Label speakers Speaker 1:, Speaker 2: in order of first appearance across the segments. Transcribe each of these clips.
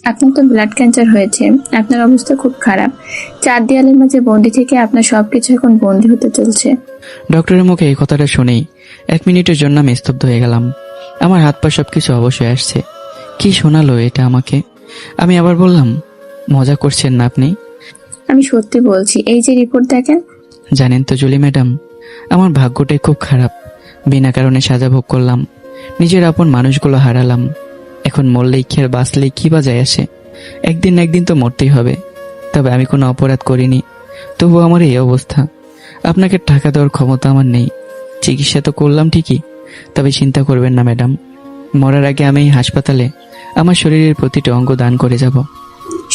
Speaker 1: আপনার তো blood cancer হয়েছে, আপনার অবস্থা খুব খারাপ। 4 দেয়ালের মাঝে বন্দি থেকে আপনার সবকিছু এখন বন্দি হতে চলছে।
Speaker 2: ডক্টরের মুখে এই কথাটা শুনেই 1 মিনিটের জন্য আমি স্তব্ধ হয়ে গেলাম। আমার হাত পা সবকিছু অবশ্যই আসছে। কি শোনালো এটা আমাকে? আমি আবার বললাম, মজা করছেন না আপনি?
Speaker 1: আমি সত্যি বলছি, এই যে রিপোর্ট দেখেন।
Speaker 2: জানেন তো জুলি ম্যাডাম, আমার ভাগ্যটাই খুব খারাপ। বিনা কারণে সাজা ভোগ করলাম, নিজের আপন মানুষগুলো হারালাম। এখন মরলেই কি আর বাঁচলেই কি বা যায় আসে? একদিন না একদিন তো মরতেই হবে। তবে আমি কোনো অপরাধ করিনি, তবু আমার এই অবস্থা। আপনাকে টাকা দেওয়ার ক্ষমতা আমার নেই। চিকিৎসা তো করলাম ঠিকই, তবে চিন্তা করবেন না ম্যাডাম, মরার আগে আমি এই হাসপাতালে আমার শরীরের প্রতিটি অঙ্গ দান করে যাব।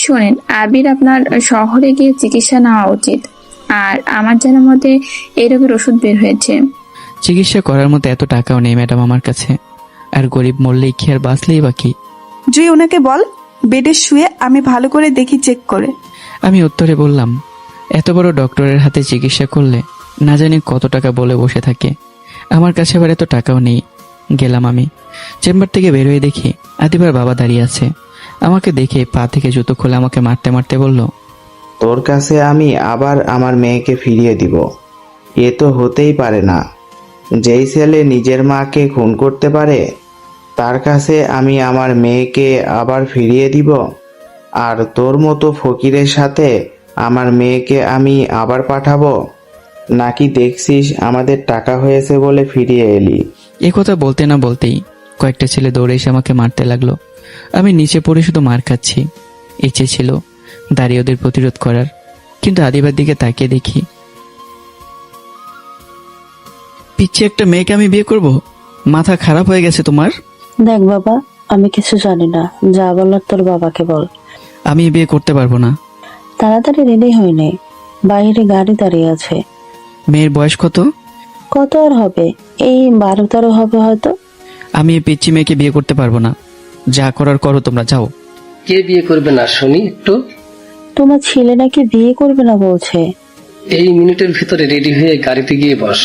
Speaker 1: শোনেন আবির, আপনার শহরে গিয়ে চিকিৎসা নেওয়া উচিত। আর আমার জানার মতে এই রোগের ওষুধ বের হয়েছে।
Speaker 2: চিকিৎসা করার মতো এত টাকাও নেই ম্যাডাম আমার কাছে। আর গরিব মরলেই কি আর বাঁচলেই বা কি?
Speaker 3: জুই, ওনাকে বল বেডে শুয়ে আমি ভালো করে দেখি, চেক করে।
Speaker 2: আমি উত্তরে বললাম, এত বড় ডক্টরের হাতে চিকিৎসা করলে না জানি কত টাকা বলে বসে থাকে। আমার কাছে আবার এত টাকাও নেই। গেলাম আমি চেম্বার থেকে বের হয়ে দেখি আদিবার বাবা দাঁড়িয়ে আছে। আমাকে দেখে পা থেকে জুতো খুলে আমাকে মারতে মারতে বলল,
Speaker 4: তোর কাছে আমি আবার আমার মেয়েকে ফিরিয়ে দিব? এ তো হতেই পারে না। যেই ছেলে নিজের মাকে খুন করতে পারে, তার কাছে আমি আমার মেয়েকে আবার ফিরিয়ে দিব? আর তোর মতো ফকিরের সাথে আমার মেয়েকে আমি আবার পাঠাবো? নাকি দেখছিস আমাদের টাকা হয়েছে বলে ফিরিয়ে এলি?
Speaker 2: এ কথা বলতে না বলতেই কয়েকটা ছেলে দৌড়ে এসে আমাকে মারতে লাগলো। আমি নিচে পড়ে শুধু মার খাচ্ছি। ইচ্ছে ছিল দাঁড়িয়ে ওদের প্রতিরোধ করার, কিন্তু আদিবার দিকে তাকিয়ে দেখি পিচ্ছি একটা মেয়েকে আমি বিয়ে করব? মাথা খারাপ হয়ে গেছে তোমার?
Speaker 5: দেখ বাবা, আমি কিছু জানি না, যা বলার তোর বাবাকে বল।
Speaker 2: আমি বিয়ে করতে পারবো না।
Speaker 5: তাড়াতাড়ি রেডি হয়নি, বাইরে গাড়ি দাঁড়িয়ে আছে।
Speaker 2: মেয়ের বয়স কত?
Speaker 5: কত আর হবে, এই 12-13 হবে হয়তো।
Speaker 2: আমি এই পিচ্ছি মেয়েকে বিয়ে করতে পারবো না। যা করার করো, তোমরা যাও।
Speaker 6: কে বিয়ে করবে না শুনি একটু?
Speaker 5: তোমার ছেলে নাকি বিয়ে করবে না বলছে।
Speaker 6: এই মিনিটের ভিতরে রেডি হয়ে গাড়িতে গিয়ে বস,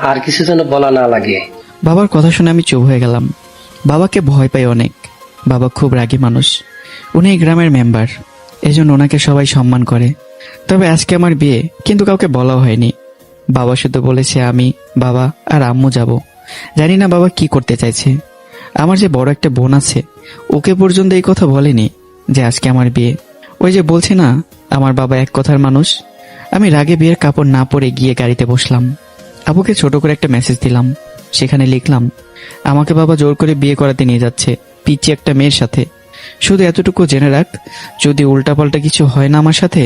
Speaker 6: আর কিছু যেন বলা না লাগে।
Speaker 2: বাবার কথা শুনে আমি চুপ হয়ে গেলাম। বাবাকে ভয় পাই অনেক। বাবা খুব রাগী মানুষ। উনি এই গ্রামের মেম্বার, এজন্য ওনাকে সবাই সম্মান করে। তবে আজকে আমার বিয়ে, কিন্তু কাউকে বলাও হয়নি। বাবা শুধু বলেছে আমি, বাবা আর আম্মু যাব। জানি না বাবা কি করতে চাইছে। আমার যে বড় একটা বোন আছে, ওকে পর্যন্ত এই কথা বলেনি যে আজকে আমার বিয়ে। ওই যে বলছি না, আমার বাবা এক কথার মানুষ। আমি রাগে বিয়ের কাপড় না পরে গিয়ে গাড়িতে বসলাম। আবুকে ছোট করে একটা মেসেজ দিলাম। সেখানে লিখলাম, আমাকে বাবা জোর করে বিয়ে করাতে নিয়ে যাচ্ছে পিচ্ছি একটা মেয়ের সাথে। শুধু এতটুকু জেনে রাখ, যদি উল্টাপাল্টা কিছু হয় না আমার সাথে,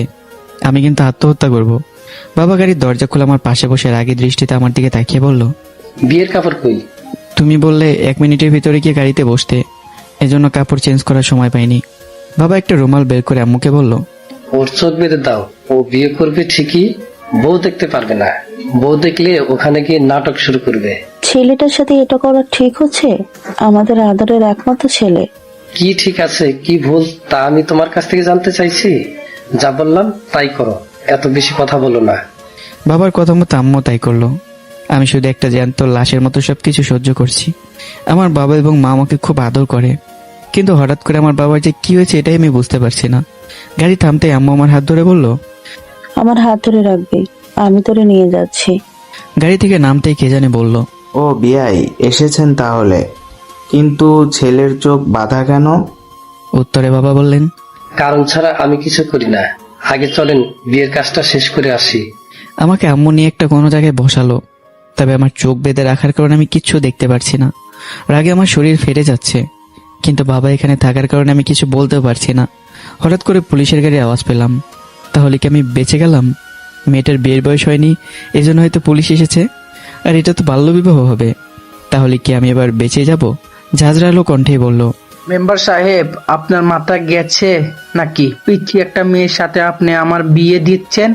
Speaker 2: আমি কিন্তু আত্মহত্যা করব। বাবা গাড়ির দরজা খুলে আমার পাশে বসে রাগী দৃষ্টিতে আমার দিকে তাকিয়ে বলল,
Speaker 6: বিয়ের কাপড় কই?
Speaker 2: তুমি বললে 1 মিনিটের ভিতরে গিয়ে গাড়িতে বসতে, এজন্য কাপড় চেঞ্জ করার সময় পাইনি। বাবা একটা রুমাল বের করে আম্মুকে বলল,
Speaker 6: ওর চোখ বেঁধে দাও, ও বিয়ে করবে ঠিকই, বউ দেখতে পারবে না। বউ দেখলে ওখানে গিয়ে নাটক শুরু করবে।
Speaker 5: ছেলেটার সাথে এটা করা ঠিক হচ্ছে? আমাদের আদরের একমাত্র ছেলে।
Speaker 6: কি ঠিক আছে কি ভুল তা আমি তোমার কাছ থেকে জানতে চাইছি? যা বললাম তাই করো, এত বেশি কথা বলো না।
Speaker 2: বাবার কথা মতো আম্মু তাই করলো। আমি শুধু একটা জ্যান্ত লাশের মতো সবকিছু সহ্য করছি। আমার বাবা এবং মা আমাকে খুব আদর করে, কিন্তু হঠাৎ করে আমার বাবার যে কি হয়েছে এটাই আমি বুঝতে পারছি না। গাড়ি থামতে আম্মু আমার হাত ধরে বলল,
Speaker 5: আমার হাত ধরে রাখবি, আমি তোরে নিয়ে যাচ্ছি।
Speaker 2: গাড়ি থেকে নামতেই কে জানে বলল,
Speaker 4: ও বিয়াই এসেছেন তাহলে, কিন্তু ছেলের চোখ বাঁধা কেন?
Speaker 2: উত্তরে বাবা বললেন,
Speaker 6: কারণ ছাড়া আমি কিছু করি না। আগে চলেন বিয়ের কাজটা শেষ করে আসি।
Speaker 2: আমাকে আম্মু নিয়ে একটা কোনো জায়গায় বসালো। তবে আমার চোখ বেঁধে রাখার কারণে আমি কিচ্ছু দেখতে পারছি না। রাগে আমার শরীর ফেটে যাচ্ছে, কিন্তু বাবা এখানে থাকার কারণে আমি কিছু বলতেও পারছি না। হঠাৎ করে পুলিশের গাড়ির আওয়াজ পেলাম। তাহলে কি আমি বেঁচে গেলাম? মেয়েটার বিয়ের বয়স হয়নি, এজন্য হয়তো পুলিশ এসেছে। আর এটা তো বাল্যবিবাহ হবে। তাহলে কি আমি এবার বেঁচে যাব? ঝাঁঝরালো কণ্ঠেই বলল,
Speaker 7: মেম্বার সাহেব, আপনার মাথা গেছে নাকি? পিচ্ছি একটা মেয়ের সাথে আপনি আমার বিয়ে দিচ্ছেন,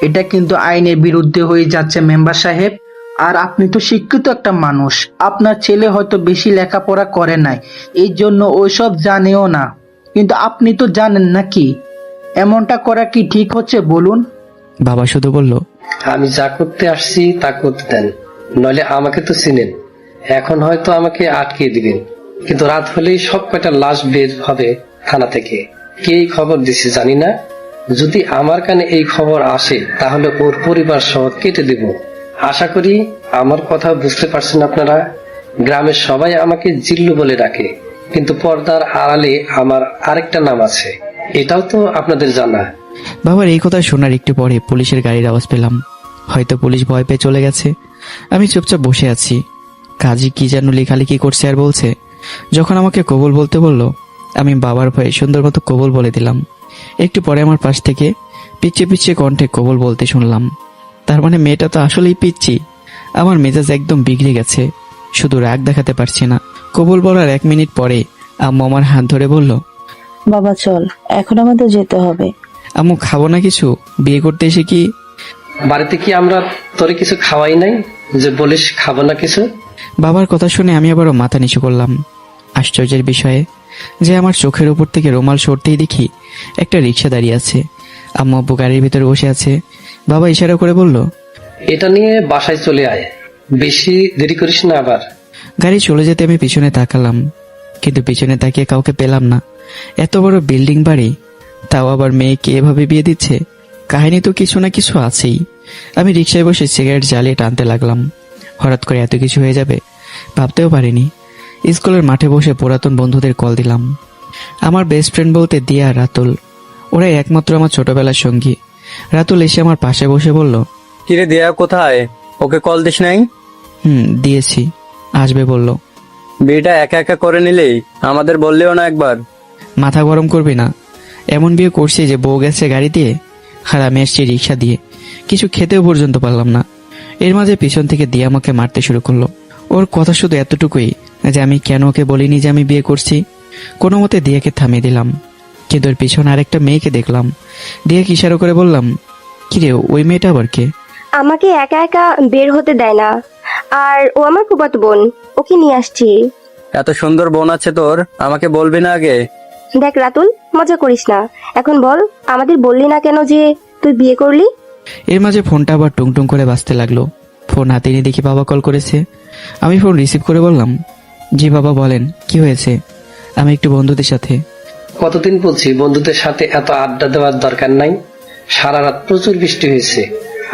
Speaker 7: এটা কিন্তু আইনের বিরুদ্ধে হয়ে যাচ্ছে মেম্বার সাহেব। আর আপনি তো শিক্ষিত একটা মানুষ, আপনার ছেলে হয়তো বেশি লেখাপড়া করে নাই, এই জন্য ওইসব জানেও না, কিন্তু আপনি তো জানেন নাকি? এমনটা করা কি ঠিক হচ্ছে বলুন?
Speaker 2: বাবা শুধু বলল,
Speaker 6: আমি যা করতে আসছি তা করতে দেন, নইলে আমাকে তো চিনেন। এখন হয়তো আমাকে আটকে দিবেন, কিন্তু রাত হলেই সব কয়টা লাশ বের হবে থানা থেকে। কে এই খবর দিছে জানি না, যদি আমার কানে এই খবর আসে তাহলে ওর পরিবার সহ কেটে দেব। আশা করি আমার কথা বুঝতে পারছেন আপনারা। গ্রামের সবাই আমাকে জিল্লু বলে ডাকে, কিন্তু পর্দার আড়ালে আমার আরেকটা নাম আছে, এটাও তো আপনাদের জানা।
Speaker 2: বাবার এই কথা শোনার একটু পরে পুলিশের গাড়ির আওয়াজ পেলাম। হয়তো পুলিশ ভয় পেয়ে চলে গেছে। আমি চুপচাপ বসে আছি। কাজী কি যেন লেখালেখি করছে আর বলছে। যখন আমাকে কবুল বলতে বলল, আমি বাবার ভয়ে সুন্দর মতো কবুল বলে দিলাম। একটু পরে আমার পাশ থেকে পিছিয়ে পিছিয়ে কণ্ঠে কবুল বলতে শুনলাম। তার মানে মেয়েটা তো আসলেই পিচ্ছি। আমার মেজাজ একদম বিগড়ে গেছে, শুধু রাগ দেখাতে পারছি না। কবুল বলার 1 মিনিট পরে আম্মু আমার হাত ধরে বলল,
Speaker 5: বাবা চল, এখন আমাদের যেতে হবে।
Speaker 2: আম্মু খাবো না কিছু? বিয়ে করতে এসে কি?
Speaker 6: বাড়িতে কি আমরা তোরে কিছু খাওয়াই নাই যে বলিস খাবো না কিছু?
Speaker 2: বাবার কথা শুনে আমি আবারও মাথা নিচু করলাম। আশ্চর্যের বিষয়ে যে আমার চোখের উপর থেকে রুমাল সরতেই দেখি একটা রিক্সা দাঁড়িয়ে আছে। আম্মু আব্বু গাড়ির ভিতরে বসে আছে। বাবা ইশারা করে বলল,
Speaker 6: এটা নিয়ে বাসায় চলে আয়, বেশি দেরি করিস না আবার।
Speaker 2: গাড়ি চলে যেতে আমি পিছনে তাকালাম, কিন্তু পিছনে তাকিয়ে কাউকে পেলাম না। এত বড় বিল্ডিং বাড়ি, তাও আবার মেয়েকে এভাবে বিয়ে দিচ্ছে। কাহিনী তো কিছু না কিছু আছেই। আমি রিক্সায় বসে সিগারেট জ্বালিয়ে টানতে লাগলাম। হঠাৎ করে এত কিছু হয়ে যাবে ভাবতেও পারিনি। স্কুলের মাঠে বসে পুরাতন বন্ধুদের কল দিলাম। আমার বেস্ট ফ্রেন্ড বলতে দিয়া আর রাতুল, ওরাই একমাত্র আমার ছোটবেলার সঙ্গী। রাতুল এসে আমার পাশে বসে বলল,
Speaker 8: কিরে দেয়া কোথায়? ওকে কল দিস নাই?
Speaker 2: দিয়েছি, আসবে বলল।
Speaker 8: বিয়েটা একা একা করে নিলেই আমাদের বললেও না একবার?
Speaker 2: মাথা গরম করবি না। এমন বিয়ে করছি যে বউ গেছে গাড়ি দিয়ে, আর আমি এসছি রিক্সা দিয়ে। কিছু খেতেও পর্যন্ত পারলাম না। এর মাঝে পিছন থেকে দিয়া আমাকে মারতে শুরু করলো। ওর কথা শুধু এতটুকুই যে আমি কেন ওকে বলিনি যে আমি বিয়ে করছি। কোনো মতে দিয়াকে থামিয়ে দিলাম, কিন্তু ওর পিছনে আরেকটা মেয়েকে দেখলাম। দিয়াকে ইশারা করে বললাম, কিরে ওই মেয়েটা আবার কে?
Speaker 9: আমাকে একা একা বের হতে দেয় না, আর ও আমার ফুফাতো বোন, ওকে নিয়ে আসছি।
Speaker 8: এত সুন্দর বোন আছে তোর, আমাকে বলবি না আগে?
Speaker 9: দেখ রাতুল, মজা করিস না। এখন বল, আমাদের বললি না কেন যে তুই বিয়ে করলি?
Speaker 2: এর মাঝে ফোনটা আবার টুংটুং করে বাজতে লাগলো। ফোন হাতে নিয়ে দেখি বাবা কল করেছে। আমি ফোন রিসিভ করে বললাম, জি বাবা বলেন, কি হয়েছে? আমি একটু বন্ধুদের সাথে।
Speaker 6: কতদিন বলছি বন্ধুদের সাথে এত আড্ডা দেওয়ার দরকার নাই। সারা রাত প্রচুর বৃষ্টি হয়েছে।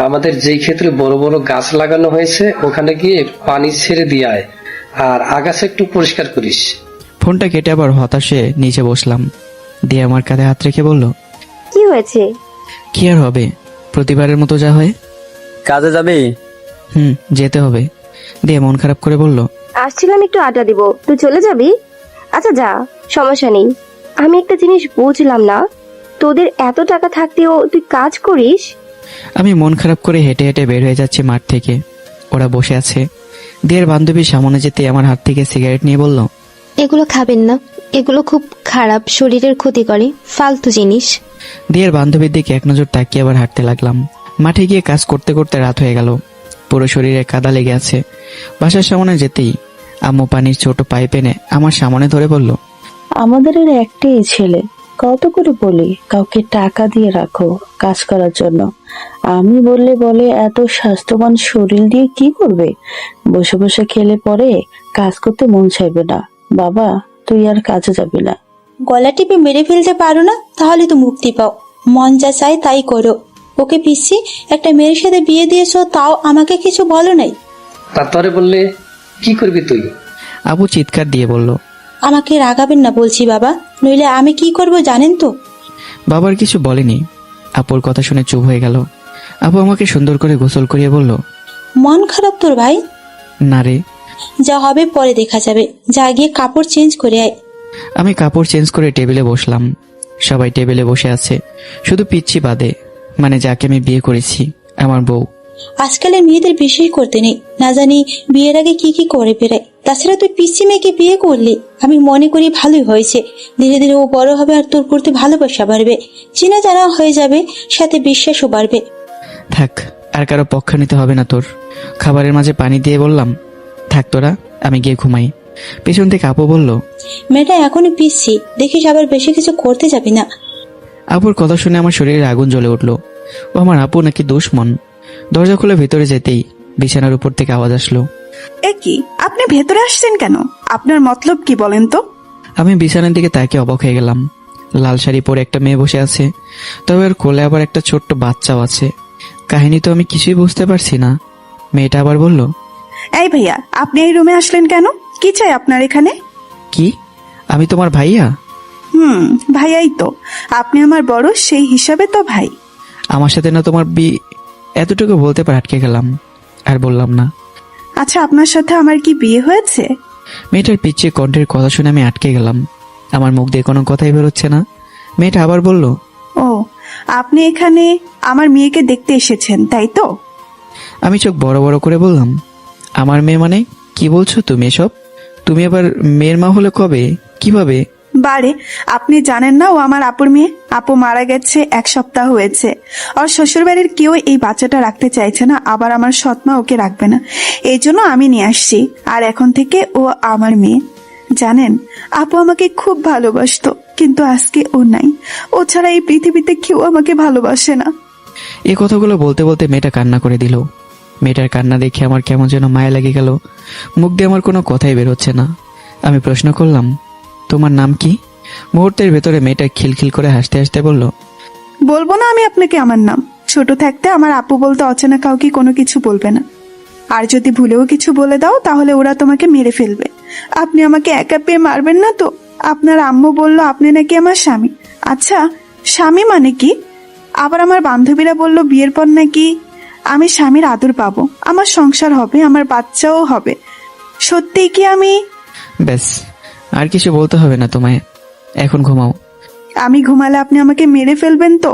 Speaker 6: আমাদের যেই ক্ষেত্রে বড় বড় গাছ লাগানো হয়েছে ওখানে গিয়ে পানি ছেড়ে দিয়ে আয়, আর আগাছা একটু পরিষ্কার করিস।
Speaker 2: ফোনটা কেটে আবার হতাশে নিচে বসলাম। দিয়ে আমার কাঁধে হাত রেখে বলল,
Speaker 9: কি হয়েছে?
Speaker 2: কি আর হবে, প্রতিবারের মতো যা হয়।
Speaker 8: কাজে যাবি?
Speaker 2: যেতে হবে। দিয়ে মন খারাপ করে বলল,
Speaker 9: আসছিলাম একটু আড্ডা দিব, তুই চলে যাবি? আচ্ছা যা, সমস্যা নেই। আমি একটা জিনিস বুঝলাম না, তোদের এত টাকা থাকতেও তুই কাজ করিস?
Speaker 2: আমি মন খারাপ করে হেঁটে হেঁটে বের হয়ে যাচ্ছি মাঠ থেকে। ওরা বসে আছে। দিয়ের বান্ধবীর সামনে যেতে আমার হাত থেকে সিগারেট নিয়ে বলল,
Speaker 10: এগুলো খাবেন না, এগুলো খুব খারাপ, শরীরের ক্ষতি করে, ফালতু জিনিস।
Speaker 2: দিয়ের বান্ধবীর দিকে এক নজর তাকিয়ে আবার হাঁটতে লাগলাম। মাঠে গিয়ে কাজ করতে করতে রাত হয়ে গেল। পুরো শরীরে কাদা লেগে আছে। বাসার সামনে যেতেই আম্মু পানির ছোট পাইপ এনে আমার সামনে ধরে বলল,
Speaker 5: আমাদের এর একটাই ছেলে, কত করে বলি কাউকে টাকা দিয়ে রাখো কাজ করার জন্য। আমি বললে বলে এত স্বাস্থ্যবান শরীর দিয়ে কি করবে? বসে বসে খেলে পরে কাজ করতে মন চাইবে না। বাবা তুই আর কাজে যাবি না।
Speaker 11: গলা টিপে মেরে ফেলতে পারো না? তাহলে তো মুক্তি পাও। মন যা চাই তাই করো। ওকে পিসি একটা মেয়ের সাথে বিয়ে দিয়েছো, তাও আমাকে কিছু বলো নাই।
Speaker 6: তারপরে বললে কি করবি তুই?
Speaker 2: আবু চিৎকার দিয়ে বলল,
Speaker 11: আমাকে রাগাবেন না বলছি বাবা, নইলে আমি কি করব জানেন তো।
Speaker 2: বাবার কিছু বলেনি। আপুর কথা শুনে চুপ হয়ে গেল। আপু আমাকে সুন্দর করে গোসল করিয়ে বলল,
Speaker 11: মন খারাপ তোর ভাই?
Speaker 2: না রে।
Speaker 11: যা হবে পরে দেখা যাবে, যা গিয়ে কাপড় চেঞ্জ করে আয়।
Speaker 2: আমি কাপড় চেঞ্জ করে টেবিলে বসলাম। সবাই টেবিলে বসে আছে, শুধু পিচ্ছি বাদে, মানে যাকে আমি বিয়ে করেছি, আমার বউ।
Speaker 11: আজকালের মেয়েদের বিশ্বাস করতে নেই, না জানি বিয়ের আগে কি কি করে বেড়ায়। তাছাড়া তুই পিসি মেয়েকে বিয়ে করলি, আমি মনে করি ভালোই হয়েছে। ধীরে ধীরে ও বড় হবে আর তোর প্রতি ভালোবাসা বাড়বে, চেনা জানা হয়ে যাবে, সাথে বিশ্বাসও বাড়বে।
Speaker 2: থাক, আর কারো পক্ষ নিতে হবে না তোর। খাবারের মাঝে পানি দিয়ে বললাম, থাক তোরা, আমি গিয়ে ঘুমাই। পেছন থেকে আপু বলল,
Speaker 11: মেয়েটা এখনই পিসি, দেখিস আবার বেশি কিছু করতে যাবি না।
Speaker 2: আপুর কথা শুনে আমার শরীরে আগুন জ্বলে উঠল। ও আমার আপু নাকি দুশমন? দরজা খুলে ভেতরে যেতেই বিছানার উপর থেকে আওয়াজ আসলো,
Speaker 3: এ কি, আপনি ভেতরে আসছেন কেন? আপনার মতলব কি বলেন তো?
Speaker 2: আমি বিছানার দিকে তাকিয়ে অবাক হয়ে গেলাম। লাল শাড়ি পরে একটা মেয়ে বসে আছে, তবে ওর কোলে আবার একটা ছোট্ট বাচ্চাও আছে। কাহিনী তো আমি কিছুই বুঝতে পারছি না। মেয়েটা আবার বলল,
Speaker 3: এই ভাইয়া, আপনি এই রুমে আসলেন কেন? কি চাই আপনার এখানে?
Speaker 2: কি আমি তোমার ভাইয়া?
Speaker 3: ভাইয়াই তো। আপনি আমার বড়, সেই হিসাবে তো ভাই।
Speaker 2: আমার সাথে না তোমার এতটুকু বলতে পারে আটকে গেলাম, আর বললাম না।
Speaker 3: আচ্ছা, আপনার সাথে আমার কি বিয়ে হয়েছে?
Speaker 2: মেয়েটার পিছিয়ে কণ্ঠের কথা শুনে আমি আটকে গেলাম। আমার মুখ দিয়ে কোনো কথাই বেরোচ্ছে না। মেয়েটা আবার বলল,
Speaker 3: ও, আপনি এখানে আমার মেয়েকে দেখতে এসেছেন, তাই তো?
Speaker 2: আমি চোখ বড় বড় করে বললাম, আমার মেয়ে মানে কি বলছো তুমি এসব? তুমি আবার মেয়ের মা হলে কবে, কিভাবে?
Speaker 3: বারে, আপনি জানেন না ও আমার আপুর মেয়ে? আপু মারা গেছে 1 সপ্তাহ হয়েছে। ওর শ্বশুরবাড়ির কেউ এই বাচ্চাটা রাখতে চাইছে না, আবার আমার সৎমা ওকে রাখবে না। এই জন্য আমি নিয়ে আসছি, আর এখন থেকে ও আমার মেয়ে। জানেন, আপু আমাকে খুব ভালোবাসতো, কিন্তু আজকে ও নাই। ও ছাড়া এই পৃথিবীতে কেউ আমাকে ভালোবাসে না।
Speaker 2: এই কথাগুলো বলতে বলতে মেয়েটা কান্না করে দিল। মেয়েটার কান্না দেখে আমার কেমন যেন মায়া লেগে গেল। মুখ দিয়ে আমার কোনো কথাই বের হচ্ছে না। আমি প্রশ্ন করলাম, তোমার নাম কি? মুহূর্তের ভেতরে মেয়েটা খিলখিল করে হাসতে হাসতে বলল,
Speaker 3: বলবো না আমি আপনাকে আমার নাম? ছোট থাকতে আমার আপু বলতে অচেনা কাউকে কোনো কিছু বলবে না, আর যদি ভুলেও কিছু বলে দাও তাহলে ওরা তোমাকে মেরে ফেলবে। আপনি আমাকে একা পেয়ে মারবেন না তো? আপনার আম্মু বলল আপনি নাকি আমার স্বামী। আচ্ছা, স্বামী মানে কি? আবার আমার বান্ধবীরা বলল বিয়ের পর নাকি আমি স্বামীর আদর পাবো, আমার সংসার হবে, আমার বাচ্চাও হবে। সত্যিই কি আমি?
Speaker 2: ব্যাস, আর কিছু বলতে হবে না তোমায়, এখন ঘুমাও।
Speaker 3: আমি ঘুমালে আপনি আমাকে মেরে ফেলবেন তো?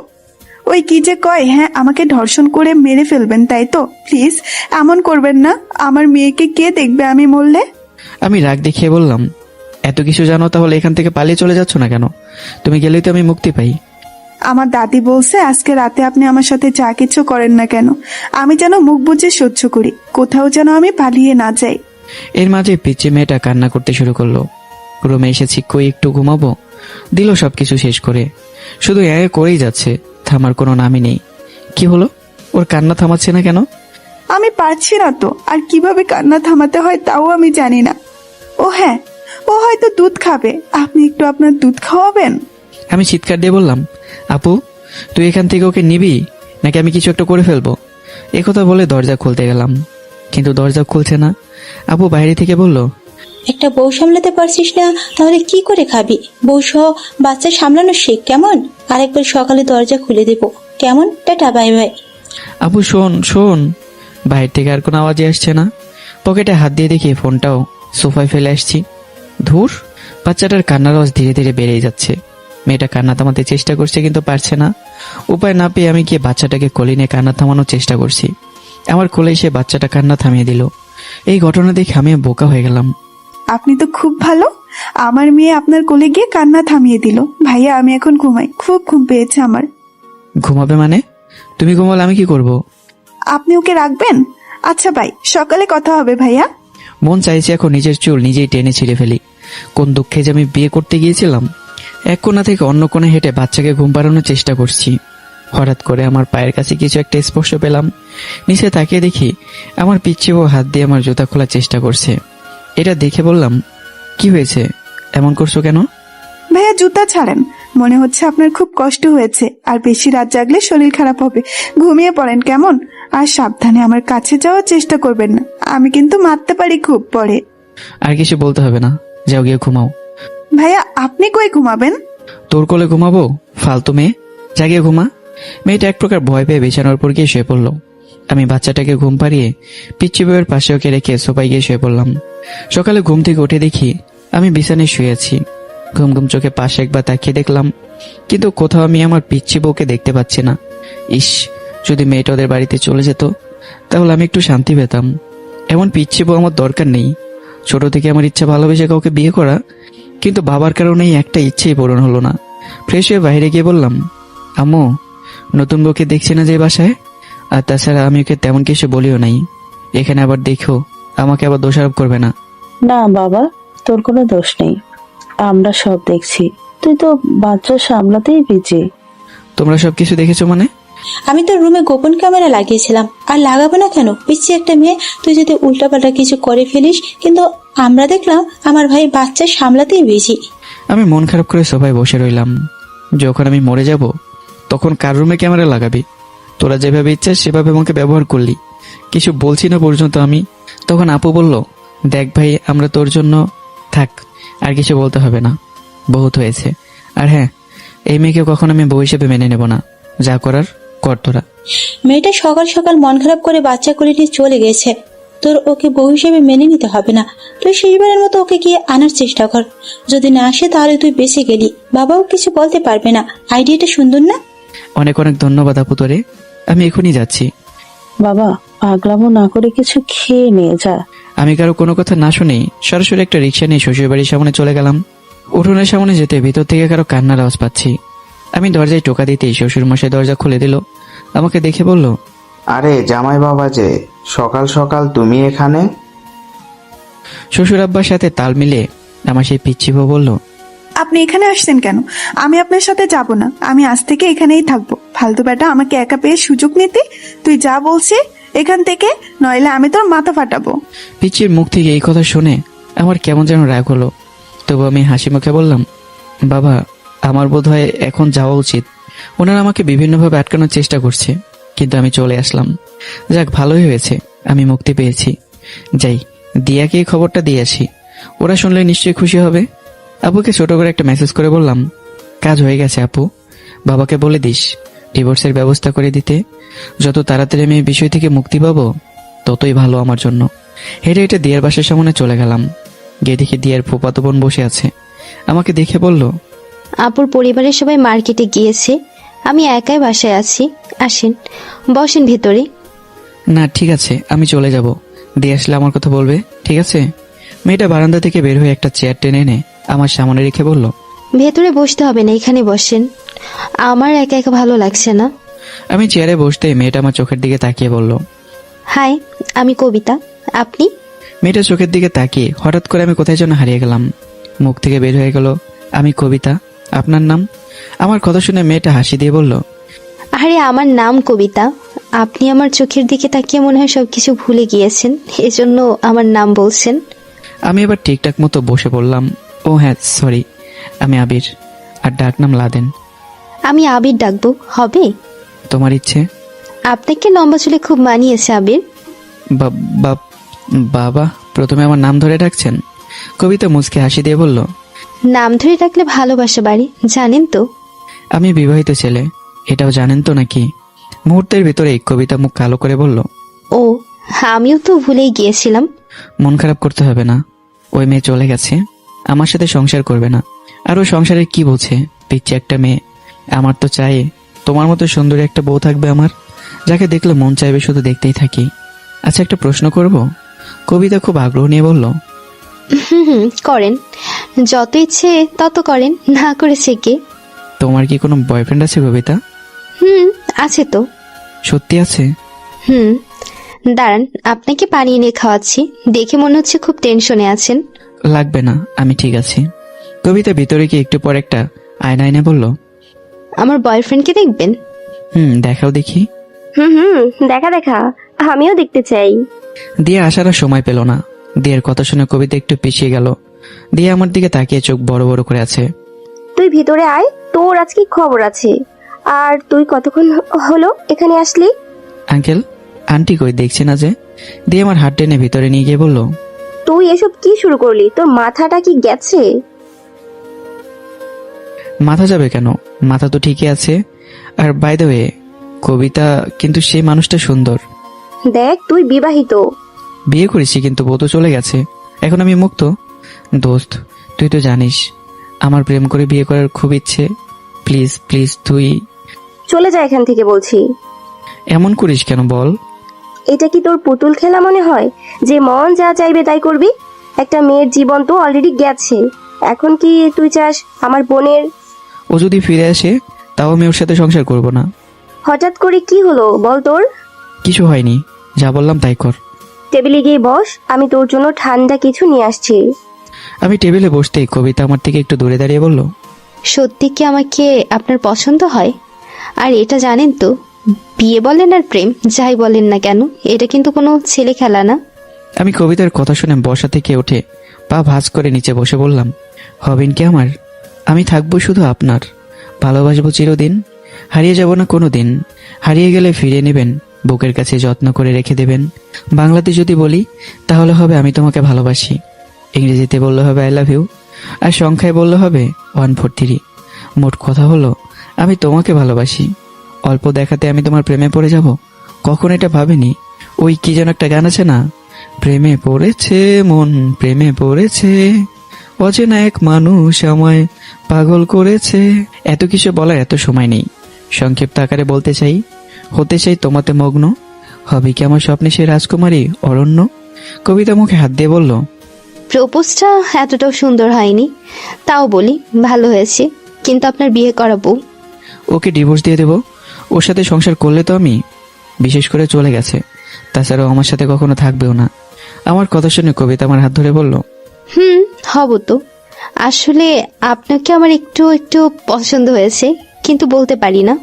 Speaker 3: ওই কি যে কয়, হ্যাঁ, আমাকে ধর্ষণ করে মেরে ফেলবেন, তাই তো? প্লিজ এমন করবেন না। আমার মেয়েকে কে দেখবে আমি মরলে?
Speaker 2: আমি রাগ দেখিয়ে বললাম, এত কিছু জানো তাহলে এখান থেকে পালিয়ে চলে যাচ্ছ না কেন? তুমি গেলেই তো আমি মুক্তি পাই।
Speaker 3: আমার দাদি বলছে আজকে রাতে আপনি আমার সাথে যা কিছু করেন না কেন, আমি যেন মুখ বুজে সহ্য করি, কোথাও যেন আমি পালিয়ে না যাই।
Speaker 2: এর মাঝে পিচ্চি মেয়েটা কান্না করতে শুরু করলো। রুমে এসেছি কই একটু ঘুমাবো, দিল সবকিছু শেষ করে। শুধু করেই যাচ্ছে, থামার কোনো নামই নেই। কি হলো, ওর কান্না থামাচ্ছে না কেন?
Speaker 3: আমি পারছি না তো, আর কিভাবে কান্না থামাতে হয় তাও আমি জানি না। ও হ্যাঁ, ও হয়তো দুধ খাবে, আপনি একটু আপনার দুধ খাওয়াবেন?
Speaker 2: আমি চিৎকার দিয়ে বললাম, আপু তুই এখান থেকে ওকে নিবি নাকি আমি কিছু একটা করে ফেলবো? একথা বলে দরজা খুলতে গেলাম, কিন্তু দরজা খুলছে না। আপু বাইরে থেকে বলল,
Speaker 11: একটা বউ সামলাতে পারছিস না, তাহলে কি করে খাবি? বউ সহ বাচ্চা সামলানো শেখ, কেমন? আরেকবার সকালে দরজা খুলে দেবো, কেমন? Tata, bye bye.
Speaker 2: আপু শোন শোন। বাইরে থেকে আর কোনো আওয়াজই আসছে না। পকেটে হাত দিয়ে দেখি ফোনটাও সোফায় ফেলে আসছি। ধুর, বাচ্চাটার কান্নার আওয়াজ ধীরে ধীরে বেড়েই যাচ্ছে। মেয়েটা কান্না থামাতে চেষ্টা করছে কিন্তু পারছে না। উপায় না পেয়ে আমি গিয়ে বাচ্চাটাকে কোলে নিয়ে কান্না থামানোর চেষ্টা করছি। আমার কোলে এসে বাচ্চাটা কান্না থামিয়ে দিল। এই ঘটনা দেখে আমি বোকা হয়ে গেলাম।
Speaker 3: আপনি তো খুব ভালো, আমার মেয়ে আপনার কোলে গিয়ে কান্না থামিয়ে দিল। ভাইয়া আমি এখন ঘুমাই, খুব ঘুম পেয়েছে আমার।
Speaker 2: ঘুমাবে মানে? তুমি ঘুমালে আমি কি করব?
Speaker 3: আপনি ওকে রাখবেন? আচ্ছা ভাই, সকালে কথা হবে ভাইয়া।
Speaker 2: মন চাইছে এখন নিজের চুল নিজেই টেনে ছিঁড়ে ফেলি। কোন দুঃখে যে আমি বিয়ে করতে গিয়েছিলাম। এক কোণা থেকে অন্য কোণে হেঁটে বাচ্চাকে ঘুম পাড়ানোর চেষ্টা করছি। হঠাৎ করে আমার পায়ের কাছে কিছু একটা স্পর্শ পেলাম। নিচে তাকিয়ে দেখি আমার পিচ্ছি বউ হাত দিয়ে আমার জুতা খোলার চেষ্টা করছে। এটা দেখে বললাম, কি হয়েছে, এমন করছো কেন?
Speaker 3: ভাইয়া জুতা ছাড়েন, মনে হচ্ছে আপনার খুব কষ্ট হয়েছে, আর বেশি রাত জাগলে শরীর খারাপ হবে। ঘুমিয়ে পড়েন কেমন? আর সাবধানে আমার কাছে যাওয়ার চেষ্টা করবেন না, আমি কিন্তু মারতে পারি খুব পরে।
Speaker 2: আর কিছু বলতে হবে না, যাও গিয়ে ঘুমাও।
Speaker 3: ভাইয়া আপনি কই ঘুমাবেন?
Speaker 2: তোর কোলে ঘুমাবো, ফালতু মেয়ে, জাগিয়ে ঘুমা। মেয়েটা এক প্রকার ভয় পেয়ে বিছানার উপর গিয়ে শুয়ে পড়লো। আমি বাচ্চাটাকে ঘুম পাড়িয়ে পিচ্চি বউয়ের পাশে ওকে রেখে সোফায় গিয়ে শুয়ে পড়লাম। সকালে ঘুম থেকে উঠে দেখি আমি বিছানায় শুয়ে আছি। ঘুম ঘুম চোখে পাশে একবার তাকিয়ে দেখলাম, কিন্তু কোথাও আমি আমার পিচ্চি বউকে দেখতে পাচ্ছি না। ইস, যদি মেয়েটা ওদের বাড়িতে চলে যেত তাহলে আমি একটু শান্তি পেতাম। এমন পিচ্চি বউ আমার দরকার নেই। ছোট থেকে আমার ইচ্ছা ভালোবেসে কাউকে বিয়ে করা, কিন্তু বাবার কারণে একটা ইচ্ছেই পূরণ হলো না। ফ্রেশ হয়ে বাইরে গিয়ে বললাম, আম্মু নতুন বউকে দেখছি না যে বাসায়, আর তাছাড়া আমি ওকে তেমন কিছু বলিও নাই। এখানে আবার দেখো, আমাকে আবার দোষারোপ করবে না।
Speaker 5: না বাবা, তোর কোনো দোষ নেই, আমরা সব দেখছি। তুই তো বাচ্চা সামলাতেই বিজি।
Speaker 2: তোমরা সবকিছু দেখেছো মানে?
Speaker 11: আমি তো রুমে গোপন ক্যামেরা লাগিয়েছিলাম, আর লাগাবো না কেন? পিচ্ছি একটা মেয়ে, তুই যদি উল্টাপাল্টা কিছু করে ফেলিস। কিন্তু আমরা দেখলাম আমার ভাই বাচ্চা সামলাতেই বিজি।
Speaker 2: আমি মন খারাপ করে সোফায় বসে রইলাম। যখন আমি মরে যাব তখন কার রুমে ক্যামেরা লাগাবি? তোরা যেভাবে ইচ্ছা সেভাবে আমাকে ব্যবহার করলি, কিছু বলছি না পর্যন্ত আমি। তখন আপু বলল, দেখ ভাই, আমরা তোর জন্য থাক, আর কিছু বলতে হবে না, বহুত হয়েছে। আর হ্যাঁ, এই মেয়েকে কখন আমি বউ হিসেবে মেনে নেব না, যা করার কর তোরা।
Speaker 11: মেয়েটা সকাল সকাল মন খারাপ করে বাচ্চা করে নিয়ে চলে গেছে। তোর ওকে বউ হিসেবে মেনে নিতে হবে না। তুই শেষবারের মতো ওকে গিয়ে আনার চেষ্টা কর। যদি না আসে তাহলে তুই বেঁচে গেলি, বাবাও কিছু বলতে পারবে না। আইডিয়াটা সুন্দর না?
Speaker 2: অনেক অনেক ধন্যবাদ আপু তোরে, আমি এখনই যাচ্ছি।
Speaker 5: বাবা, পাগলামো না করে কিছু খেয়ে নিয়ে যা।
Speaker 2: আমি কারো কোনো কথা না শুনেই সরাসরি একটা রিক্সা নিয়ে শ্বশুরবাড়ির সামনে চলে গেলাম। উঠোনের সামনে যেতে ভিতর থেকে কারো কান্নার আওয়াজ পাচ্ছি। আমি দরজায় টোকা দিতেই শ্বশুর মশাই দরজা খুলে দিল। আমাকে দেখে বলল,
Speaker 4: আরে জামাই বাবা যে, সকাল সকাল তুমি এখানে?
Speaker 2: শ্বশুর আব্বার সাথে তাল মিলিয়ে আমার সেই পিচ্ছি বউ বলল,
Speaker 3: আপনি এখানে আসছেন কেন? আমি আপনার সাথে যাব না, আমি আজ থেকে এখানেই থাকবো। ফালতু বেটা আমাকে একা পেয়ে সুযোগ নিতে। তুই যা বলছি এখান থেকে, নইলে আমি তোর মাথা ফাটাবো।
Speaker 2: পিচ্ছির মুখ থেকে এই কথা শুনে আমার কেমন যেন রাগ হলো। তবু আমি হাসি মুখে বললাম, বাবা, আমার বোধ হয় এখন যাওয়া উচিত। ওনারা আমাকে বিভিন্নভাবে আটকানোর চেষ্টা করছে, কিন্তু আমি চলে আসলাম। যাক, ভালোই হয়েছে, আমি মুক্তি পেয়েছি। যাই, দিয়াকে এই খবরটা দিয়ে আসি, ওরা শুনলে নিশ্চয়ই খুশি হবে। আপুকে ছোট করে একটা মেসেজ করে বললাম, কাজ হয়ে গেছে আপু, বাবাকে বলে দিস ডিভোর্সের ব্যবস্থা করে দিতে। যত তাড়াতাড়ি আমি এই বিষয় থেকে মুক্তি পাবো ততই ভালো আমার জন্য। হেঁটে হেঁটে দিয়ার বাসার সামনে চলে গেলাম। গিয়ে দেখি দিয়ার ফুফাতো বোন বসে আছে। আমাকে দেখে বলল,
Speaker 10: আপুর পরিবারের সবাই মার্কেটে গিয়েছে, আমি একাই বাসায় আছি। আসেন, বসেন ভেতরে।
Speaker 2: না ঠিক আছে, আমি চলে যাব, দিয়ে আসলে আমার কথা বলবে, ঠিক আছে? মেয়েটা বারান্দা থেকে বের হয়ে একটা চেয়ার টেনে এনে আমার সামনে রেখে বলল,
Speaker 10: ভেতরে বসতে হবে না, এখানে বসেন, আমার একা একা ভালো লাগছে না।
Speaker 2: আমি চেয়ারে বসতে মেয়েটা আমার চোখের দিকে তাকিয়ে বলল,
Speaker 10: হাই, আমি কবিতা, আপনি?
Speaker 2: মেয়েটা চোখের দিকে তাকিয়ে হঠাৎ করে আমি কোথায় যেন হারিয়ে গেলাম। মুখ থেকে বের হয়ে গেল, আমি কবিতা, আপনার নাম? আমার কথা শুনে মেয়েটা হাসি দিয়ে বলল,
Speaker 10: আরে আমার নাম কবিতা, আপনি আমার চোখের দিকে তাকিয়ে মনে হয় সবকিছু ভুলে গিয়েছেন, এজন্য আমার নাম বলছেন।
Speaker 2: আমি এবার ঠিকঠাক মতো বসে পড়লাম। ও হ্যাঁ, সরি, আমি আবির, আর ডাক নাম লাদেন।
Speaker 10: আমি আবির ডাকবো, হবে?
Speaker 2: তোমার ইচ্ছে।
Speaker 10: আপনাকে লম্বা চুলে খুব মানিয়েছে আবির।
Speaker 2: বাবা, প্রথমে আমার নাম ধরে ডাকছেন? কবিতা মুচকে হাসি দিয়ে বলল,
Speaker 10: নাম ধরে ডাকলে ভালোবাসা বাড়ে, জানেন তো?
Speaker 2: আমি বিবাহিত ছেলে, এটাও জানেন তো নাকি? মুহূর্তের ভিতরেই কবিতা মুখ কালো করে বলল,
Speaker 10: ও, আমিও তো ভুলেই গিয়েছিলাম।
Speaker 2: মন খারাপ করতে হবে না, ওই মেয়ে চলে গেছে, আমার সাথে সংসার করবে না। আর ও সংসারের কি বোঝে, পিচ্ছি একটা মেয়ে। আমার তো চাই তোমার মতো সুন্দরী একটা বউ থাকবে আমার, যাকে দেখলে মন চাইবে শুধু দেখতেই থাকি। আচ্ছা, একটা প্রশ্ন করব? কবিতা খুব আগ্রহ নিয়ে বলল,
Speaker 10: হুম, করেন, যত ইচ্ছে তত করেন, না করেছে কে?
Speaker 2: তোমার কি কোনো বয়ফ্রেন্ড আছে কবিতা?
Speaker 10: আছে তো।
Speaker 2: সত্যি আছে?
Speaker 10: দাঁড়ান, আপনাকে পানি এনে খাওয়াচ্ছি, দেখে মনে হচ্ছে খুব টেনশনে আছেন।
Speaker 2: লাগবে না, আমি ঠিক আছি। কবিতা ভিতরে গিয়ে একটু পর একটা আয়না এনে বলল,
Speaker 10: আমার বয়ফ্রেন্ডকে দেখবেন?
Speaker 2: দেখাও দেখি।
Speaker 9: দেখা দেখা, আমিও দেখতে চাই।
Speaker 2: দিয়ে আসার আর সময় পেল না। দিয়ের কথা শুনে কবিতা একটু পিছিয়ে গেল। দিয়ে আমার দিকে তাকিয়ে চোখ বড় বড় করে আছে।
Speaker 9: তুই ভিতরে আয়, তোর আজকে খবর আছে। আর তুই কতক্ষণ হলো এখানে আসলি?
Speaker 2: আঙ্কেল আন্টি কই, দেখছি না যে। দিয়ে আমার হাত টেনে ভিতরে নিয়ে গিয়ে বলল,
Speaker 9: তুই এসব কি শুরু করলি? তোর মাথাটা কি গেছে?
Speaker 2: মাথা যাবে কেন, মাথা তো ঠিকই আছে। আর বাই দ্য ওয়ে, কবিতা কিন্তু সেই মানুষটা সুন্দর।
Speaker 9: দেখ, তুই বিবাহিত।
Speaker 2: বিয়ে করেছি, কিন্তু বউ তো চলে গেছে, এখন আমি মুক্ত। দোস্ত, তুই তো জানিস আমার প্রেম করে বিয়ে করার খুব ইচ্ছে। প্লিজ প্লিজ তুই
Speaker 9: চলে যা এখান থেকে বলছি।
Speaker 2: এমন করিস কেন বল?
Speaker 9: এটা কি তোর পুতুল খেলা মনে হয় যে মন যা চাইবে তাই করবি? একটা মেয়ের জীবন তো অলরেডি গেছে, এখন কি তুই চাস আমার বোনের?
Speaker 2: ও যদি ফিরে আসে তাও আমি ওর সাথে সংসার করব না।
Speaker 9: হঠাৎ করে কি হলো বল তোর?
Speaker 2: কিছু হয়নি, যা বললাম তাই কর।
Speaker 9: টেবিলে গিয়ে বস, আমি তোর জন্য ঠান্ডা কিছু নিয়ে আসছি।
Speaker 2: আমি টেবিলে বসতেই কবিতা আমার থেকে একটু দূরে দাঁড়িয়ে বলল,
Speaker 10: সত্যি কি আমাকে আপনার পছন্দ হয়? আর এটা জানেন তো, বিয়ে বলেন আর প্রেম যাই বলেন না কেন, এটা কিন্তু কোনো ছেলে খেলা না।
Speaker 2: আমি কবিতার কথা শুনে বসা থেকে উঠে পা ভাঁজ করে নিচে বসে বললাম, হবেন কি আমার? আমি থাকবো শুধু আপনার, ভালোবাসবো চিরদিন, হারিয়ে যাব না কোনো দিন। হারিয়ে গেলে ফিরিয়ে নেবেন, বুকের কাছে যত্ন করে রেখে দেবেন। বাংলাতে যদি বলি তাহলে হবে আমি তোমাকে ভালোবাসি, ইংরেজিতে বললে হবে আই লাভ ইউ, আর সংখ্যায় বললে হবে 143। মোট কথা হলো আমি তোমাকে ভালোবাসি। অল্প দেখাতে আমি তোমার প্রেমে পড়ে যাব, কখন এটা ভাবিনি। ওই কি যেন একটা গান আছে না, প্রেমে পড়েছে মন, প্রেমে পড়েছে, অচেনা এক মানুষ আমায় পাগল করেছে। এত কিছু বলার এত সময় নেই, সংক্ষিপ্ত আকারে বলতে চাই, হতে চাই তোমাতে মগ্ন, হবে কি আমার স্বপ্নে সেই রাজকুমারী অরণ্য। কবিতা মুখে হাত দিয়ে বলল,
Speaker 10: প্রপোজটা এতটাও সুন্দর হয়নি, তাও বলি ভালো হয়েছে, কিন্তু আপনার বিয়ে করাবো।
Speaker 2: ওকে ডিভোর্স দিয়ে দেব, ওর সাথে সংসার করলে তো আমি, বিশেষ করে চলে গেছে, তাছাড়াও আমার সাথে কখনো থাকবেও না। আমার কথা শুনে কবিতা আমার হাত ধরে বলল,
Speaker 10: হব তো। আসলে আপনাকে আমার একটু একটু পছন্দ হয়েছে, কিন্তু বলতে পারি না।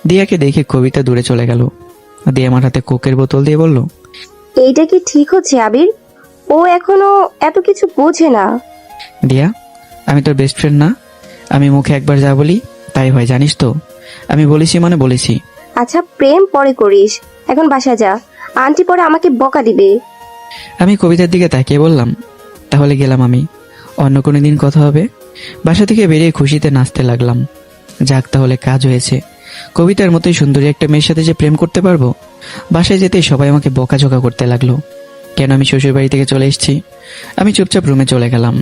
Speaker 2: দিয়াকে দেখে কবিতা দূরে চলে গেল। দিয়া আমার হাতে কোকের বোতল দিয়ে বলল,
Speaker 9: এইটা কি ঠিক হচ্ছে আবির? ও এখনো এত কিছু বোঝে না।
Speaker 2: দিয়া, আমি তোর বেস্ট ফ্রেন্ড না? আমি মুখে একবার যা বলি তাই হয়, জানিস তো। আমি বলেছি মানে বলেছি।
Speaker 9: আচ্ছা, প্রেম পরে করিস, এখন বাসা যা, আন্টি পরে আমাকে বকা দিবে।
Speaker 2: আমি কবিতার দিকে তাকিয়ে বললাম, তাহলে গেলাম আমি, অন্য কোনো দিন কথা হবে। বাসা থেকে বেরিয়ে খুশিতে নাচতে লাগলাম। যাক, তাহলে কাজ হয়েছে। কবিতার মতোই সুন্দরী একটা মেয়ের সাথে যে প্রেম করতে পারবো। বাসায় যেতেই সবাই আমাকে বকাঝকা করতে লাগলো, কেন আমি শ্বশুর বাড়ি থেকে চলে এসেছি। আমি চুপচাপ রুমে চলে গেলাম,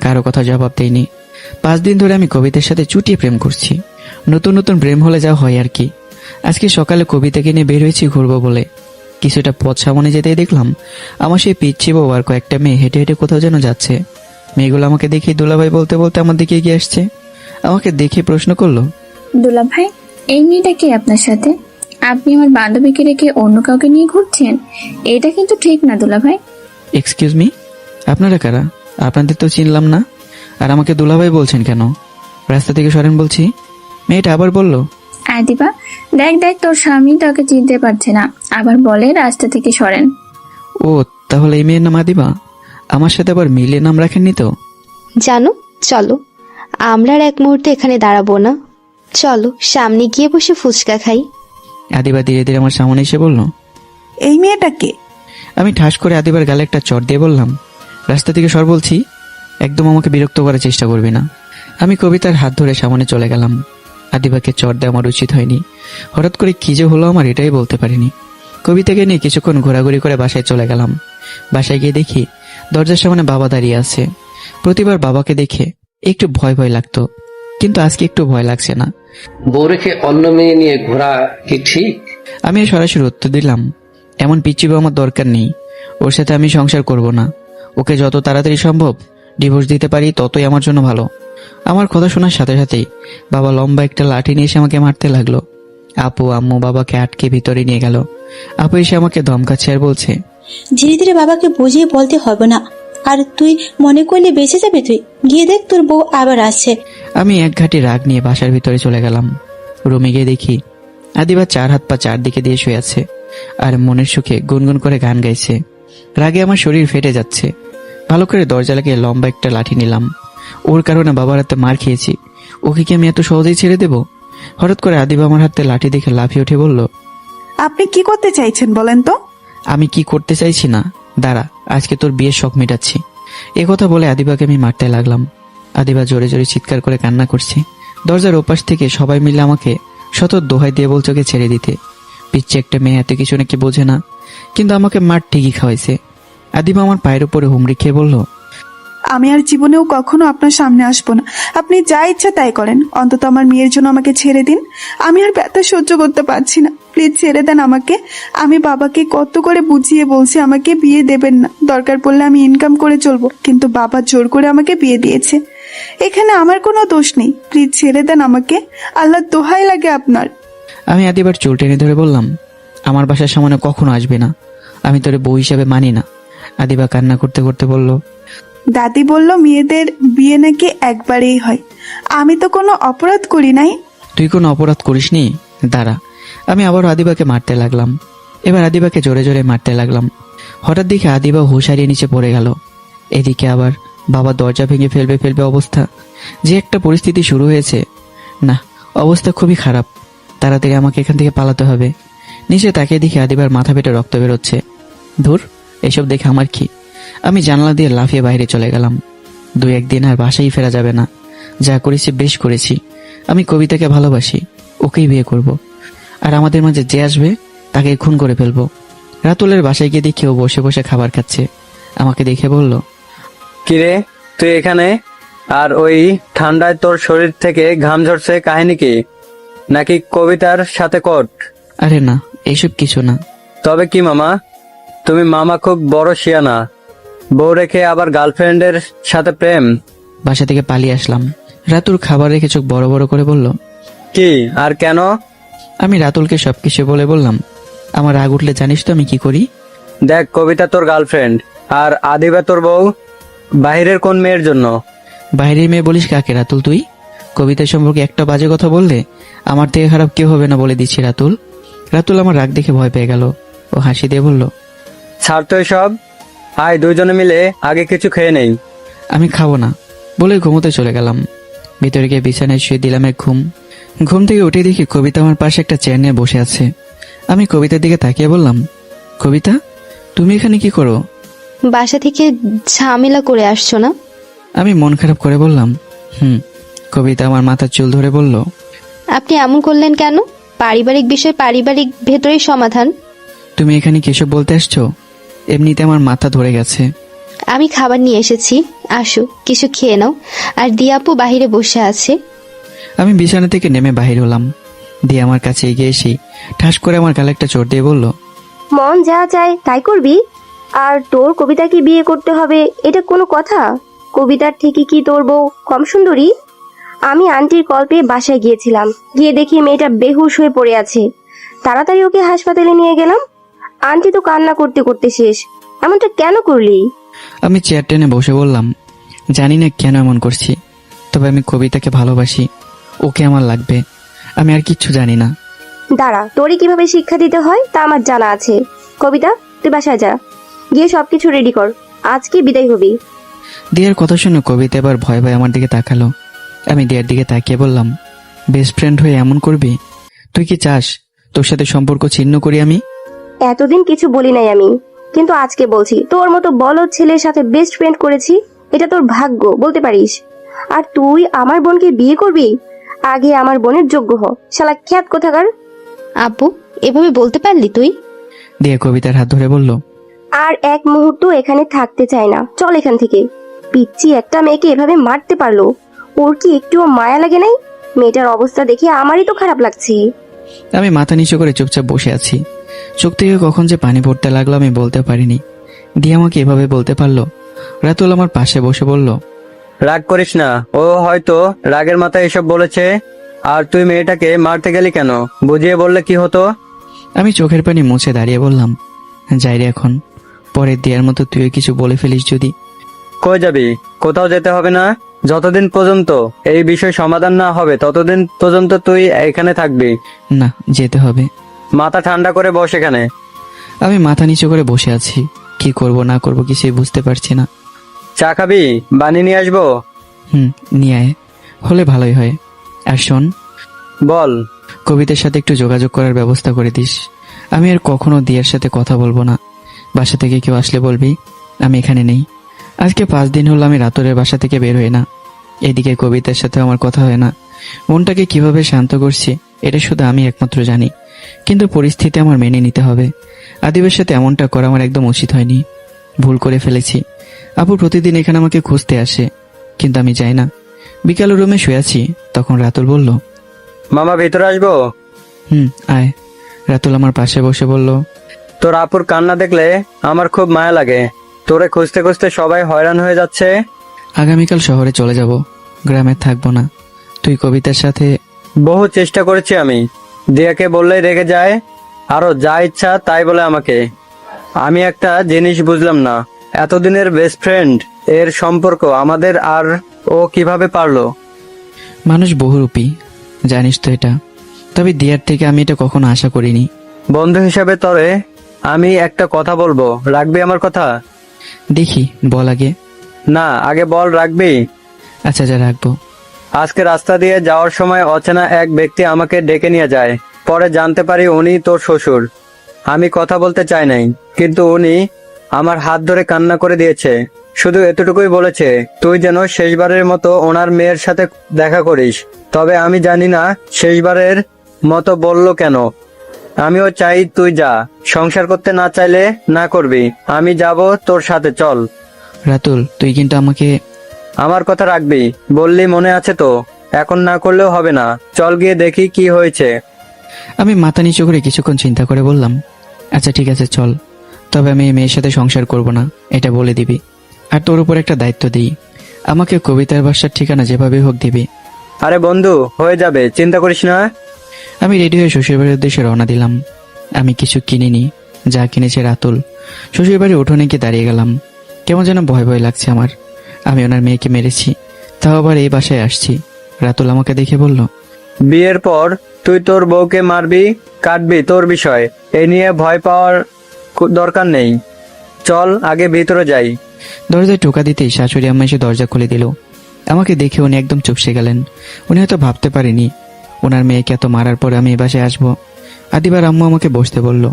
Speaker 2: কারো কথা জবাব দেইনি। 5 দিন ধরে আমি কবিতার সাথে চুটিয়ে প্রেম করছি। নতুন নতুন প্রেম হলে যা হয় আর কি। আজকে সকালে কবিতাকে নিয়ে বের হয়েছি ঘুরবো বলে। কিছুটা পথ সামনে যেতেই দেখলাম আমার সেই পিচ্ছি বউ আর কয়েকটা মেয়ে হেঁটে হেঁটে কোথাও যেন যাচ্ছে। মেয়েগুলো আমাকে দেখে দুলাভাই বলতে বলতে আমার দিকে এগিয়ে আসছে। আমাকে দেখে প্রশ্ন করলো,
Speaker 1: দুলাভাই, এই মেয়েটা কি আপনার সাথে? আপনি আমার বান্ধবীকে রেখে অন্য কাউকে নিয়ে ঘুরছেন, এটা কিন্তু ঠিক না দুলাভাই।
Speaker 2: এক্সকিউজ মি, আপনারা কারা? আপনাদের তো চিনলাম না, আর আমাকে দুলাভাই বলছেন কেন? রাস্তা থেকে সরেন বলছি। মেয়েটা আবার বলল,
Speaker 1: আদিবা, দেখ দেখ, তোর স্বামী তোকে চিনতে পারছে না, আবার বলে রাস্তা থেকে সরেন।
Speaker 2: ও তাহলে এই মেয়ের নাম আদিবা? আমার সাথে আবার মিলে নাম রাখেননি তো?
Speaker 10: জানো, চলো আমরা আর এক মুহূর্তে এখানে দাঁড়াবো না, চলো সামনে গিয়ে বসে ফুচকা খাই।
Speaker 2: আদিবা ধীরে ধীরে আমার সামনে এসে বলল,
Speaker 3: এই মেয়েটাকে?
Speaker 2: আমি ঠাস করে আদিবার গালে একটা চড় দিয়ে বললাম, রাস্তা থেকে সর বলছি, একদম আমাকে বিরক্ত করার চেষ্টা করবি না। আমি কবিতার হাত ধরে সামনে চলে গেলাম। আদিবাকে চড় দেওয়া আমার উচিত হয়নি। হঠাৎ করে কি যে হলো আমার এটাই বলতে পারিনি। কবিতাকে নিয়ে কিছুক্ষণ ঘোরাঘুরি করে বাসায় চলে গেলাম। বাসায় গিয়ে দেখি দরজার সামনে বাবা দাঁড়িয়ে আছে। প্রতিবার বাবাকে দেখে একটু ভয় ভয় লাগতো, কিন্তু আজকে একটু ভয় লাগছে না।
Speaker 6: বউ রেখে অন্য মেয়ে নিয়ে ঘোরা কি ঠিক?
Speaker 2: আমি সরাসরি উত্তর দিলাম, এমন পিচ্ছি বউ আমার দরকার নেই, ওর সাথে আমি সংসার করব না। ওকে যত তাড়াতাড়ি সম্ভব ডিভোর্স দিতে পারি ততই আমার জন্য ভালো। আমার কথা শোনার সাথে সাথেই বাবা লম্বা একটা লাঠি নিয়ে এসে আমাকে মারতে লাগলো। আপু আম্মু বাবাকে আটকে ভিতরে নিয়ে গেল। আপু এসে আমাকে ধমকাচ্ছে আর বলছে,
Speaker 11: ধীরে ধীরে বাবাকে বুঝিয়ে বলতে হবে না, আর তুই মনে করলে বেঁচে যাবে, তুই গিয়ে দেখ তোর বউ আবার আসছে।
Speaker 2: আমি এক ঘাটি রাগ নিয়ে বাসার ভিতরে চলে গেলাম। রুমে গিয়ে দেখি আদিবা 4 হাত পা 4 দিকে দিয়ে শুয়ে আছে আর মনের সুখে গুনগুন করে গান গাইছে। রাগে আমার শরীর ফেটে যাচ্ছে। ভালো করে দরজা লাগিয়ে লম্বা একটা লাঠি নিলাম। ওর কারণে বাবার হাতে মার খেয়েছি, ওকে কি আমি এত সহজেই ছেড়ে দেব? হঠাৎ করে আদিবা আমার হাতে লাঠি দেখে লাফিয়ে উঠে বলল,
Speaker 3: আপনি কি করতে চাইছেন বলেন তো?
Speaker 2: আমি কি করতে চাইছি না, দাঁড়া, আজকে তোর বিয়ের শখ মেটাচ্ছি। এ কথা বলে আদিবাকে আমি মারতে লাগলাম। আদিবা জোরে জোরে চিৎকার করে কান্না করছে। দরজার ওপাশ থেকে সবাই মিলে আমাকে শত দোহাই দিয়ে বলছে ওকে ছেড়ে দিতে। পিচ্ছে একটা মেয়ে এত কিছু নাকি বোঝে না, কিন্তু আমাকে মার ঠিকই খাওয়াইছে। আদিবা আমার পায়ের উপরে হুমড়ি খেয়ে বলল,
Speaker 3: আমি আর জীবনেও কখনো আপনার সামনে আসবো না। আপনি যা ইচ্ছা তাই করেন, অন্তত আমার মেয়ের জন্য আমাকে ছেড়ে দিন। আমি আর ব্যথা সহ্য করতে পারছি না, প্লিজ ছেড়ে দেন আমাকে। আমি বাবাকে কত করে বুঝিয়ে বলছি আমাকে বিয়ে দেবেন না, দরকার পড়লে আমি ইনকাম করে চলবো, কিন্তু বাবা জোর করে আমাকে বিয়ে দিয়েছে। এখানে আমার কোনো দোষ নেই, প্লিজ ছেড়ে দেন আমাকে, আল্লাহ দোহাই লাগে আপনার।
Speaker 2: আমি আদিবার চুল টেনে ধরে বললাম, আমার বাসার সামনে কখনো আসবে না, আমি তোর বউ হিসাবে মানি না। আদিবা কান্না করতে করতে বলল,
Speaker 3: দাদি বলল মেয়েদের বিয়ে নাকি একবারেই হয়, আমি তো কোনো অপরাধ করি নাই।
Speaker 2: তুই কোনো অপরাধ করিসনি? দাঁড়া। আমি আবার আদিবাকে মারতে লাগলাম। এবার আদিবাকে জোরে জোরে মারতে লাগলাম। হঠাৎ দেখে আদিবা হুঁশ হারিয়ে নিচে পড়ে গেল। এদিকে আবার বাবা দরজা ভেঙে ফেলবে অবস্থা। যে একটা পরিস্থিতি শুরু হয়েছে, না অবস্থা খুবই খারাপ। তাড়াতাড়ি আমাকে এখান থেকে পালাতে হবে। নিচে তাকিয়ে দেখি আদিবার মাথা পেটে রক্ত বেরোচ্ছে। ধুর, এসব দেখে আমার কি? আমি জানলা দিয়ে লাফিয়ে বাইরে চলে গেলাম। 2-1 দিন আর বাসায় ফেরা যাবে না। যা করেছি বেশ করেছি। আমি কবিতাকে ভালোবাসি, ওকেই বিয়ে করব। আর আমাদের মাঝে যে আসবে তাকে খুন করে ফেলবো। রাতুলের বাসায় গিয়ে দেখি ও বসে বসে খাবার খাচ্ছে। আমাকে দেখে বলল,
Speaker 8: কিরে তুই এখানে? আর ওই ঠান্ডায় তোর শরীর থেকে ঘাম ঝরছে, কাহিনী কি? নাকি কবিতার সাথে কট?
Speaker 2: আরে না, এইসব কিছু না।
Speaker 8: তবে কি মামা, তুমি মামা খুব বড় শিয়ানা। বউ রেখে আবার গার্লফ্রেন্ডের সাথে প্রেম?
Speaker 2: বাসা থেকে পালিয়ে আসলাম। রাতুল খাবার রেখে চোখ বড় বড় করে বলল,
Speaker 8: কি আর কেন?
Speaker 2: আমি রাতুলকে সবকিছু বলে বললাম, আমার রাগ উঠলে জানিস তো আমি কি করি?
Speaker 8: দেখ, কবিতা তোর গার্লফ্রেন্ড আর আদিবা তোর বউ। বাহিরের কোন মেয়ের জন্য?
Speaker 2: বাইরের মেয়ে বলিস কাকে রাতুল তুই? কবিতা সম্পর্কে একটা বাজে কথা বললে আমার থেকে খারাপ কেউ হবে না বলে দিচ্ছি রাতুল। রাতুল আমার রাগ দেখে ভয় পেয়ে গেল। ও হাসি দিয়ে বলল,
Speaker 8: ছাড় তো এসব। আয় দুইজনে মিলে আগে কিছু খেয়ে নেই।
Speaker 2: আমি খাবো না বলে ঘুমোতে চলে গেলাম। ভিতরে গিয়ে বিছানায় শুয়ে দিলাম এক ঘুম। ঘুম থেকে উঠে দেখি কবিতা আমার পাশে একটা চেয়ার নিয়ে বসে আছে। আমি কবিতার দিকে তাকিয়ে বললাম, কবিতা তুমি এখানে কি করো?
Speaker 10: বাসা থেকে ঝামেলা করে আসছো না?
Speaker 2: আমি মন খারাপ করে বললাম, কবিতা আমার মাথার চুল ধরে বলল,
Speaker 10: আপনি এমন করলেন কেন? পারিবারিক বিষয় পারিবারিক ভেতরেই সমাধান।
Speaker 2: তুমি এখানে কিসব বলতে আসছো? এমনিতে আমার মাথা ধরে গেছে।
Speaker 10: আমি খাবার নিয়ে এসেছি, আসো কিছু খেয়ে নাও। আর দিয়া আপু বাহিরে বসে আছে।
Speaker 2: আমি বিছানা থেকে নেমে বাহির হলাম। দিয়ে আমার কাছে এগিয়ে এসে ঠাস করে আমার গালে একটা চোট দিয়ে বলল,
Speaker 9: মন যা চায় তাই করবি? আর তোর কবিতাকে বিয়ে করতে হবে এটা কোনো কথা? কবিতার থেকে কি তোর বউ কম সুন্দরী? আমি আন্টির কল পেয়ে বাসায় গিয়েছিলাম, গিয়ে দেখি মেয়েটা বেহুশ হয়ে পড়ে আছে। তাড়াতাড়ি ওকে হাসপাতালে নিয়ে গেলাম। আন্টি তো কান্না করতে করতে শেষ। এমনটা কেন করলি?
Speaker 2: আমি চেয়ার টেনে বসে বললাম, জানি না কেন এমন করছি, তবে আমি কবিতাকে ভালোবাসি, ওকে আমার লাগবে। আমি আর কিচ্ছু জানি না।
Speaker 9: দাঁড়া, তোরই কিভাবে শিক্ষা দিতে হয় তা আমার জানা আছে। কবিতা, তুই বাসায় যা, গিয়ে সবকিছু রেডি কর, আজকে বিদায় হবি।
Speaker 2: দিয়ার কথা শুনে কবিতা এবার ভয় ভয় আমার দিকে তাকালো। আমি দিয়ার দিকে তাকিয়ে বললাম, বেস্ট ফ্রেন্ড হয়ে এমন করবি? তুই কি চাস তোর সাথে সম্পর্ক ছিন্ন করি আমি?
Speaker 9: এতদিন কিছু বলি নাই আমি, কিন্তু আজকে বলছি, তোর মতো বলদ ছেলের সাথে বেস্ট ফ্রেন্ড করেছি, এটা তোর ভাগ্য বলতে পারিস। আর তুই আমার বোনকে বিয়ে করবি? আগে আমার বোনের যোগ্য হ, শালা খ্যাত কোথাকার।
Speaker 10: আপু, এভাবে বলতে পারলি তুই?
Speaker 2: দিয়া কবিতার হাত ধরে বলল,
Speaker 9: আর এক মুহূর্ত এখানে থাকতে চাই না, চল এখান থেকে। পিচ্ছি একটা মেয়েকে এভাবে মারতে পারলো, ওর কি একটুও মায়া লাগে নাই? মেয়েটার অবস্থা দেখে আমারই তো খারাপ লাগছে।
Speaker 2: আমি মাথা নিচু করে চুপচাপ বসে আছি। চোখ থেকে কখন যে পানি পড়তে লাগলো আমি বলতে পারিনি। দিয়া আমাকে এভাবে বলতে পারলো। রাতুল আমার পাশে বসে বলল,
Speaker 8: রাগ করিস না, ও হয়তো রাগের মাথায় এসব বলেছে। আর তুই মেয়েটাকে মারতে গেলি কেন? বুঝিয়ে বললে কি হতো?
Speaker 2: আমি চোখের পানি মুছে দাঁড়িয়ে বললাম, যাই রে এখন, পরে দিয়ার মতো তুইও কিছু বলে ফেলিস যদি।
Speaker 8: কই যাবি? কোথাও যেতে হবে না। যতদিন পর্যন্ত এই বিষয় সমাধান না হবে ততদিন পর্যন্ত তুই এখানে থাকবি।
Speaker 2: না, যেতে হবে।
Speaker 8: মাথা ঠান্ডা করে বস এখানে।
Speaker 2: আমি মাথা নিচু করে বসে আছি। কি করব না করব কিছুই বুঝতে পারছি না।
Speaker 8: চা খাবি? বানিয়ে নিয়ে আসবো?
Speaker 2: নিয়ে আয়, হলে ভালোই হয়। আর শোন,
Speaker 8: বল।
Speaker 2: কবিতার সাথে একটু যোগাযোগ করার ব্যবস্থা করে দিস। আমি আর কখনো দিয়ার সাথে কথা বলবো না। বাসা থেকে কেউ আসলে বলবি আমি এখানে নেই। আজকে 5 দিন হলো আমি রাতুলের বাসা থেকে বের হই না। এদিকে কবিতার সাথে আমার কথা হয় না। মনটাকে কিভাবে শান্ত করছি এটা শুধু আমি একমাত্র জানি। কিন্তু পরিস্থিতি আমার মেনে নিতে হবে। আদিবের সাথে এমনটা করা আমার একদম উচিত হয়নি। ভুল করে ফেলেছি। আপু প্রতিদিন এখানে আমাকে খুঁজতে আসে, কিন্তু আমি যাই না। বিকাল রুমে শুয়ে আছি, তখন রাতুল বলল,
Speaker 8: মামা ভেতরে আসবো?
Speaker 2: আয়। রাতুল আমার পাশে বসে বলল,
Speaker 8: তোর আপুর কান্না দেখলে আমার খুব মায়া লাগে। তোরে খুঁজতে খুঁজতে সবাই হয়রান হয়ে যাচ্ছে।
Speaker 2: আগামীকাল শহরে চলে যাব, গ্রামে থাকবো না। তুই কবিতার সাথে।
Speaker 8: বহু চেষ্টা করেছি আমি। দিয়াকে বললেই রেগে যায়, আরো যা ইচ্ছা তাই বলে আমাকে। আমি একটা জিনিস বুঝলাম না, এতদিনের বেস্ট ফ্রেন্ড এর সম্পর্ক আমাদের আর ও কিভাবে পারলো?
Speaker 2: মানুষ বহুরূপী, জানিস তো এটা। তবে দিয়ার থেকে আমি এটা কখনো আশা করিনি।
Speaker 8: বন্ধু হিসাবে তরে আমি একটা কথা বলবো, রাখবি আমার কথা?
Speaker 2: দেখি, বল আগে।
Speaker 8: না, আগে বল রাখবি।
Speaker 2: আচ্ছা, যা রাখবো।
Speaker 8: আজকে রাস্তা দিয়ে যাওয়ার সময় অচেনা এক ব্যক্তি আমাকে ডেকে নিয়ে যায়। পরে জানতে পারি উনি তোর শ্বশুর। আমি কথা বলতে চাই নাই, কিন্তু উনি আমার হাত ধরে কান্না করে দিয়েছে। শুধু এতটুকুই বলেছে, তুই যেন শেষবারের মতো ওনার মেয়ের সাথে দেখা করিস। তবে আমি জানি না শেষবারের মতো বললো কেন। আমিও চাই তুই যা, সংসার করতে না চাইলে না করবি। আমি যাব তোর সাথে, চল।
Speaker 2: রাতুল, তুই কিন্তু আমাকে
Speaker 8: আমার কথা রাখবি, বললি মনে আছে তো? এখন না করলেও হবে না, চল গিয়ে দেখি কি হয়েছে।
Speaker 2: আমি মাথা নিচু করে কিছুক্ষণ চিন্তা করে বললাম, আচ্ছা ঠিক আছে চল, তবে আমি এই মেয়ের সাথে সংসার করব না, এটা বলে দিবি। আর তোর উপর একটা দায়িত্ব দিই, আমাকে কবিতার বাসার ঠিকানা যেভাবে হোক দিবি।
Speaker 8: আরে বন্ধু, হয়ে যাবে, চিন্তা করিস না।
Speaker 2: আমি রেডি হয়ে শ্বশুরবাড়ির উদ্দেশ্যে রওনা দিলাম। আমি কিছু কিনিনি, যা কিনেছে রাতুল। শ্বশুরবাড়ির উঠোনে গিয়ে দাঁড়িয়ে গেলাম। কেমন যেন ভয় ভয় লাগছে আমার। আমি ওনার মেয়েকে মেরেছি, তাও আবার এই বাসায় আসছি। রাতুল আমাকে দেখে বলল,
Speaker 8: বিয়ের পর তুই তোর বউকে মারবি কাটবি, তোর বিষয়। এ নিয়ে ভয় পাওয়ার দরকার নেই, চল আগে ভিতরে যাই।
Speaker 2: দরজায় টোকা দিতেই শাশুড়ি আম্মা এসে দরজা খুলে দিল। আমাকে দেখে উনি একদম চুপসে গেলেন। উনি হয়তো ভাবতে পারেনি ওনার মেয়েকে এত মারার পর আমি এ বাসায় আসবো। আদিবার আম্মু আমাকে বসতে বলল।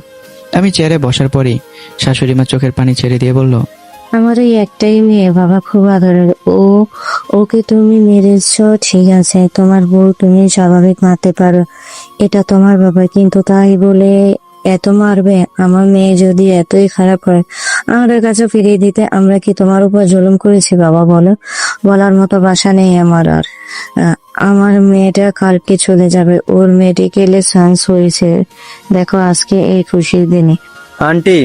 Speaker 2: আমি চেয়ারে বসার পরেই শাশুড়ি মা চোখের পানি ছেড়ে দিয়ে বলল,
Speaker 5: আমার এই একটাই মেয়ে বাবা, খুব আদরের। ওকে তুমি মেরেছো ঠিক আছে, তোমার বউ তুমি স্বাভাবিক মারতে পারো, এটা তোমার বাবা, কিন্তু তাই বলে এত মারবে? আমার মেয়ে যদি এতই খারাপ করে আমাদের কাছে ফিরিয়ে দিতে আমরা কি তোমার উপর জুলুম করেছি বাবা? বলো, বলার মতো ভাষা নেই আমার আর। আমার মেয়েটা কালকে চলে যাবে, ওর মেডিকেলে চান্স হয়েছে, দেখো আজকে এই খুশির দিনে।
Speaker 8: আন্টি,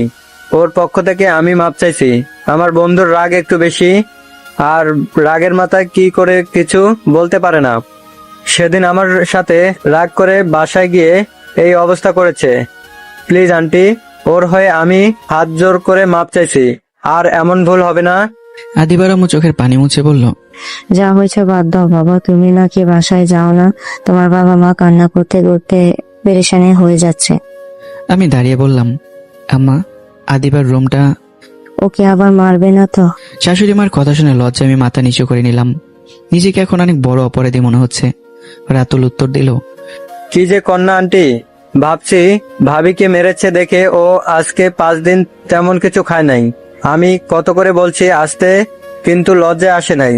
Speaker 8: ওর পক্ষ থেকে আমি মাপ চাইছি। আমার বন্ধুর রাগ একটু বেশি, আর রাগের মাথায় কি করে কিছু বলতে পারে না। সেদিন আমার সাথে রাগ করে বাসায় গিয়ে এই অবস্থা করেছে। প্লিজ আন্টি, ওর হয়ে আমি হাত জোর করে মাপ চাইছি, আর এমন ভুল হবে না।
Speaker 2: আদিবার আম্মু চোখের পানি মুছে বলল,
Speaker 5: যা হয়েছে বাদ দাও বাবা, তুমি নাকি বাসায় যাও না? তোমার বাবা মা কান্না করতে করতে পেরেশানি হয়ে যাচ্ছে।
Speaker 2: আমি দাঁড়িয়ে বললাম, আম্মা, আদিবার রুমটা।
Speaker 5: ওকে আবার মারবে না তো?
Speaker 2: শাশুড়ি মার কথা শুনে লজ্জায় আমি মাথা নিচু করে নিলাম। নিজেকে এখন অনেক বড় অপরাধী মনে হচ্ছে। রাতুল উত্তর দিল,
Speaker 8: কি যে কন্যা আন্টি, ভাবছি ভাবিকে মেরেছে দেখে ও আজকে 5 দিন তেমন কিছু খায় নাই। আমি কত করে বলছি আসতে, কিন্তু লজ্জায় আসে নাই।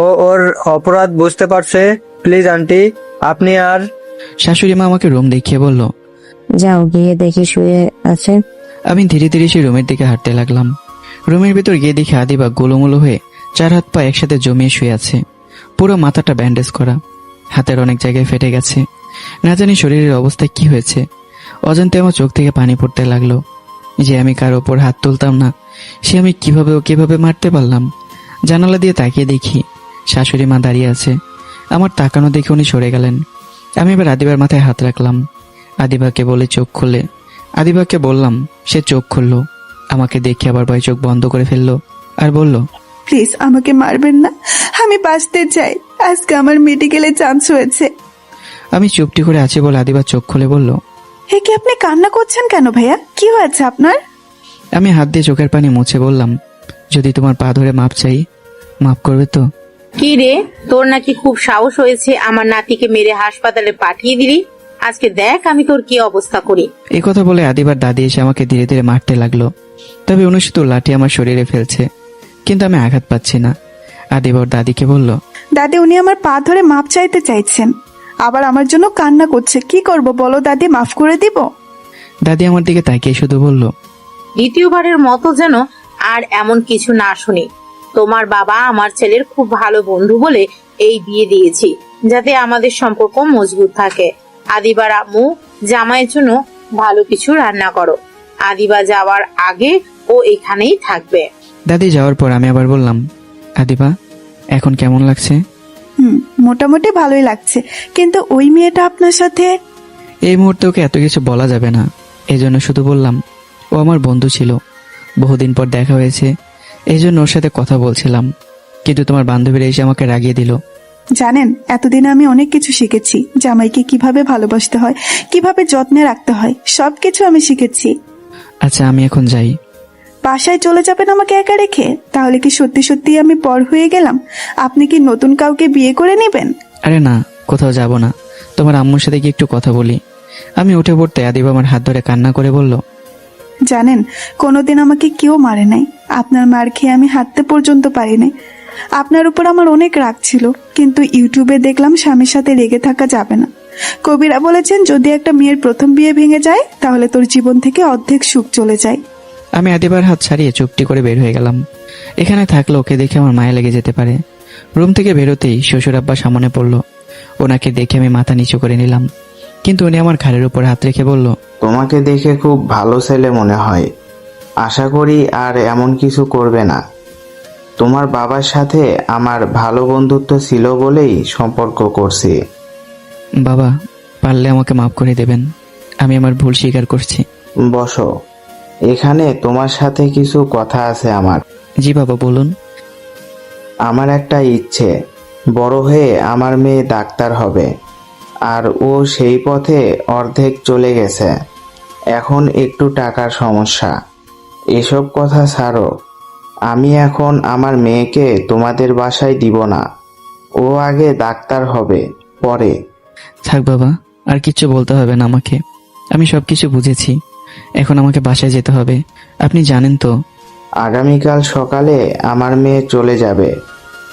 Speaker 8: ও ওর অপরাধ বুঝতে পারছে। প্লিজ আন্টি, আপনি আর।
Speaker 2: শাশুড়ি মা আমাকে রুম দেখিয়ে বলল,
Speaker 5: যাও গিয়ে দেখি শুয়ে আছে।
Speaker 2: আমি ধীরে ধীরে সেই রুমের দিকে হাঁটতে লাগলাম। রুমের ভিতর গিয়ে দেখি আদিবা গোলুমুলো হয়ে 4 হাত পা একসাথে জমিয়ে শুয়ে আছে। পুরো মাথাটা ব্যান্ডেজ করা, হাতের অনেক জায়গায় ফেটে গেছে। না জানি শরীরের অবস্থায় কি হয়েছে। অজান্তে আমার চোখ থেকে পানি পড়তে লাগলো। যে আমি কার ওপর হাত তুলতাম না, সে আমি কিভাবে মারতে পারলাম। জানালা দিয়ে তাকিয়ে দেখি শাশুড়ি মা দাঁড়িয়ে আছে। আমার তাকানো দেখে উনি সরে গেলেন। আমি এবার আদিবার মাথায় হাত রাখলাম। আদিবাকে বলে চোখ খুলে। আদিবাকে বললাম, সে চোখ খুললো। আমাকে দেখে আবার ভয় চোখ বন্ধ করে ফেললো আর বলল,
Speaker 3: প্লিজ আমাকে মারবেন না, আমি বাঁচতে চাই, আজকে আমার মেডিকেলে চান্স হয়েছে।
Speaker 2: আমি চুপটি করে আছি বলে আদিবা চোখ খুলে বলল,
Speaker 3: হে কি আপনি কান্না করছেন কেন ভাইয়া, কি হয়েছে আপনার?
Speaker 2: আমি হাত দিয়ে চোখের পানি মুছে বললাম, যদি তোমার পা ধরে মাপ চাই, মাফ করবে তো?
Speaker 12: কি রে, তোর নাকি খুব সাহস হয়েছে আমার নাতিকে মেরে হাসপাতালে পাঠিয়ে দিলি। আজকে দেখ আমি তোর কি অবস্থা করি।
Speaker 2: এই কথা বলে আদিবার দাদি এসে আমাকে ধীরে ধীরে মারতে লাগলো। তবে উনি শুধু লাঠি আমার শরীরে ফেলছে, কিন্তু আমি আঘাত পাচ্ছি না। আদিবার দাদিকে বলল,
Speaker 3: দাদি উনি আমার পা ধরে মাপ চাইতে চাইছেন, আবার আমার জন্য কান্না করছে, কি করব বলো দাদি, মাফ করে দিব?
Speaker 2: দাদি আমার দিকে তাকিয়ে শুধু বলল,
Speaker 12: দ্বিতীয়বারের মতো যেন আর এমন কিছু না শুনি। তোমার বাবা আমার ছেলের খুব ভালো বন্ধু বলে এই বিয়ে দিয়েছি, যাতে আমাদের সম্পর্ক মজবুত থাকে। আদিবার আম্মু, জামাইয়ের জন্য ভালো কিছু রান্না করো। আদিবা যাওয়ার আগে ও এখানেই থাকবে।
Speaker 2: দাদি যাওয়ার পর আমি আবার বললাম, আদিবা এখন কেমন লাগছে?
Speaker 3: মোটামুটি ভালোই লাগছে, কিন্তু ওই মেয়েটা আপনার সাথে।
Speaker 2: এই মুহূর্তে ওকে এত কিছু বলা যাবে না, এই জন্য শুধু বললাম, ও আমার বন্ধু ছিল, বহুদিন পর দেখা হয়েছে, এই জন্য ওর সাথে কথা বলছিলাম। কিন্তু তোমার বান্ধবীরা এসে আমাকে রাগিয়ে দিল।
Speaker 3: জানেন, এতদিনে আমি অনেক কিছু শিখেছি, জামাইকে কিভাবে ভালোবাসতে হয়, কিভাবে যত্নে রাখতে হয়, সবকিছু আমি শিখেছি।
Speaker 2: আচ্ছা আমি এখন যাই।
Speaker 3: বাসায় চলে যাবেন আমাকে একা রেখে? তাহলে কি সত্যি সত্যি আমি পর হয়ে গেলাম? আপনি কি নতুন কাউকে বিয়ে করে নেবেন?
Speaker 2: আরে না, কোথাও যাব না, তোমার আম্মুর সাথে গিয়ে একটু কথা বলি। আমি উঠে পড়তে আদিবা আমার হাত ধরে কান্না করে বলল,
Speaker 3: জানেন, কোনোদিন আমাকে কেউ মারে নাই। আপনার মার খেয়ে আমি হাঁটতে পর্যন্ত পারি নাই। আপনার উপর আমার অনেক রাগ ছিল, কিন্তু ইউটিউবে দেখলাম স্বামীর সাথে রেগে থাকা যাবে না। কবিরা বলেছেন যদি একটা মেয়ের প্রথম বিয়ে ভেঙে যায় তাহলে তোর জীবন থেকে অর্ধেক সুখ চলে যায়।
Speaker 2: আমি আদিবার হাত ছাড়িয়ে চুপটি করে বের হয়ে গেলাম। এখানে থাকলে ওকে দেখে আমার মায়া লেগে যেতে পারে। রুম থেকে বেরোতেই শ্বশুর আব্বা সামনে পড়ল। ওনাকে দেখে আমি মাথা নিচু করে নিলাম, কিন্তু উনি আমার ঘাড়ের উপর হাত রেখে বলল,
Speaker 4: তোমাকে দেখে খুব ভালো ছেলে মনে হয়। আশা করি আর এমন কিছু করবে না। তোমার বাবার সাথে আমার ভালো বন্ধুত্ব ছিল বলেই সম্পর্ক করছি।
Speaker 2: বাবা, পারলে আমাকে মাফ করে দেবেন, আমি আমার ভুল স্বীকার করছি।
Speaker 4: বসো, এখানে তোমার সাথে কিছু কথা আছে আমার।
Speaker 2: জি বাবা, বলুন।
Speaker 4: আমার একটা ইচ্ছে, বড় হয়ে আমার মেয়ে ডাক্তার হবে, আর ও সেই পথে অর্ধেক চলে গেছে। এখন একটু টাকার সমস্যা। এসব কথা ছাড়ো। আমি এখন আমার মেয়েকে তোমাদের বাসায় দিব না। ও আগে ডাক্তার হবে, পরে।
Speaker 2: থাক বাবা, আর কিচ্ছু বলতে হবে না আমাকে, আমি সবকিছু বুঝেছি। এখন আমাকে বাসায় যেতে হবে, আপনি জানেন তো।
Speaker 4: আগামীকাল সকালে আমার মেয়ে চলে যাবে,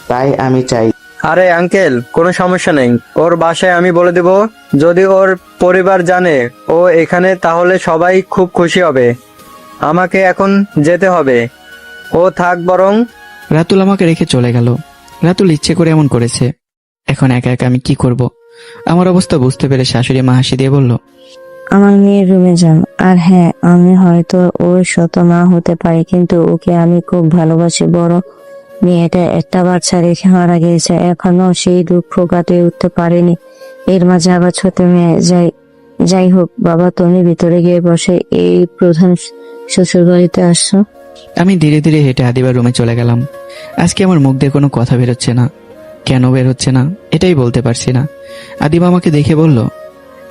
Speaker 4: তাই আমি চাই।
Speaker 8: আরে আঙ্কেল, কোনো সমস্যা নেই, ওর বাসায় আমি বলে দেব। যদি ওর পরিবার জানে ও এখানে, তাহলে সবাই খুব খুশি হবে। আমাকে এখন যেতে হবে, ও থাক বরং।
Speaker 2: রাতুল আমাকে রেখে চলে গেল। রাতুল ইচ্ছে করে এমন করেছে। এখন একা একা আমি কি করব? আমার অবস্থা বুঝতে পেরে শাশুড়ি মা হাসি দিয়ে বলল,
Speaker 5: আমার মেয়ের রুমে যান। আর হ্যাঁ, আমি হয়তো ওর শত মা হতে পারি, কিন্তু ওকে আমি খুব ভালোবাসি। বড় মেয়েটা একটা বাচ্চা রেখে মারা গিয়েছে, এখনো সেই দুঃখ কাটিয়ে উঠতে পারেনি। এর মাঝে আবার ছোট মেয়ে। যাই হোক বাবা, তুমি ভিতরে গিয়ে বসে। এই প্রধান শ্বশুর বাড়িতে আসছো?
Speaker 2: আমি ধীরে ধীরে হেঁটে আদিবার রুমে চলে গেলাম। আজকে আমার মুখ দিয়ে কোনো কথা বেরোচ্ছে না। কেন বের হচ্ছে না এটাই বলতে পারছি না। আদিবা আমাকে দেখে বলল,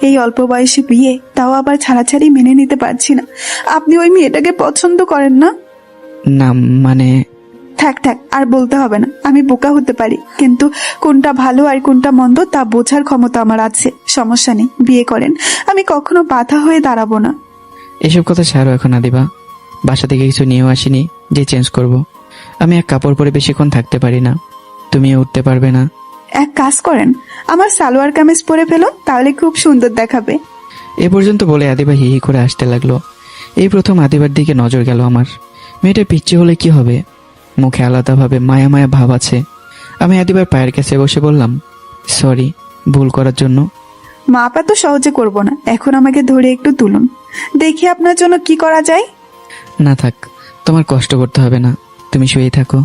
Speaker 3: এই অল্প বয়সে বিয়ে, তাও আবার ছাড়াছাড়ি মেনে নিতে পারছি না। আপনি ওই মেয়েটাকে পছন্দ করেন না?
Speaker 2: না মানে।
Speaker 3: থাক থাক, আর বলতে হবে না। আমি বোকা হতে পারি, কিন্তু কোনটা ভালো আর কোনটা মন্দ তা বোঝার ক্ষমতা আমার আছে। সমস্যা নেই, বিয়ে করেন। আমি কখনো বাধা হয়ে দাঁড়াবো না।
Speaker 2: এসব কথা ছাড়ো এখন আদিবা। বাসা থেকে কিছু নিয়েও আসিনি যে চেঞ্জ করব। আমি এক কাপড় পরে বেশিক্ষণ থাকতে পারি না। তুমিও উঠতে পারবে না।
Speaker 3: এক কাজ করেন, আমার সালোয়ার কামিজ পরে ফেলুন, তাহলে খুব সুন্দর দেখাবে।
Speaker 2: এ পর্যন্ত বলে আদিবা হি হি করে আসতে লাগলো। এই প্রথম আদিবার দিকে নজর গেল আমার। মেয়েটা পিচ্ছি হলে কি হবে? মুখে আলাদাভাবে মায়া মায়া ভাব আছে। আমি আদিবার পায়ের কাছে বসে বললাম, সরি ভুল করার জন্য।
Speaker 3: মাপা তো সহজে করব না, এখন আমাকে ধরে একটু তুলুন, দেখি আপনার জন্য কি করা যায়।
Speaker 2: না থাক, তোমার কষ্ট করতে হবে না, তুমি শুয়েই থাকো।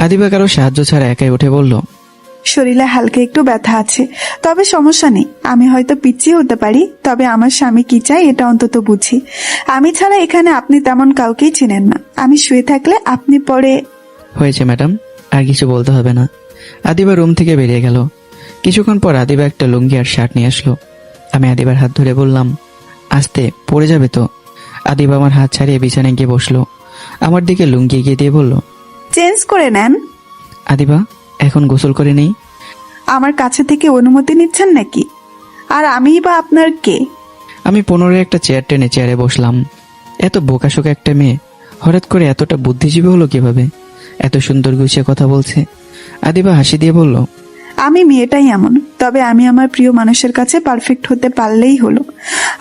Speaker 2: আদিবা কারো সাহায্য ছাড়া একাই উঠে বলল,
Speaker 3: শরীরে হালকা একটু ব্যথা আছে, তবে সমস্যা নেই। আমি হয়তো পিচ্ছি হতে পারি, তবে আমার স্বামী কি চায় এটা অন্তত বুঝি। আমি ছাড়া এখানে আপনি তেমন কাউকেই চেনেন না। আমি শুয়ে থাকলে আপনি পরে।
Speaker 2: হয়েছে ম্যাডাম, আর কিছু বলতে হবে না। আদিবা রুম থেকে বেরিয়ে গেল। কিছুক্ষণ পর আদিবা একটা লুঙ্গি আর শার্ট নিয়ে আসলো। আমি আদিবার হাত ধরে বললাম, আস্তে, পড়ে যাবে তো। আদিবা আমার হাত ছাড়িয়ে বিছানায় গিয়ে বসলো। আমার দিকে লুঙ্গি এগিয়ে দিয়ে বলল,
Speaker 3: চেঞ্জ করে নেন।
Speaker 2: আদিবা এখন গোসল করে নেই?
Speaker 3: আমার কাছে থেকে অনুমতি নিচ্ছেন নাকি? আর আমি বা আপনার কে?
Speaker 2: আমি 15 একটা চেয়ার টেনে চেয়ারে বসলাম। এত বোকাশোকা একটা মেয়ে হঠাৎ করে এতটা বুদ্ধিজীবী হলো কিভাবে? এত সুন্দর গুছিয়ে কথা বলছে। আদিবা হাসি দিয়ে বলল,
Speaker 3: আমি মেয়েটাই এমন, তবে আমি আমার প্রিয় মানুষের কাছে পারফেক্ট হতে পারলেই হলো।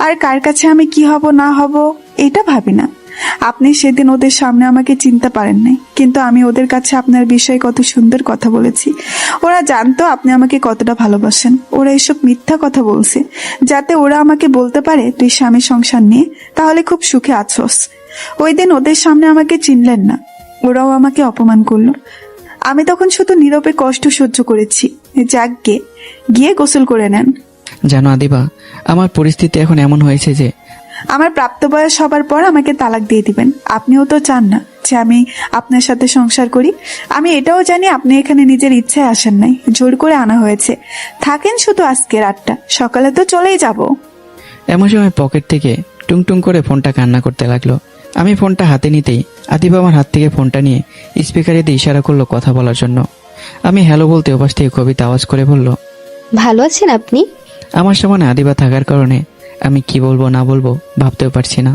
Speaker 3: আর কার কাছে আমি কি হব না হব এটা ভাবি না। আপনি সেদিন ওদের সামনে আমাকে চিনতে পারেন নাই, কিন্তু আমি ওদের কাছে আপনার বিষয়ে কত সুন্দর কথা বলেছি। ওরা জানতো আপনি আমাকে কতটা ভালোবাসেন। ওরা এসব মিথ্যা কথা বলছে যাতে ওরা আমাকে বলতে পারে তুই স্বামী সংসার নিয়ে তাহলে খুব সুখে আছোস। ওই দিন ওদের সামনে আমাকে চিনলেন না, ওরাও আমাকে অপমান করলো। আমি তখন শুধু নীরবে কষ্ট সহ্য করেছি। যাক গিয়ে গোসল করে নেন।
Speaker 2: জানো আদিবা, আমার পরিস্থিতি এখন এমন হয়েছে যে
Speaker 3: আমার প্রাপ্তবয়স হবার পর আমাকে তালাক দিয়ে দিবেন। আপনিও তো চান না যে আমি আপনার সাথে সংসার করি। আমি এটাও জানি আপনি এখানে নিজের ইচ্ছায় আসেন নাই, জোর করে আনা হয়েছে। থাকেন শুধু আজকে রাতটা, সকালে তো চলেই যাব।
Speaker 2: এমন সময় পকেট থেকে টুংটুং করে ফোনটা কান্না করতে লাগলো। আমি ফোনটা হাতে নিতেই আদিবা আমার হাত থেকে ফোনটা নিয়ে স্পিকারে দিয়ে ইশারা করলো কথা বলার জন্য। আমি হ্যালো বলতে ওপাশ থেকে কবিতা আওয়াজ করে বলল,
Speaker 10: ভালো আছেন আপনি?
Speaker 2: আমার সামনে আদিবা থাকার কারণে আমি কি বলবো না বলবো ভাবতেও পারছি না।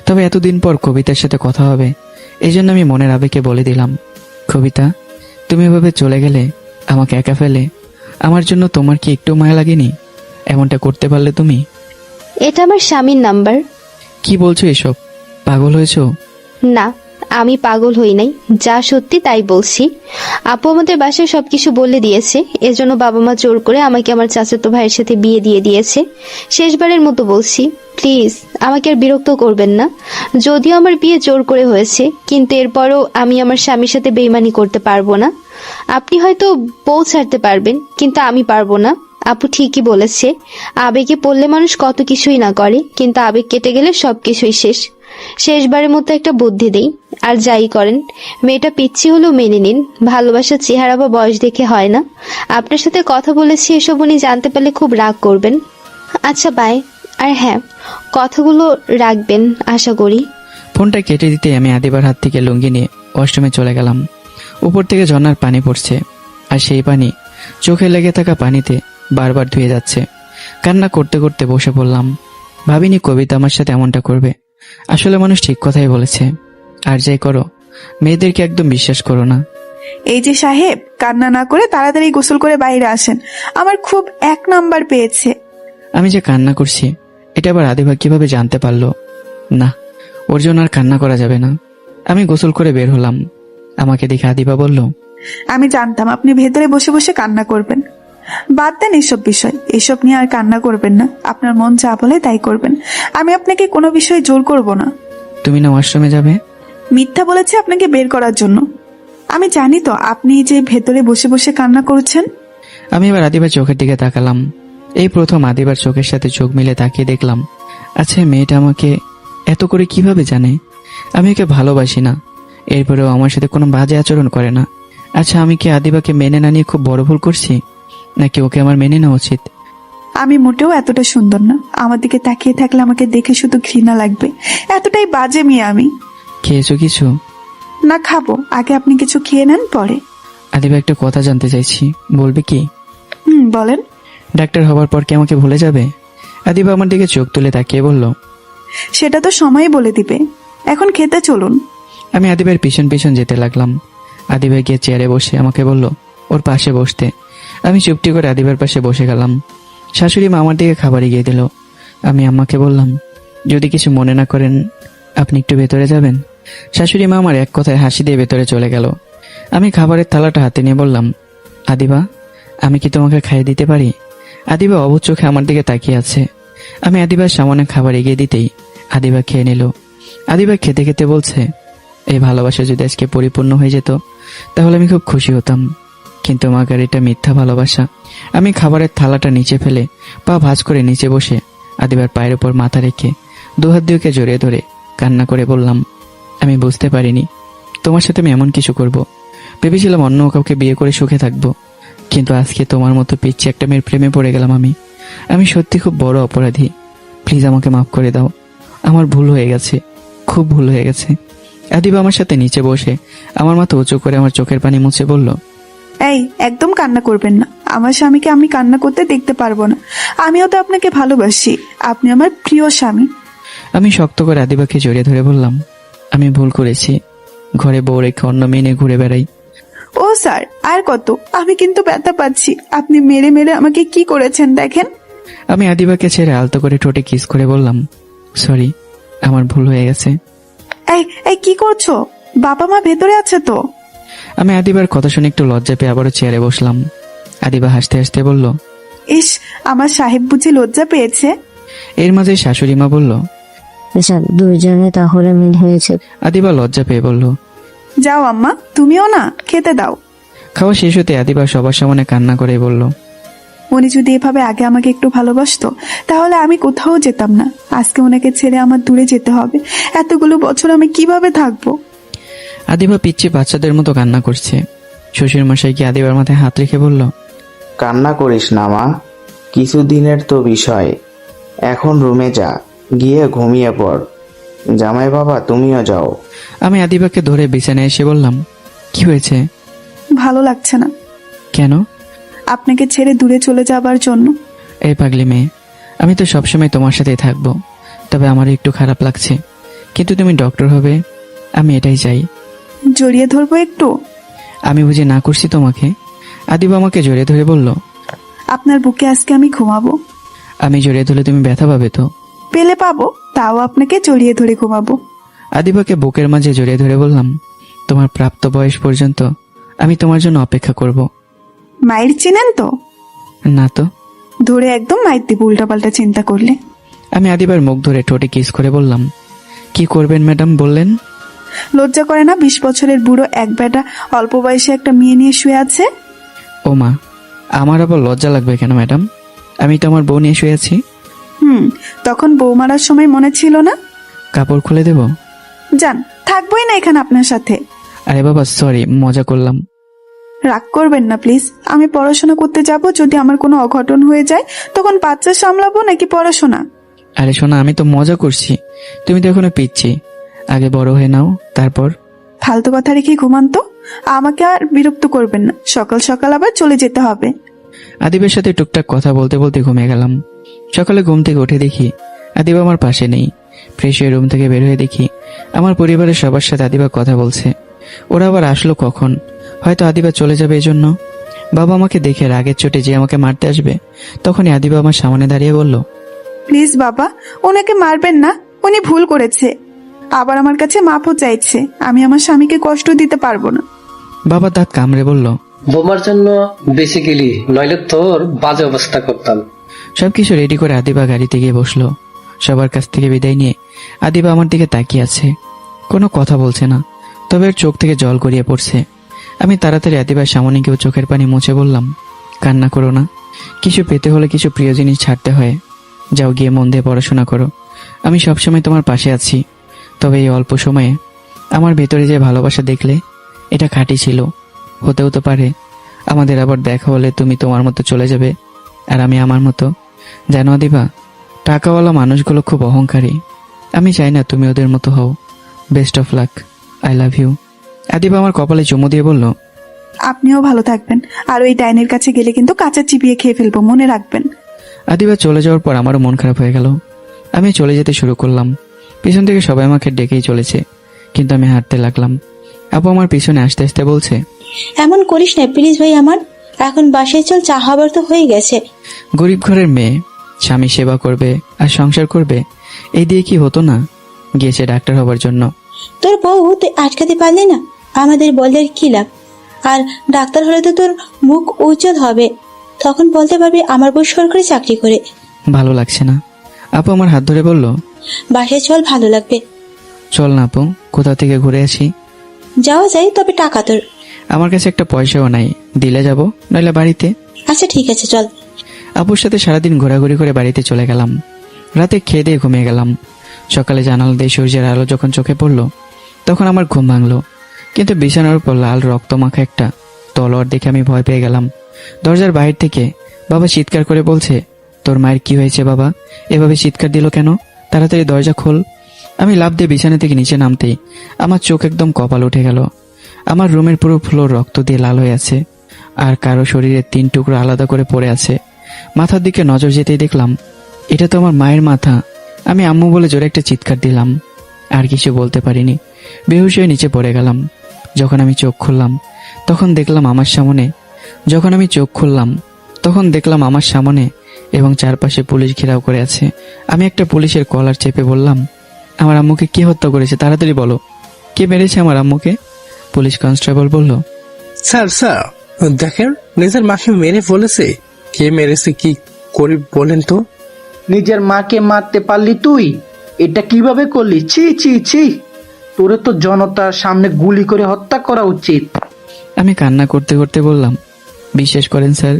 Speaker 2: তবে এতদিন পর কবিতার সাথে কথা হবে, এই জন্য আমি মনের আবেগে বলে দিলাম, কবিতা, তুমি এভাবে চলে গেলে, আমাকে একা ফেলে, আমার জন্য তোমার কি একটু মায়া লাগেনি? এমনটা করতে পারলে তুমি?
Speaker 10: এটা আমার স্বামীর নাম্বার।
Speaker 2: কি বলছো এসব? পাগল হয়েছো?
Speaker 10: না, আমি পাগল হই নাই, যা সত্যি তাই বলছি। আপু আমাদের বাসায় সবকিছু বলে দিয়েছে, এজন্য বাবা মা জোর করে আমাকে আমার চাচাতো ভাইয়ের সাথে বিয়ে দিয়ে দিয়েছে। শেষবারের মতো বলছি, প্লিজ আমাকে আর বিরক্ত করবেন না। যদিও আমার বিয়ে জোর করে হয়েছে, কিন্তু এরপরও আমি আমার স্বামীর সাথে বেইমানি করতে পারবো না। আপনি হয়তো বউ ছাড়তে পারবেন, কিন্তু আমি পারবো না। আপু ঠিকই বলেছে, আবেগে পড়লে মানুষ কত কিছুই না করে, কিন্তু আবেগ কেটে গেলে সবকিছুই শেষ। শেষবারের মতো একটা বুদ্ধি দেই, আর যাই করেন, মেয়েটা পিচ্ছি হলেও মেনে নিন। ভালোবাসার চেহারা বা বয়স দেখে হয় না। আপনার সাথে কথা বলেছি, এসব উনি জানতে পারলে খুব রাগ করবেন। আচ্ছা বাই। আর হ্যাঁ, কথাগুলো রাখবেন আশা করি।
Speaker 2: ফোনটা কেটে দিতে আমি আদিবার হাত থেকে লুঙ্গি নিয়ে ওয়াশরুমে চলে গেলাম। উপর থেকে ঝর্ণার পানি পড়ছে, আর সেই পানি চোখে লেগে থাকা পানিতে বারবার ধুয়ে যাচ্ছে। কান্না করতে করতে বসে পড়লাম। ভাবিনি কবিতা আমার সাথে এমনটা করবে। আসলে মানুষ ঠিক কথাই বলেছে, আর যাই করো, মেয়েদেরকে একদম বিশ্বাস করো না।
Speaker 3: এই যে সাহেব, কান্না না করে তাড়াতাড়ি গোসল করে বাইরে আসেন, আমার খুব 1 নাম্বার পেয়েছে।
Speaker 2: আমি যে কান্না করছি এটা আবার আদিবা কিভাবে জানতে পারলো? না, ওর জন্য আর কান্না করা যাবে না। আমি গোসল করে বের হলাম। আমাকে দেখে আদিবা বলল,
Speaker 3: আমি জানতাম আপনি ভেতরে বসে বসে কান্না করবেন। বাদ দেন এসব বিষয়, এসব নিয়ে আর কান্না করবেন না। আপনার মন যা বলে তাই করবেন, আমি আপনাকে কোনো বিষয়ে জোর করব না।
Speaker 2: তুমি না ওয়াশরুমে যাবে?
Speaker 3: মিথ্যা বলেছে আপনাকে বের করার জন্য। আমি জানি তো আপনি যে ভেতরে বসে বসে কান্না করছেন।
Speaker 2: আমি এবার আদিবার চোখের দিকে তাকালাম। এই প্রথম আদিবার চোখের সাথে চোখ মিলে তাকিয়ে দেখলাম, আচ্ছা মেয়েটা আমাকে এত করে কিভাবে জানে? আমি ওকে ভালোবাসি না, এরপরেও আমার সাথে কোনো বাজে আচরণ করে না। আচ্ছা আমি কি আদিবাকে মেনে না নিয়ে খুব বড় ভুল করছি, নাকি ওকে আমার মেনে নেওয়া উচিত?
Speaker 3: আমি মোটেও এতটা সুন্দর না, আমার দিকে তাকিয়ে থাকলে আমাকে দেখে শুধু ঘৃণা লাগবে। এতটাই বাজে মেয়ে আমি।
Speaker 2: খেয়েছো কিছু?
Speaker 3: না, খাবো। আগে আপনি কিছু খেয়ে নেন, পরে।
Speaker 2: আদিবা একটা কথা জানতে চাইছি, বলবে কি?
Speaker 3: বলেন।
Speaker 2: ডাক্তার হবার পর কি আমাকে ভুলে যাবে? আদিবা আমার দিকে চোখ তুলে তাকিয়ে বলল,
Speaker 3: সেটা তো সময় বলে দিবে, এখন খেতে চলুন।
Speaker 2: আমি আদিবার পিছন পিছন যেতে লাগলাম। আদিবা গিয়ে চেয়ারে বসে আমাকে বলল ওর পাশে বসতে। আমি চুপটি করে আদিবার পাশে বসে গেলাম। শাশুড়ি মা আমার দিকে খাবার এগিয়ে দিল। আমি আম্মাকে বললাম, যদি কিছু মনে না করেন আপনি একটু ভেতরে যাবেন। শাশুড়ি মা আমার এক কথায় হাসি দিয়ে ভেতরে চলে গেল। আমি খাবারের থালাটা হাতে নিয়ে বললাম, আদিবা, আমি কি তোমাকে খাইয়ে দিতে পারি? আদিবা অবুঝ চোখে আমার দিকে তাকিয়ে আছে। আমি আদিবার সামনে খাবার এগিয়ে দিতেই আদিবা খেয়ে নিল। আদিবা খেতে খেতে বলছে, এই ভালোবাসা যদি আজকে পরিপূর্ণ হয়ে যেত তাহলে আমি খুব খুশি হতাম, কিন্তু আমার এটা মিথ্যা ভালোবাসা। আমি খাবারের থালাটা নিচে ফেলে পা ভাঁজ করে নিচে বসে আদিবার পায়ের উপর মাথা রেখে দুহাত দিয়ে ওকে জড়িয়ে ধরে কান্না করে বললাম, আমি বুঝতে পারিনি তোমার সাথে আমি এমন কিছু করব। ভেবেছিলাম অন্য কাউকে বিয়ে করে সুখে থাকবো, কিন্তু আজকে তোমার মতো পিচ্ছি একটা মেয়ের প্রেমে পড়ে গেলাম। আমি সত্যি খুব বড় অপরাধী। প্লিজ আমাকে মাফ করে দাও, আমার ভুল হয়ে গেছে, খুব ভুল হয়ে গেছে। আদিবা আমার সাথে নিচে বসে আমার মাথা উঁচু করে আমার চোখের পানি মুছে বলল,
Speaker 3: এই একদম কান্না করবেন না। আমার স্বামীকে আমি কান্না করতে দেখতে পারবো না। আমিও তো আপনাকে ভালোবাসি, আপনি আমার প্রিয় স্বামী।
Speaker 2: আমি শক্ত করে আদিবাকে জড়িয়ে ধরে বললাম, আমি ভুল করেছি, ঘরে বউ রেখে অন্য মেয়ে নিয়ে ঘুরে বেড়াই।
Speaker 3: ও স্যার, আর কত? আমি কিন্তু ব্যথা পাচ্ছি। আপনি মেরে মেরে আমাকে কি করেছেন দেখেন।
Speaker 2: আমি আদিবাকে ছেড়ে আলতো করে ঠোঁটে কিস করে বললাম, সরি, আমার ভুল হয়ে গেছে।
Speaker 3: এই এই কি করছো? বাবা মা ভেতরে আছে তো?
Speaker 2: আমি আদিবার কথা শুনে একটু লজ্জা পেয়ে আবারও চেয়ারে বসলাম। আদিবা হাসতে হাসতে বলল,
Speaker 3: ইস, আমার সাহেব বুঝি লজ্জা পেয়েছে।
Speaker 2: এর মাঝে শাশুড়ি মা বলল,
Speaker 5: দুইজনে তাহলে মিল হয়েছে।
Speaker 2: আদিবা লজ্জা পেয়ে বলল,
Speaker 3: যাও আম্মা, তুমিও না, খেতে দাও।
Speaker 2: খাওয়া শেষ হতে আদিবা সবার সামনে কান্না করে বলল,
Speaker 3: উনি যদি এভাবে আগে আমাকে একটু ভালোবাসতো তাহলে আমি কোথাও যেতাম না। আজকে ওনাকে ছেড়ে আমার দূরে যেতে হবে। এতগুলো বছর আমি কিভাবে থাকবো?
Speaker 2: আদিবা পিচ্ছি বাচ্চাদের মতো কান্না করছে। শ্বশুর মশাই কি আদিবার মাথায় হাত রেখে বলল,
Speaker 4: কান্না করিস না মা, কিছুদিনের তো বিষয়। এখন রুমে যা, গিয়ে ঘুমিয়ে পড়। জামাই বাবা তুমিও যাও।
Speaker 2: আমি আদিবাকে ধরে বিছানায় এসে বললাম, কি হয়েছে?
Speaker 3: ভালো লাগছে না।
Speaker 2: কেন?
Speaker 3: আপনাকে ছেড়ে দূরে চলে যাবার জন্য।
Speaker 2: এই পাগলি মেয়ে, আমি তো সবসময় তোমার সাথেই থাকবো, তবে আমার একটু খারাপ লাগছে, কিন্তু তুমি ডক্টর হবে, আমি এটাই চাই।
Speaker 3: জড়িয়ে ধরবো একটু?
Speaker 2: আমি বুঝি না করছি তোমাকে? আদিবা আমাকে জড়িয়ে ধরে বলল।
Speaker 3: আপনার বুকে আজকে আমি ঘুমাবো।
Speaker 2: আমি জড়িয়ে ধরলে তুমি ব্যথা পাবে তো?
Speaker 3: পেলে পাবো, তাও আপনাকে জড়িয়ে ধরে ঘুমাবো।
Speaker 2: আদিবাকে বুকের মাঝে জড়িয়ে ধরে বললাম, তোমার প্রাপ্ত বয়স পর্যন্ত আমি তোমার জন্য অপেক্ষা করব।
Speaker 3: মায়ের চিনেন তো?
Speaker 2: না তো।
Speaker 3: ধরে একদম মায়ের দিব উল্টাপাল্টা চিন্তা করলে।
Speaker 2: আমি আদিবার মুখ ধরে ঠোঁটে কিস করে বললাম, কি করবেন ম্যাডাম বললেন?
Speaker 3: লজ্জা করে না? 20 বছরের বুড়ো এক বেটা অল্প বয়সে একটা মেয়ে নিয়ে শুয়ে আছে।
Speaker 2: ও মা, আমার আবার লজ্জা লাগবে কেন ম্যাডাম? আমি তো আমার বউ নিয়ে শুয়ে আছি।
Speaker 3: তখন বউ মারার সময় মনে ছিল না?
Speaker 2: কাপড় খুলে দেব?
Speaker 3: যান, থাকবোই না এখানে আপনার সাথে।
Speaker 2: আরে বাবা সরি, মজা করলাম।
Speaker 3: রাগ করবেন না প্লিজ। আমি পড়াশোনা করতে যাব, যদি আমার কোনো অঘটন হয়ে যায় তখন বাচ্চা সামলাবো নাকি পড়াশোনা?
Speaker 2: আরে শোনা, আমি তো মজা করছি, তুমি তো এখনো পিচ্ছি, আগে বড় হয়ে নাও তারপর।
Speaker 3: ফালতু কথা রেখে ঘুমান তো, আমাকে আর বিরক্ত করবেন না, সকাল সকাল আবার চলে যেতে হবে।
Speaker 2: আদিবের সাথে টুকটাক কথা বলতে বলতে ঘুমিয়ে গেলাম। সকালে ঘুম থেকে উঠে দেখি আদিবা আমার পাশে নেই। ফ্রেশ হয়ে রুম থেকে বের হয়ে দেখি আমার পরিবারের সবার সাথে আদিবা কথা বলছে। ওরা আবার আসলো কখন? হয়তো আদিবা চলে যাবে এই জন্য। বাবা আমাকে দেখে রাগের চোটে যে আমাকে মারতে আসবে, তখনই আদিবা আমার সামনে দাঁড়িয়ে বলল,
Speaker 3: প্লিজ বাবা, ওনাকে মারবেন না, উনি ভুল করেছে। আবার আমার কাছে মাপও চাইছে। আমি আমার স্বামীকে কষ্ট দিতে পারবো না।
Speaker 2: বাবা দাঁত কামড়ে বলল,
Speaker 6: বোমার জন্য বেঁচে গেলি, নইলে তোর বাজে অবস্থা করতাম।
Speaker 2: সবকিছু রেডি করে আদিবা গাড়িতে গিয়ে বসলো। সবার কাছ থেকে বিদায় নিয়ে আদিবা আমার দিকে তাকিয়ে আছে, কোনো কথা বলছে না, তবে ওর চোখ থেকে জল গড়িয়ে পড়ছে। আমি তাড়াতাড়ি আদিবার সামনে গিয়ে চোখের পানি মুছে বললাম, কান্না করো না, কিছু পেতে হলে কিছু প্রিয় জিনিস ছাড়তে হয়। যাও গিয়ে মন দিয়ে পড়াশোনা করো, আমি সবসময় তোমার পাশে আছি। তবে এই অল্প সময়ে আমার ভেতরে যে ভালোবাসা দেখলে, এটা খাঁটি ছিল। হতেও তো পারে আমাদের আবার দেখা হলে তুমি তোমার মতো চলে যাবে আর আমি আমার মতো। জানো আদিবা, টাকাওয়ালা মানুষগুলো খুব অহংকারী, আমি চাই না তুমি ওদের মতো হও। Best of luck, I love you. Adiba আমার কপালে চুমু দিয়ে বলল,
Speaker 3: আপনিও ভালো থাকবেন, আর ওই ডাইনের কাছে গেলে কিন্তু কাঁচা চিবিয়ে খেয়ে ফেলবো, মনে রাখবেন।
Speaker 2: আদিবা চলে যাওয়ার পর আমারও মন খারাপ হয়ে গেল। আমি চলে যেতে শুরু করলাম। পিছন থেকে সবাই আমাকে ডেকেই চলেছে, কিন্তু আমি হাঁটতে লাগলাম। আপু আমার পিছনে আসতে আসতে বলছে,
Speaker 11: এমন করিস না প্লিজ ভাই আমার, এখন বাসায় চল, চা হবার তো হয়ে গেছে।
Speaker 2: গরিব ঘরের মেয়ে, স্বামী সেবা করবে আর সংসার করবে, এই দিয়ে কি হতো না? গিয়েছে ডাক্তার হবার জন্য।
Speaker 11: তোর বউ তুই আটকাতে পারলি না, আমাদের বললে কি লাভ? আর ডাক্তার হলে তো তোর মুখ উজ্জ্বল হবে, তখন বলতে পারবি আমার বউ সরকারি চাকরি করে।
Speaker 2: ভালো লাগছে না। আপু আমার হাত ধরে বলল,
Speaker 11: বাসায় চল, ভালো লাগবে।
Speaker 2: চল না আপু, কোথা থেকে ঘুরে আসি।
Speaker 11: যাওয়া যায়, তবে টাকা তোর।
Speaker 2: আমার কাছে একটা পয়সাও নাই, দিলে যাব, নইলে বাড়িতে।
Speaker 11: আচ্ছা ঠিক আছে চল।
Speaker 2: আপুর সাথে সারাদিন ঘোরাঘুরি করে বাড়িতে চলে গেলাম। রাতে খেয়ে দিয়ে ঘুমিয়ে গেলাম। সকালে জানালা দিয়ে সূর্যের আলো যখন চোখে পড়লো, তখন আমার ঘুম ভাঙলো। কিন্তু বিছানার উপর লাল রক্তমাখা একটা তলোয়ার দেখে আমি ভয় পেয়ে গেলাম। দরজার বাইরে থেকে বাবা চিৎকার করে বলছে, তোর মায়ের কি হয়েছে বাবা? এভাবে চিৎকার দিল কেন? তাড়াতাড়ি দরজা খোল। আমি লাফ দিয়ে বিছানা থেকে নিচে নামতেই আমার চোখ একদম কপাল উঠে গেল। আমার রুমের পুরো ফ্লোর রক্ত দিয়ে লাল হয়ে আছে, আর কারো শরীরে 3 টুকরো আলাদা করে পড়ে আছে। মাথার দিকে নজর যেতেই দেখলাম এটা তো আমার মায়ের মাথা। আমি আম্মু বলে জোরে একটা চিৎকার দিলাম, আর কিছু বলতে পারিনি। বেহুশ হয়ে নিচে পড়ে গেলাম। যখন আমি চোখ খুললাম তখন দেখলাম আমার সামনে এবং চারপাশে পুলিশ ঘেরাও করে আছে। আমি একটা পুলিশের কলার চেপে বললাম, আমার আম্মুকে কে হত্যা করেছে? তাড়াতাড়ি বলো, কে মেরেছে আমার আম্মুকে? পুলিশ কনস্টেবল বলল,
Speaker 13: স্যার দেখেন, নিজের মাকে মেরে বলেছে। কে মেরেছে কি করি বলেন তো?
Speaker 7: নিজের মাকে মারতে পারলি তুই? এটা কিভাবে করলি? ছি ছি ছি, তোরে তো জনতার সামনে গুলি করে হত্যা করা উচিত।
Speaker 2: আমি কান্না করতে করতে বললাম, বিশ্বাস করেন স্যার,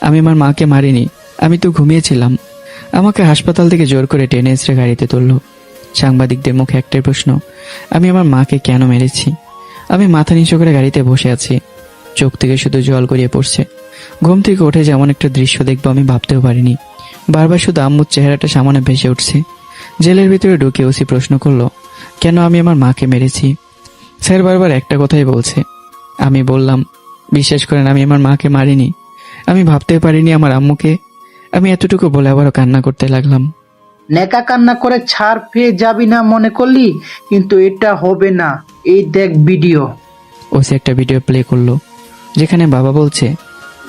Speaker 2: আমি আমার মাকে মারিনি, আমি তো ঘুমিয়েছিলাম। আমাকে হাসপাতাল থেকে জোর করে টেনে এসে গাড়িতে তুললো। সাংবাদিকদের মুখে একটাই প্রশ্ন, আমি আমার মাকে কেন মেরেছি? আমি মাথা নিচু করে গাড়িতে বসে আছি, চোখ থেকে শুধু জল গড়িয়ে পড়ছে। ঘুম থেকে উঠে যেমন একটা দৃশ্য দেখবো আমি ভাবতেও পারিনি। বারবার শুধু আম্মুর চেহারাটা সামনে ভেসে উঠছে। জেলের ভিতরে ঢুকে ওসি প্রশ্ন করলো, কেন আমি আমার মাকে মেরেছি? স্যার বারবার একটা কথাই বলছে। আমি বললাম, বিশ্বাস করেন আমি আমার মাকে মারিনি, আমি ভাবতে পারিনি আমার আম্মুকে। আমি এতটুকু বলে আবারও কান্না করতে লাগলাম।
Speaker 7: নেকা কান্না করে ছাড় পেয়ে যাবি না মনে করলি, কিন্তু এটা হবে না। এই দেখ ভিডিও।
Speaker 2: ওসি একটা ভিডিও প্লে করলো যেখানে বাবা বলছে,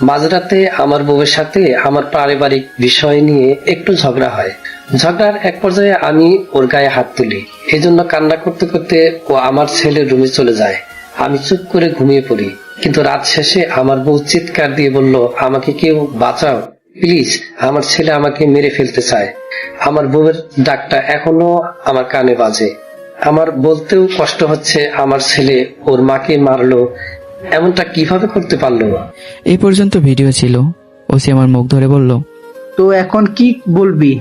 Speaker 6: মাঝরাতে আমার বউয়ের সাথে আমার পারিবারিক বিষয় নিয়ে একটু ঝগড়া হয়। ঝগড়ার এক পর্যায়ে আমি ওর গায়ে হাত তুলি। এই জন্য কান্না করতে করতে ও আমার ছেলের রুমে চলে যায়। আমি চুপ করে ঘুমিয়ে পড়ি, কিন্তু রাত শেষে আমার বউ চিৎকার দিয়ে বলল, আমাকে কেউ বাঁচাও প্লিজ, আমার ছেলে আমাকে মেরে ফেলতে চায়। আমার বউয়ের ডাকটা এখনো আমার কানে বাজে। আমার বলতেও কষ্ট হচ্ছে, আমার ছেলে ওর মাকে মারলো, এমনটা কিভাবে করতে পারলো?
Speaker 2: এই পর্যন্ত ভিডিও ছিল। ওসি আমার মুখ ধরে বলল,
Speaker 7: তো এখন কি বলবি?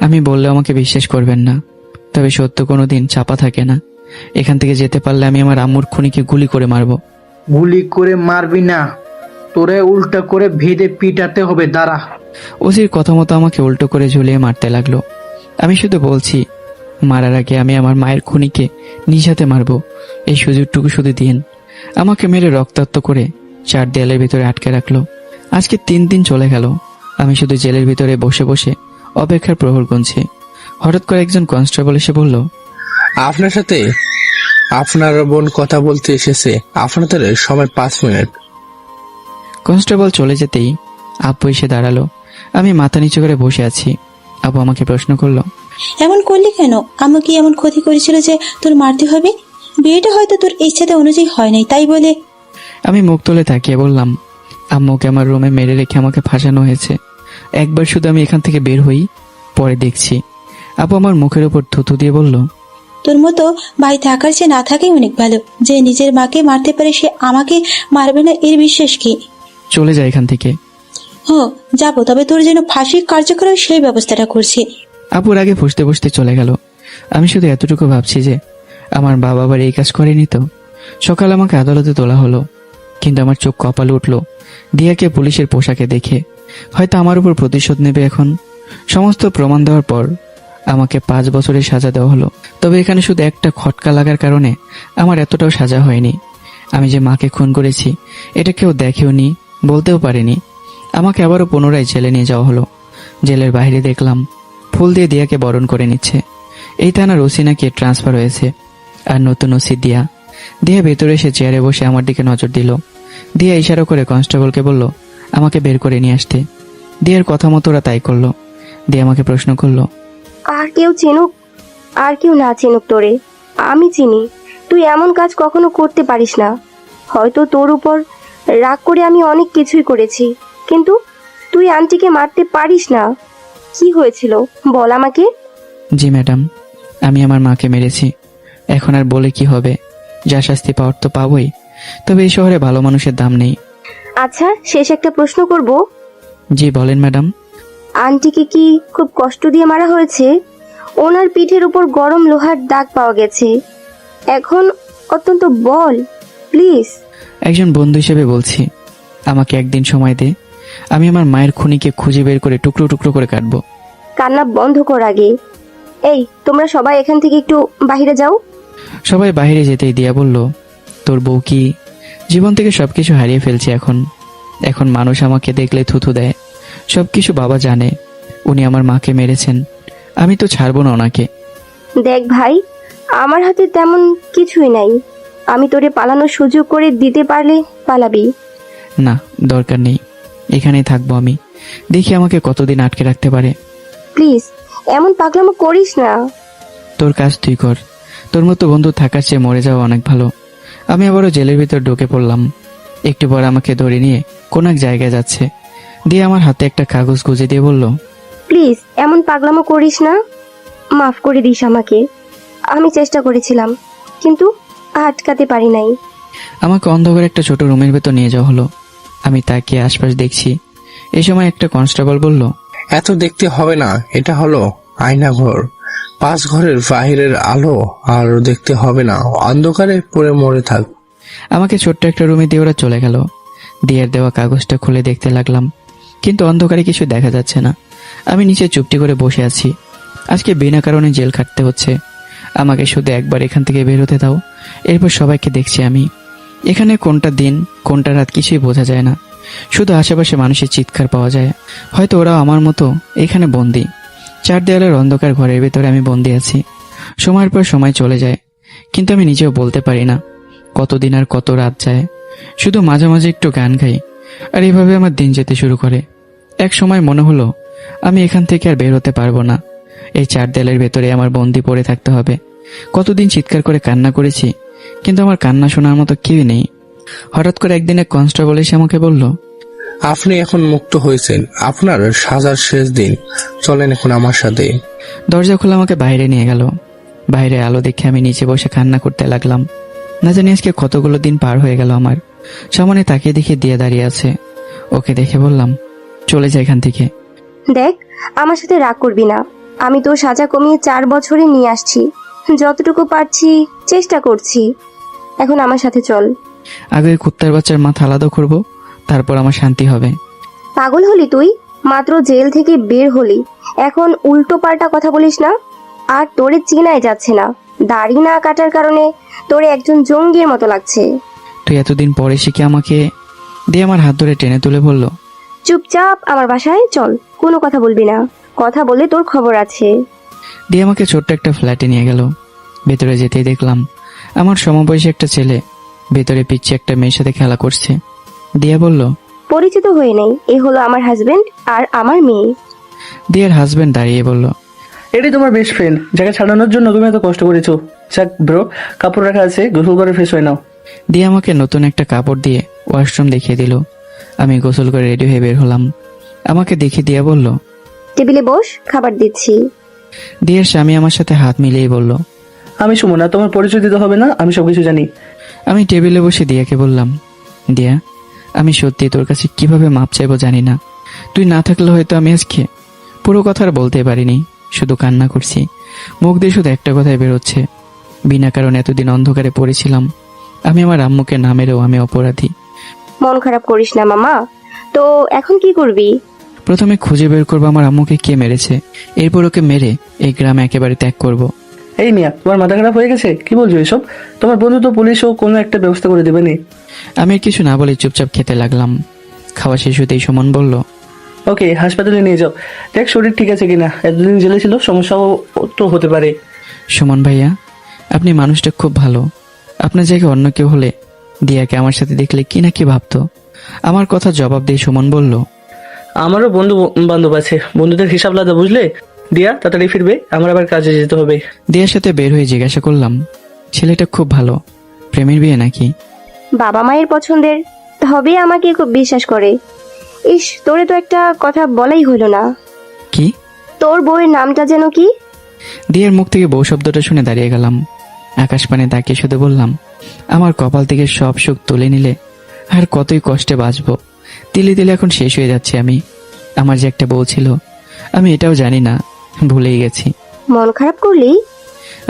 Speaker 2: আমি বললে আমাকে বিশ্বাস করবেন না, তবে সত্য কোনোদিন চাপা থাকে না। এখান থেকে যেতে পারলে আমি আমার আম্মুর খুনিকে গুলি করে মারবো।
Speaker 7: গুলি করে মারবি না, তোরে উল্টা করে ভেদে পিটাতে হবে, দাঁড়া।
Speaker 2: ওসির কথা মতো আমাকে উল্টো করে ঝুলিয়ে মারতে লাগলো। আমি শুধু বলছি, মারার আগে আমি আমার মায়ের খুনিকে নিজ হাতে মারবো, এই সুযোগটুকু শুধু দিন। আমাকে মেরে রক্তাক্ত করে 4 দেয়ালের ভিতরে আটকে রাখলো। আজকে 3 দিন চলে গেল। আমি শুধু জেলের ভিতরে বসে বসে অপেক্ষার প্রহর গুনছি। হঠাৎ করে একজন কনস্টেবল এসে বলল,
Speaker 13: আপনার সাথে আপনার বোন কথা বলতে এসেছে, আপনাদের সময় 5 মিনিট।
Speaker 2: কনস্টেবল চলে যেতেই আপু এসে দাঁড়ালো। আমি মাথা নিচু করে বসে আছি। আপু আমাকে প্রশ্ন করলো,
Speaker 11: এমন করলি কেন? আম্মু কি এমন ক্ষতি করেছিল যে তোর মারতে হবে? বিয়েটা হয়তো তোর ইচ্ছাতে অনুযায়ী হয় নাই, তাই বলে?
Speaker 2: আমি মুখ তুলে তাকিয়ে বললাম, আম্মুকে আমার রুমে মেরে রেখে আমাকে ফাঁসানো হয়েছে। একবার শুধু আমি এখান থেকে বের হই, পরে দেখছি। আপু আমার মুখের উপর থুতু দিয়ে বলল,
Speaker 11: তোর মতো ভাই থাকার চেয়ে না থাকাই অনেক ভালো। যে নিজের মাকে মারতে পারে সে আমাকে মারবে না, এর বিশ্বাস কি?
Speaker 2: চলে যায় এখান থেকে।
Speaker 11: যাবো, তবে তোর যেন ফাঁসি কার্যকর হয় সেই ব্যবস্থাটা করছি।
Speaker 2: আপুর আগে ফুসতে ফুসতে চলে গেল। আমি শুধু এতটুকু ভাবছি যে আমার বাবা আবার এই কাজ করেনি তো। সকাল আমাকে আদালতে তোলা হলো, কিন্তু আমার চোখ কপালে উঠলো দিয়াকে পুলিশের পোশাকে দেখে। হয়তো আমার উপর প্রতিশোধ নেবে এখন। সমস্ত প্রমাণ দেওয়ার পর আমাকে 5 বছরের সাজা দেওয়া হলো। তবে এখানে শুধু একটা খটকা লাগার কারণে আমার এতটাও সাজা হয়নি। আমি যে মাকে খুন করেছি এটা কেউ দেখেও নি, বলতেও পারেনি। আমাকে আবারও পুনরায় জেলে নিয়ে যাওয়া হলো। জেলের বাইরে দেখলাম ফুল দিয়ে দিয়াকে বরণ করে নিচ্ছে। এই থানার ওসি নাকি ট্রান্সফার হয়েছে, আর নতুন ওসি দিয়া। দিয়া ভেতরে এসে চেয়ারে বসে আমার দিকে নজর দিল। দিয়া ইশারা করে কনস্টেবলকে বলল আমাকে বের করে নিয়ে আসতে। দিয়ার কথা মতো ওরা তাই করলো। দিয়া আমাকে প্রশ্ন করলো,
Speaker 9: আর কেউ চিনুক আর কেউ না চিনুক, তোরে আমি চিনি। তুই এমন কাজ কখনো করতে পারিস না। হয়তো তোর উপর রাগ করে আমি অনেক কিছুই করেছি, কিন্তু তুই আন্টিকে মারতে পারিস না। কি হয়েছিল বল আমাকে।
Speaker 2: জি ম্যাডাম, আমি আমার মাকে মেরেছি। এখন আর বলে কি হবে, যা শাস্তি পাওয়ার তো পাবোই। তবে এই শহরে ভালো মানুষের দাম নেই।
Speaker 9: আচ্ছা, শেষ একটা প্রশ্ন করব।
Speaker 2: জি বলেন ম্যাডাম।
Speaker 9: আন্টিকে কি খুব কষ্ট দিয়ে মারা হয়েছে? ওনার পিঠের উপর গরম লোহার দাগ পাওয়া গেছে। এখন অত্যন্ত বল প্লিজ।
Speaker 2: একজন বন্ধু হিসেবে বলছি, আমাকে একদিন সময় দে। আমি আমার মায়ের খুনিকে খুঁজে বের করে টুকরো টুকরো করে কাটবো।
Speaker 9: কান্না বন্ধ কর আগে। এই, তোমরা সবাই এখান থেকে একটু বাইরে যাও।
Speaker 2: সবাই বাইরে যেতেই দিয়া বলল, তোর বউ কি জীবন থেকে সবকিছু হারিয়ে ফেলছে এখন। এখন মানুষ আমাকে দেখলে থুথু দেয়। সবকিছু বাবা জানে, উনি আমার মাকে মেরেছেন। আমি তো ছাড়বো না ওনাকে।
Speaker 9: দেখ ভাই, আমার হাতে তেমন কিছুই নাই। আমি তোরে পালানোর সুযোগ করে দিতে পারলে পালাবি।
Speaker 2: না, দরকার নেই, এখানেই থাকবো আমি। দেখি আমাকে কতদিন আটকে রাখতে পারে।
Speaker 9: প্লিজ এমন পাগলামো করিস না।
Speaker 2: তোর কাজ তুই কর। তোর মতো বন্ধু থাকার চেয়ে মরে যাওয়া অনেক ভালো। আমি আবারও জেলের ভিতর ঢুকে পড়লাম। একটু পর আমাকে ধরে নিয়ে কোন এক জায়গায় যাচ্ছে। দিয়ে আমার হাতে একটা কাগজ গুজে দিয়ে বলল,
Speaker 9: প্লিজ এমন পাগলামো করিস না। মাফ করে দিস আমাকে। আমি চেষ্টা করেছিলাম, কিন্তু আটকাতে পারি নাই।
Speaker 2: আমাকে অন্ধকার একটা ছোট রুমের ভেতর নিয়ে যাওয়া হলো। আমি তাকিয়ে আশপাশ দেখছি। এই সময় একটা কনস্টেবল বলল,
Speaker 13: এত দেখতে হবে না, এটা হলো আয়না ঘর। 5 ঘরের বাহিরের আলো আর দেখতে হবে না, অন্ধকারে পড়ে মরে থাক।
Speaker 2: আমাকে ছোট্ট একটা রুমে দিয়ে ওরা চলে গেল। দিয়ার দেওয়া কাগজটা খুলে দেখতে লাগলাম, কিন্তু অন্ধকারে কিছু দেখা যাচ্ছে না। আমি নিচে চুপটি করে বসে আছি। আজকে বিনা কারণে জেল খাটতে হচ্ছে। আমাকে শুধু একবার এখান থেকে বের হতে দাও, এরপর সবাইকে দেখছি আমি। এখানে কোনটা দিন কোনটা রাত কিছুই বোঝা যায় না। শুধু আশেপাশে মানুষের চিৎকার পাওয়া যায়। হয়তো ওরাও আমার মতো এখানে বন্দি। 4 দেয়ালের অন্ধকার ঘরের ভেতরে আমি বন্দি আছি। সময়ের পর সময় চলে যায়, কিন্তু আমি নিজেও বলতে পারি না কতদিন আর কত রাত যায়। শুধু মাঝে মাঝে একটু গান গাই, আর এভাবে আমার দিন যেতে শুরু করে। এক সময় মনে হলো আমি এখান থেকে আর বের হতে পারবো না। এই 4 দেয়ালের ভেতরে আমার বন্দি পড়ে থাকতে হবে। কতদিন চিৎকার করে কান্না করেছি, কিন্তু আমার কান্না শোনার মতো কেউই নেই। হঠাৎ করে একদিন এক কনস্টেবল এসে আমাকে বলল,
Speaker 13: আপনি এখন মুক্ত হয়েছেন, আপনার সাজার শেষ দিন, চলেন এখন আমার সাথে।
Speaker 2: দরজা খুলে আমাকে বাইরে নিয়ে গেল। বাইরে আলো দেখে আমি নিচে বসে কান্না করতে লাগলাম। না জানি আজকে কতগুলো দিন পার হয়ে গেল আমার। সামনে তাকিয়ে দেখে দিয়ে দাঁড়িয়ে আছে। ওকে দেখে বললাম, চলে যাই এখান থেকে।
Speaker 9: দেখ, আমার সাথে রাগ করবি না। আমি তোর সাজা কমিয়ে 4 বছরে নিয়ে আসছি। যতটুকু পারছি চেষ্টা করছি। এখন আমার সাথে চল।
Speaker 2: আগে ওই কুত্তার বাচ্চার মাথা আলাদা করব, তারপর আমার শান্তি হবে।
Speaker 9: পাগল হলি তুই? মাত্র জেল থেকে বের হলি, এখন উল্টো পাল্টা কথা বলিস না। আর তোরে চেনাই যাচ্ছে না। দাড়ি না কাটার কারণে তোরে একজন জঙ্গির মতো লাগছে।
Speaker 2: তুই এতদিন পরে শিখে আমাকে দিয়ে আমার হাত ধরে টেনে তুলে বলল,
Speaker 9: চুপচাপ আমার বাসায় চল, কোনো কথা বলবি না। কথা বললে তোর খবর আছে।
Speaker 2: দিয়ে আমাকে ছোট্ট একটা ফ্ল্যাটে নিয়ে গেল। ভেতরে যেতেই দেখলাম আমার সমবয়সী একটা ছেলে ভেতরে পিচ্ছে একটা মেয়ের সাথে খেলা করছে। দিয়া বলল,
Speaker 9: পরিচিত হয়ে নেই, এ হলো আমার হাজবেন্ড আর আমার মেয়ে।
Speaker 2: দিয়ার হাজবেন্ড দাঁড়িয়ে বলল,
Speaker 14: এটাই তোমার বেস্ট ফ্রেন্ড, যাকে ছাড়ানোর জন্য তুমি এত কষ্ট করেছো। যাক ব্রো, কাপড় রাখা আছে, গোসল করে ফ্রেশ হয়ে নাও।
Speaker 2: দিয়ে আমাকে নতুন একটা কাপড় দিয়ে ওয়াশরুম দেখিয়ে দিল। আমি গোসল করে রেডি হয়ে বের হলাম। আমাকে দেখে দিয়া বলল,
Speaker 9: টেবিলে বস, খাবার দিচ্ছি।
Speaker 2: দিয়ার স্বামী আমার সাথে হাত মিলিয়ে বলল,
Speaker 14: আমি সুমনা, তোমার পরিচয় দিতে হবে না, আমি সবকিছু জানি।
Speaker 2: আমি টেবিলে বসে দিয়াকে বললাম, দিয়া, আমি সত্যি তোর কাছে কিভাবে মাপ চাইবো জানি না। তুই না থাকলে হয়তো আমি আজকে পুরো কথা আর বলতে পারিনি, শুধু কান্না করছি। মুখ দিয়ে শুধু একটা কথাই বেরোচ্ছে, বিনা কারণে এতদিন অন্ধকারে পড়েছিলাম। আমি আমার আম্মুকে না মেরেও আমি অপরাধী।
Speaker 9: মন খারাপ করিস না মামা। তো এখন কি করবি?
Speaker 2: প্রথমে খুঁজে বের করবো আমার আম্মুকে কে মেরেছে, এরপর ওকে মেরে এই গ্রামে একেবারে ত্যাগ করব।
Speaker 14: এই মিয়া, তোমার মাথা খারাপ হয়ে গেছে? কি বলছো এসব? তোমার বন্ধু তো পুলিশও কোনো একটা ব্যবস্থা করে দেবে নি।
Speaker 2: আমি আর কিছু না বলে চুপচাপ খেতে লাগলাম। খাওয়া শেষ হতেই সুমন বলল,
Speaker 14: ওকে, হাসপাতালে নিয়ে যাও, দেখ শরীর ঠিক আছে কিনা। এতদিন জেলে ছিল, সমস্যাও তো হতে পারে।
Speaker 2: সুমন ভাইয়া, আপনি মানুষটা খুব ভালো। আপনার জায়গায় অন্য কেউ হলে দিয়াকে আমার সাথে দেখলে কি না কি ভাবতো। আমার কথা জবাব দিয়ে সুমন বলল,
Speaker 14: আমারও বন্ধু বান্ধব আছে, বন্ধুদের হিসাব আলাদা, বুঝলে? দিয়া তাড়াতাড়ি ফিরবে, আমার আবার কাজে যেতে হবে।
Speaker 2: দিয়ার সাথে বের হয়ে জিজ্ঞাসা করলাম, ছেলেটা খুব ভালো, প্রেমের বিয়ে নাকি?
Speaker 9: বাবা মায়ের পছন্দের, তবে আমাকে খুব বিশ্বাস করে। ইস, তোরে তো একটা কথা বলাই হলো না।
Speaker 2: কি?
Speaker 9: তোর বউয়ের নামটা যেন কি?
Speaker 2: দিয়ার মুখ থেকে বউ শব্দটা শুনে দাঁড়িয়ে গেলাম। আকাশ পানে তাকিয়ে শুধু বললাম, আমার কপাল থেকে সব সুখ তুলে নিলে আর কতই কষ্টে বাঁচবো। তিলে তিলে এখন শেষ হয়ে যাচ্ছে আমি। আমার যে একটা বউ ছিল, আমি এটাও জানি না, ভুলেই গেছি।
Speaker 9: মন খারাপ করলি?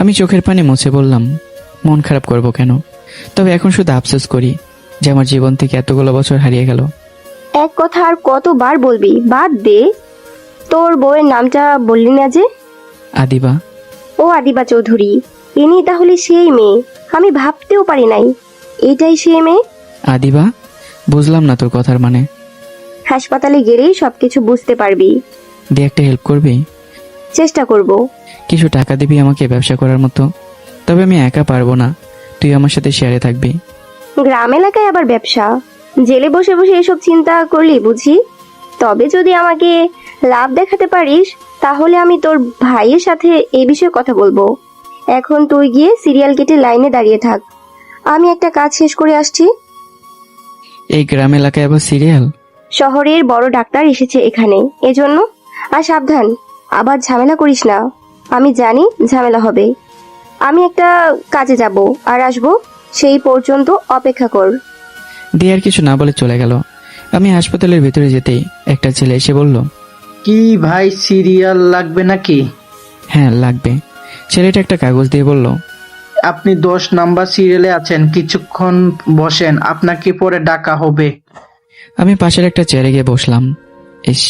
Speaker 2: আমি চোখের পানি মুছে বললাম, মন খারাপ করব কেন? তবে এখন শুধু আফসোস করি যে আমার জীবন থেকে এতগুলো বছর হারিয়ে গেল।
Speaker 9: এক কথা আর কতবার বলবি? বাদ দে। তোর বউয়ের নামটা বললি না যে?
Speaker 2: আদিবা।
Speaker 9: ও আদিবা চৌধুরী, ইনি তাহলে সেই মেয়ে? আমি ভাবতেও পারি নাই এটাই সেই মেয়ে।
Speaker 2: আদিবা, বুঝলাম না তোর কথার মানে।
Speaker 9: হাসপাতালে গেলেই সবকিছু বুঝতে পারবি।
Speaker 2: দিয়ে একটা হেল্প করবি?
Speaker 9: চেষ্টা করব।
Speaker 2: কিছু টাকা দিবি আমাকে ব্যবসা করার মতো? তবে আমি একা পারবো না, তুই আমার সাথে শেয়ারে থাকবি।
Speaker 9: গ্রাম এলাকায় আবার ব্যবসা? জেলে বসে বসে এসব চিন্তা করলি বুঝি? তবে যদি আমাকে লাভ দেখাতে পারিস তাহলে আমি তোর ভাইয়ের সাথে এই বিষয়ে কথা বলবো। এখন তুই গিয়ে সিরিয়াল কেটে লাইনে দাঁড়িয়ে থাক, আমি একটা কাজ শেষ করে আসছি।
Speaker 2: এই গ্রাম এলাকায় আবার সিরিয়াল?
Speaker 9: শহরের বড় ডাক্তার এসেছে এখানে, এজন্য। আর সাবধান, আবার ঝামেলা করিস না, আমি জানি ঝামেলা হবে। আমি একটা কাজে যাব আর আসবো, সেই পর্যন্ত অপেক্ষা কর।
Speaker 2: দিয়ে আর কিছু না বলে চলে গেল। আমি হাসপাতালের ভিতরে যেতেই একটা ছেলে এসে বলল,
Speaker 7: কি ভাই, সিরিয়াল লাগবে নাকি?
Speaker 2: হ্যাঁ লাগবে। ছেলেটা একটা কাগজ দিয়ে বলল,
Speaker 7: আপনি 10 নাম্বার সিরিয়ালে আছেন, কিছুক্ষণ বসেন, আপনাকে পরে ডাকা হবে।
Speaker 2: আমি পাশের একটা চেয়ারে গিয়ে বসলাম। ইস,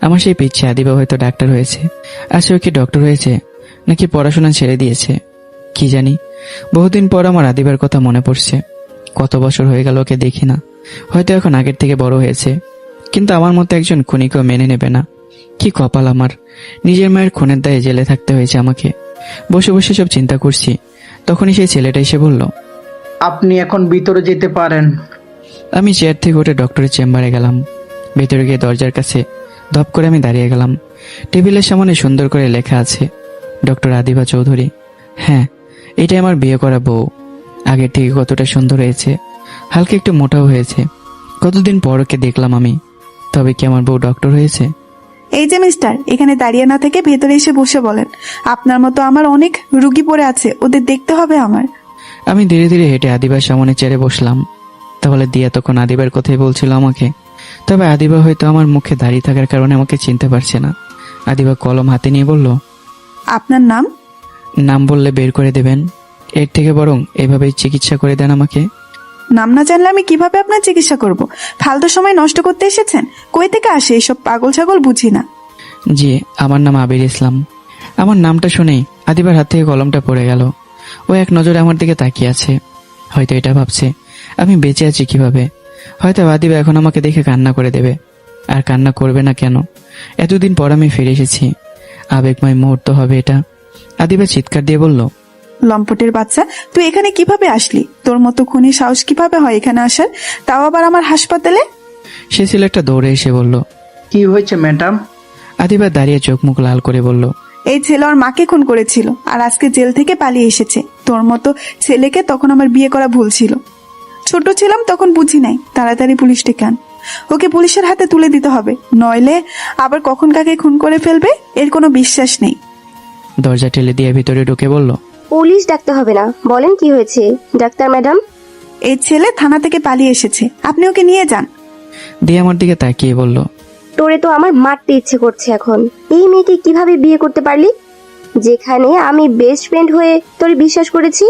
Speaker 2: আমার সেই পিচ্ছে আদিবা হয়তো ডাক্তার হয়েছে। আচ্ছা, ও কি ডক্টর হয়েছে নাকি পড়াশোনা ছেড়ে দিয়েছে কি জানি। বহুদিন পর আমার আদিবার কথা মনে পড়ছে। কত বছর হয়ে গেল ওকে দেখি না। হয়তো এখন আগের থেকে বড় হয়েছে, কিন্তু আমার মতো একজন খুনিকেও মেনে নেবে না। কি কপাল আমার, নিজের মায়ের খুনের দায়ে জেলে থাকতে হয়েছে আমাকে। বসে বসে সব চিন্তা করছি, তখনই সেই ছেলেটা এসে বলল,
Speaker 7: আপনি এখন ভিতরে যেতে পারেন।
Speaker 2: আমি চেয়ার থেকে উঠে ডক্টরের চেম্বারে গেলাম। ভেতরে গিয়ে দরজার কাছে ধপ করে আমি দাঁড়িয়ে গেলাম। টেবিলের সামনে সুন্দর করে লেখা আছে, ডক্টর আদিবা চৌধুরী। হ্যাঁ, এটাই আমার বিয়ে করা বউ। আগের থেকে কতটা সুন্দর হয়েছে, হালকা একটু মোটাও হয়েছে। কতদিন পর ওকে দেখলাম আমি। তবে কি আমার বউ ডক্টর হয়েছে?
Speaker 3: এই যে মিস্টার, এখানে দাঁড়িয়ে না থেকে ভেতরে এসে বসে বলেন। আপনার মতো আমার অনেক রুগী পড়ে আছে, ওদের দেখতে হবে আমার।
Speaker 2: আমি ধীরে ধীরে হেঁটে আদিবার সামনে চেয়ারে বসলাম। তাহলে দিয়া তখন আদিবার কথাই বলছিল আমাকে। তবে আদিবা হয়তো আমার মুখে দাঁড়িয়ে থাকার কারণে আমাকে চিনতে পারছে না। আদিবা কলম হাতে নিয়ে বলল,
Speaker 3: আপনার নাম?
Speaker 2: নাম বললে বের করে দেবেন, এর থেকে বরং এভাবেই চিকিৎসা করে দেন আমাকে।
Speaker 3: নাম না জানলে আমি কিভাবে আপনার চিকিৎসা করব? ফালতু সময় নষ্ট করতে এসেছেন? কই থেকে আসে এইসব পাগল ছাগল, বুঝি না।
Speaker 2: জি, আমার নাম আবির ইসলাম। আমার নামটা শুনেই আদিবার হাত থেকে কলমটা পড়ে গেল। ও এক নজরে আমার দিকে তাকিয়ে আছে। হয়তো এটা ভাবছে আমি বেঁচে আছি কিভাবে। হয়তো আদিবা এখন আমাকে দেখে কান্না করে দেবে। আর কান্না করবে না কেন? এতদিন পর আমি ফিরে এসেছি, আবেগময় মুহূর্ত হবে এটা। আদিবা চিৎকার দিয়ে বলল,
Speaker 3: লম্পটের বাচ্চা, তুই এখানে কিভাবে আসলি? তোর মতো খুনি সাহস কিভাবে হয় এখানে আসার, তাও আবার আমার হাসপাতালে?
Speaker 2: সে ছেলেটা দৌড়ে এসে বলল,
Speaker 7: কি হয়েছে ম্যাডাম?
Speaker 2: আদিবা দাঁড়িয়ে চোখ মুখ লাল করে বলল,
Speaker 3: এই ছেলে ওর মাকে খুন করেছিল আর আজকে জেল থেকে পালিয়ে এসেছে। তোর মতো ছেলেকে তখন আমার বিয়ে করা ভুল ছিল। ছোট ছিলাম তখন বুঝি নাই, তাড়াতাড়ি পুলিশ ডেকে আন। ওকে পুলিশের হাতে তুলে দিতে হবে, নইলে আবার কখন কাকে খুন করে ফেলবে এর কোনো বিশ্বাস নেই।
Speaker 2: দরজা ঠেলে দিয়ে ভিতরে ঢুকে বলল,
Speaker 9: পুলিশ ডাকতে হবে না, বলেন কি হয়েছে ডাক্তার ম্যাডাম?
Speaker 3: এই ছেলে থানা থেকে পালিয়ে এসেছে, আপনি ওকে নিয়ে যান।
Speaker 2: দিয়ে আমার দিকে তাকিয়ে বলল,
Speaker 9: তোরে তো আমার মারতে ইচ্ছে করছে এখন। এই মেয়েকে কিভাবে বিয়ে করতে পারলি? যেখানে আমি বেস্ট ফ্রেন্ড হয়ে তোরে বিশ্বাস করেছি,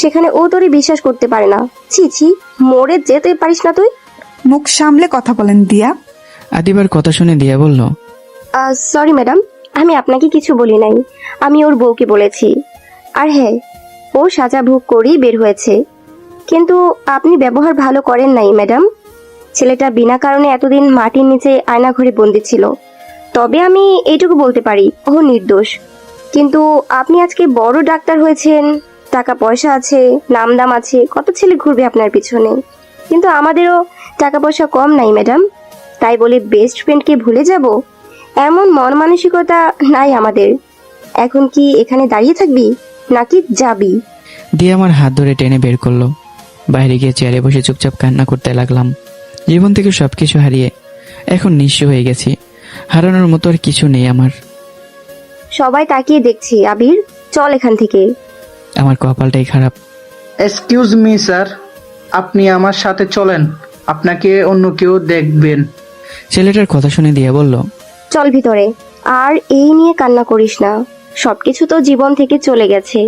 Speaker 9: সেখানে ও তোরে বিশ্বাস করতে পারে না। ছি ছি, মরে যেতে পারিস না তুই?
Speaker 3: মুখ সামলে কথা বলেন দিয়া।
Speaker 2: আদিবার কথা শুনে দিয়া বলল,
Speaker 9: সরি ম্যাডাম, আমি আপনাকে কিছু বলি নাই, আমি ওর বউকে বলেছি। আর হ্যাঁ, ও সাজা ভোগ করেই বের হয়েছে। কিন্তু আপনি ব্যবহার ভালো করেন নাই ম্যাডাম। ছেলেটা বিনা কারণে এতদিন মাটির নিচে আয়না ঘরে বন্দি ছিল। তবে আমি এইটুকু বলতে পারি, ও নির্দোষ। কিন্তু আপনি আজকে বড় ডাক্তার হয়েছেন, টাকা পয়সা আছে, নাম দাম আছে, কত ছেলে ঘুরবে আপনার পিছনে। কিন্তু আমাদেরও টাকা পয়সা কম নাই ম্যাডাম, তাই বলে বেস্ট ফ্রেন্ডকে ভুলে যাব এমন মন মানসিকতা নাই আমাদের। এখন কি এখানে দাঁড়িয়ে থাকবি নাকি যাবি?
Speaker 2: দিয়ে আমার হাত ধরে টেনে বের করলো। বাইরে গিয়ে চেয়ারে বসে চুপচাপ কান্না করতে লাগলাম। জীবন থেকে সবকিছু হারিয়ে এখন নিঃস্ব হয়ে গেছি। হারানোর মতো আর কিছু নেই আমার।
Speaker 9: সবাই তাকিয়ে দেখছি, আবির চল এখান থেকে।
Speaker 2: আমার কপালটাই খারাপ।
Speaker 7: এক্সকিউজ মি স্যার, আপনি আমার সাথে চলেন, আপনাকে অন্য কেউ দেখবেন।
Speaker 2: ছেলেটার কথা শুনে দিয়ে বলল,
Speaker 9: চল ভিতরে। আর এই নিয়ে কান্না করিস না, সবকিছু তো জীবন থেকে চলে গেছে,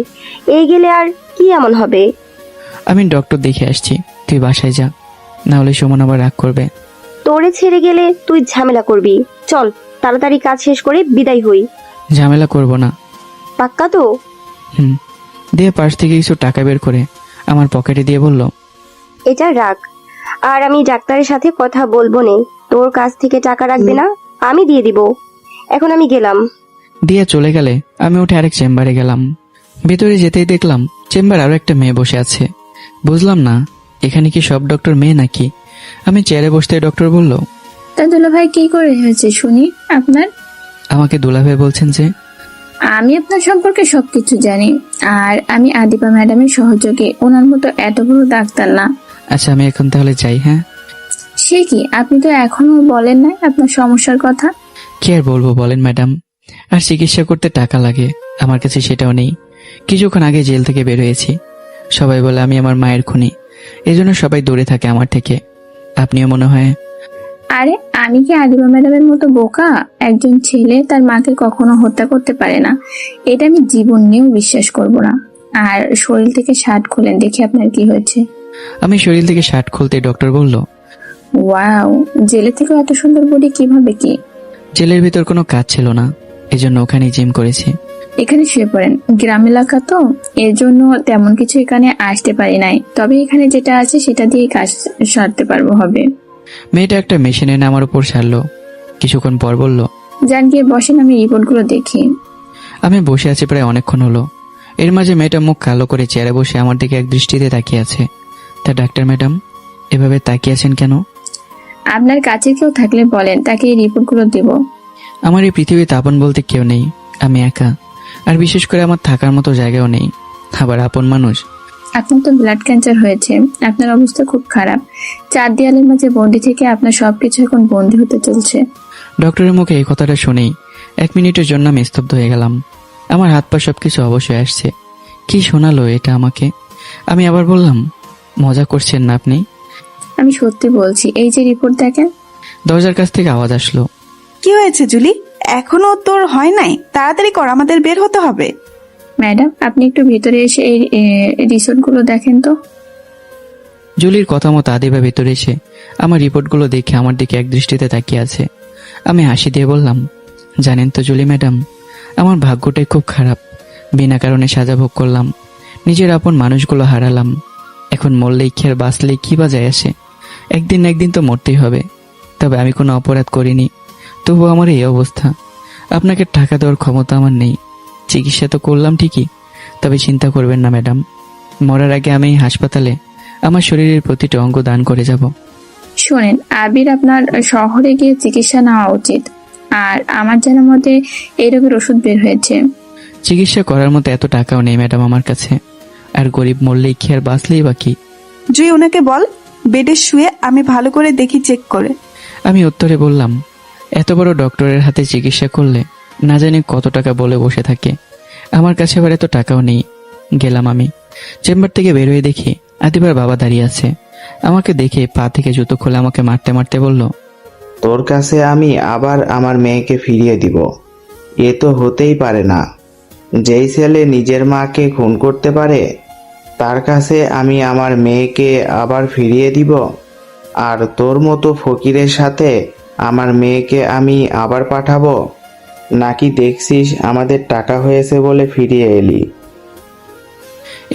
Speaker 9: এই গেলে আর কি এমন হবে?
Speaker 2: আমি ডক্টর দেখে আসছি, তুই বাসায় যা, না হলে সুমন আবার রাগ করবে।
Speaker 9: তোরে ছেড়ে গেলে তুই ঝামেলা করবি। চল তাড়াতাড়ি কাজ শেষ করে বিদায় হই।
Speaker 2: ঝামেলা করব না।
Speaker 9: পাক্কা তো?
Speaker 2: দিয়ে পার্স থেকে কিছু টাকা বের করে আমার পকেটে দিয়ে বলল,
Speaker 9: এটা রাখ, আর আমি ডাক্তারের সাথে কথা বলবো নে। তোর কাছ থেকে টাকা রাখবে না, আমি দিয়ে দিব। এখন আমি গেলাম।
Speaker 2: দিয়ে চলে গেলে আমি উঠে আরেক চেম্বারে গেলাম। ভেতরে যেতেই দেখলাম চেম্বার আরো একটা মেয়ে বসে আছে। বুঝলাম না এখানে কি সব ডক্টর মেয়ে নাকি। আমি চেয়ারে বসতে ডক্টর বলল,
Speaker 1: তা দুলাভাই কি করে হয়েছে শুনি আপনার?
Speaker 2: আমাকে দুলাভাই বলছেন যে?
Speaker 1: আমি আপনার সম্পর্কে সবকিছু জানি, আর আমি আদিবা ম্যাডামের সহযোগী, ওনার মতো এত বড় ডাক্তার না।
Speaker 2: আচ্ছা আমি এখন তাহলে যাই। হ্যাঁ।
Speaker 1: সে কি, আপনি তো এখনো বলেন না আপনার সমস্যার কথা?
Speaker 2: কি আর বলবো বলেন ম্যাডাম, আর চিকিৎসা করতে টাকা লাগে, আমার কাছে সেটাও নেই। কিছুক্ষণ আগে জেল থেকে বের হয়েছি। সবাই বলে আমি আমার মায়ের খুনি, এজন্য সবাই দূরে থাকে আমার থেকে। আপনিও মনে হয়।
Speaker 1: আরে আমি কি আদিবা ম্যাডামের মতো বোকা? একজন ছেলে তার মাকে কখনো হত্যা করতে পারে না, এটা আমি জীবন নিয়েও বিশ্বাস করব না। আর শরীর থেকে শার্ট খুলেন দেখি আপনার কি হয়েছে।
Speaker 2: আমি শরীর থেকে শার্ট খুলতে ডক্টর বলল,
Speaker 1: ওয়াও, জেলে থেকে এত সুন্দর বডি কিভাবে কি?
Speaker 2: জেলের ভিতর কোনো কাজ ছিল না, এজন্য ওখানে জিম করেছি।
Speaker 1: এখানে শুয়ে পড়েন। গ্রাম এলাকা তো, এর জন্য তেমন কিছু এখানে আসতে পারি নাই, তবে এখানে যেটা আছে সেটা দিয়ে কাজ সারতে পারবো হবে।
Speaker 2: মেয়েটা একটা মেশিন এনে আমার উপর ছাড়লো। কিছুক্ষণ পর বলল,
Speaker 1: যান গিয়ে বসেন, আমি রিপোর্টগুলো দেখি।
Speaker 2: আমি বসে আছি প্রায় অনেকক্ষণ হলো। এর মাঝে মেয়েটা মুখ কালো করে চেয়ারে বসে আমার দিকে এক দৃষ্টিতে তাকিয়ে আছে। তা ডাক্তার ম্যাডাম, এভাবে তাকিয়ে আছেন কেন?
Speaker 1: আপনার কাছে কেউ থাকলে বলেন, তাকে এই রিপোর্টগুলো দেব।
Speaker 2: আমার এই পৃথিবীতে আপন বলতে কেউ নেই, আমি একা। আর বিশেষ করে আমার থাকার মতো জায়গাও নেই। আবার আপন মানুষ?
Speaker 1: আপনার তো ব্লাড ক্যান্সার হয়েছে, আপনার অবস্থা খুব খারাপ। 4 দেয়ালের মাঝে বন্দি থেকে আপনার সবকিছু এখন বন্দি হতে চলছে।
Speaker 2: ডক্টরের মুখে এই কথাটা শুনেই 1 মিনিটের জন্য আমি স্তব্ধ হয়ে গেলাম। আমার হাত পা সবকিছু অবশ্যই আসছে। কি শোনালো এটা আমাকে? আমি আবার বললাম, মজা করছেন না আপনি?
Speaker 1: আমি সত্যি বলছি, এই যে রিপোর্ট দেখেন।
Speaker 2: দরজার কাছ থেকে আওয়াজ আসলো।
Speaker 3: কি হয়েছে জুলি? এখনো তোর হয় নাই? তাড়াতাড়ি কর, আমাদের বের হতে হবে।
Speaker 1: ম্যাডাম, আপনি একটু ভিতরে এসে এই রিসোর্টগুলো দেখেন তো।
Speaker 2: জুলির কথা মতো আদিবা ভেতরে এসে আমার রিপোর্টগুলো দেখে আমার দিকে এক দৃষ্টিতে তাকিয়ে আছে। আমি হাসি দিয়ে বললাম, জানেন তো জুলি ম্যাডাম, আমার ভাগ্যটাই খুব খারাপ। বিনা কারণে সাজা ভোগ করলাম, নিজের আপন মানুষগুলো হারালাম। এখন মরলেই খের বাঁচলেই কি বা যায় আসে? একদিন না একদিন তো মরতেই হবে। তবে আমি কোনো অপরাধ করিনি, তবু আমার এই অবস্থা। আপনাকে টাকা দেওয়ার ক্ষমতা আমার নেই। চিকিৎসা তো করলাম ঠিকই, তবে চিন্তা করবেন না ম্যাডাম, মরার আগে আমি এই হাসপাতালে আমার শরীরের প্রতিটা অঙ্গ দান করে যাব।
Speaker 1: শোনেন আবির, আপনার শহরে গিয়ে চিকিৎসা নেওয়া উচিত। আর আমার জানার মতে এই রোগের ওষুধ বের হয়েছে।
Speaker 2: চিকিৎসা করার মতো এত টাকাও নেই ম্যাডাম আমার কাছে। আর গরিব মরলেই কি আর বাঁচলেই বা কি?
Speaker 3: জুই, ওনাকে বল বেডে শুয়ে আমি ভালো করে দেখি, চেক করে।
Speaker 2: আমি উত্তরে বললাম, এত বড় ডক্টরের হাতে চিকিৎসা করলে না জানি কত টাকা বলে বসে থাকে। আমার কাছে আবার এত টাকাও নেই। গেলাম আমি। চেম্বার থেকে বের হয়ে দেখি আদিবার বাবা দাঁড়িয়ে আছে। আমাকে দেখে পা থেকে জুতো খুলে আমাকে মারতে মারতে বলল,
Speaker 4: তোর কাছে আমি আবার আমার মেয়েকে ফিরিয়ে দিব? এ তো হতেই পারে না। যেই ছেলে নিজের মাকে খুন করতে পারে তার কাছে আমি আমার মেয়েকে আবার ফিরিয়ে দিব? আর তোর মতো ফকিরের সাথে আমার মেয়েকে আমি আবার পাঠাবো? নাকি দেখছিস আমাদের টাকা হয়েছে বলে ফিরিয়ে এলি?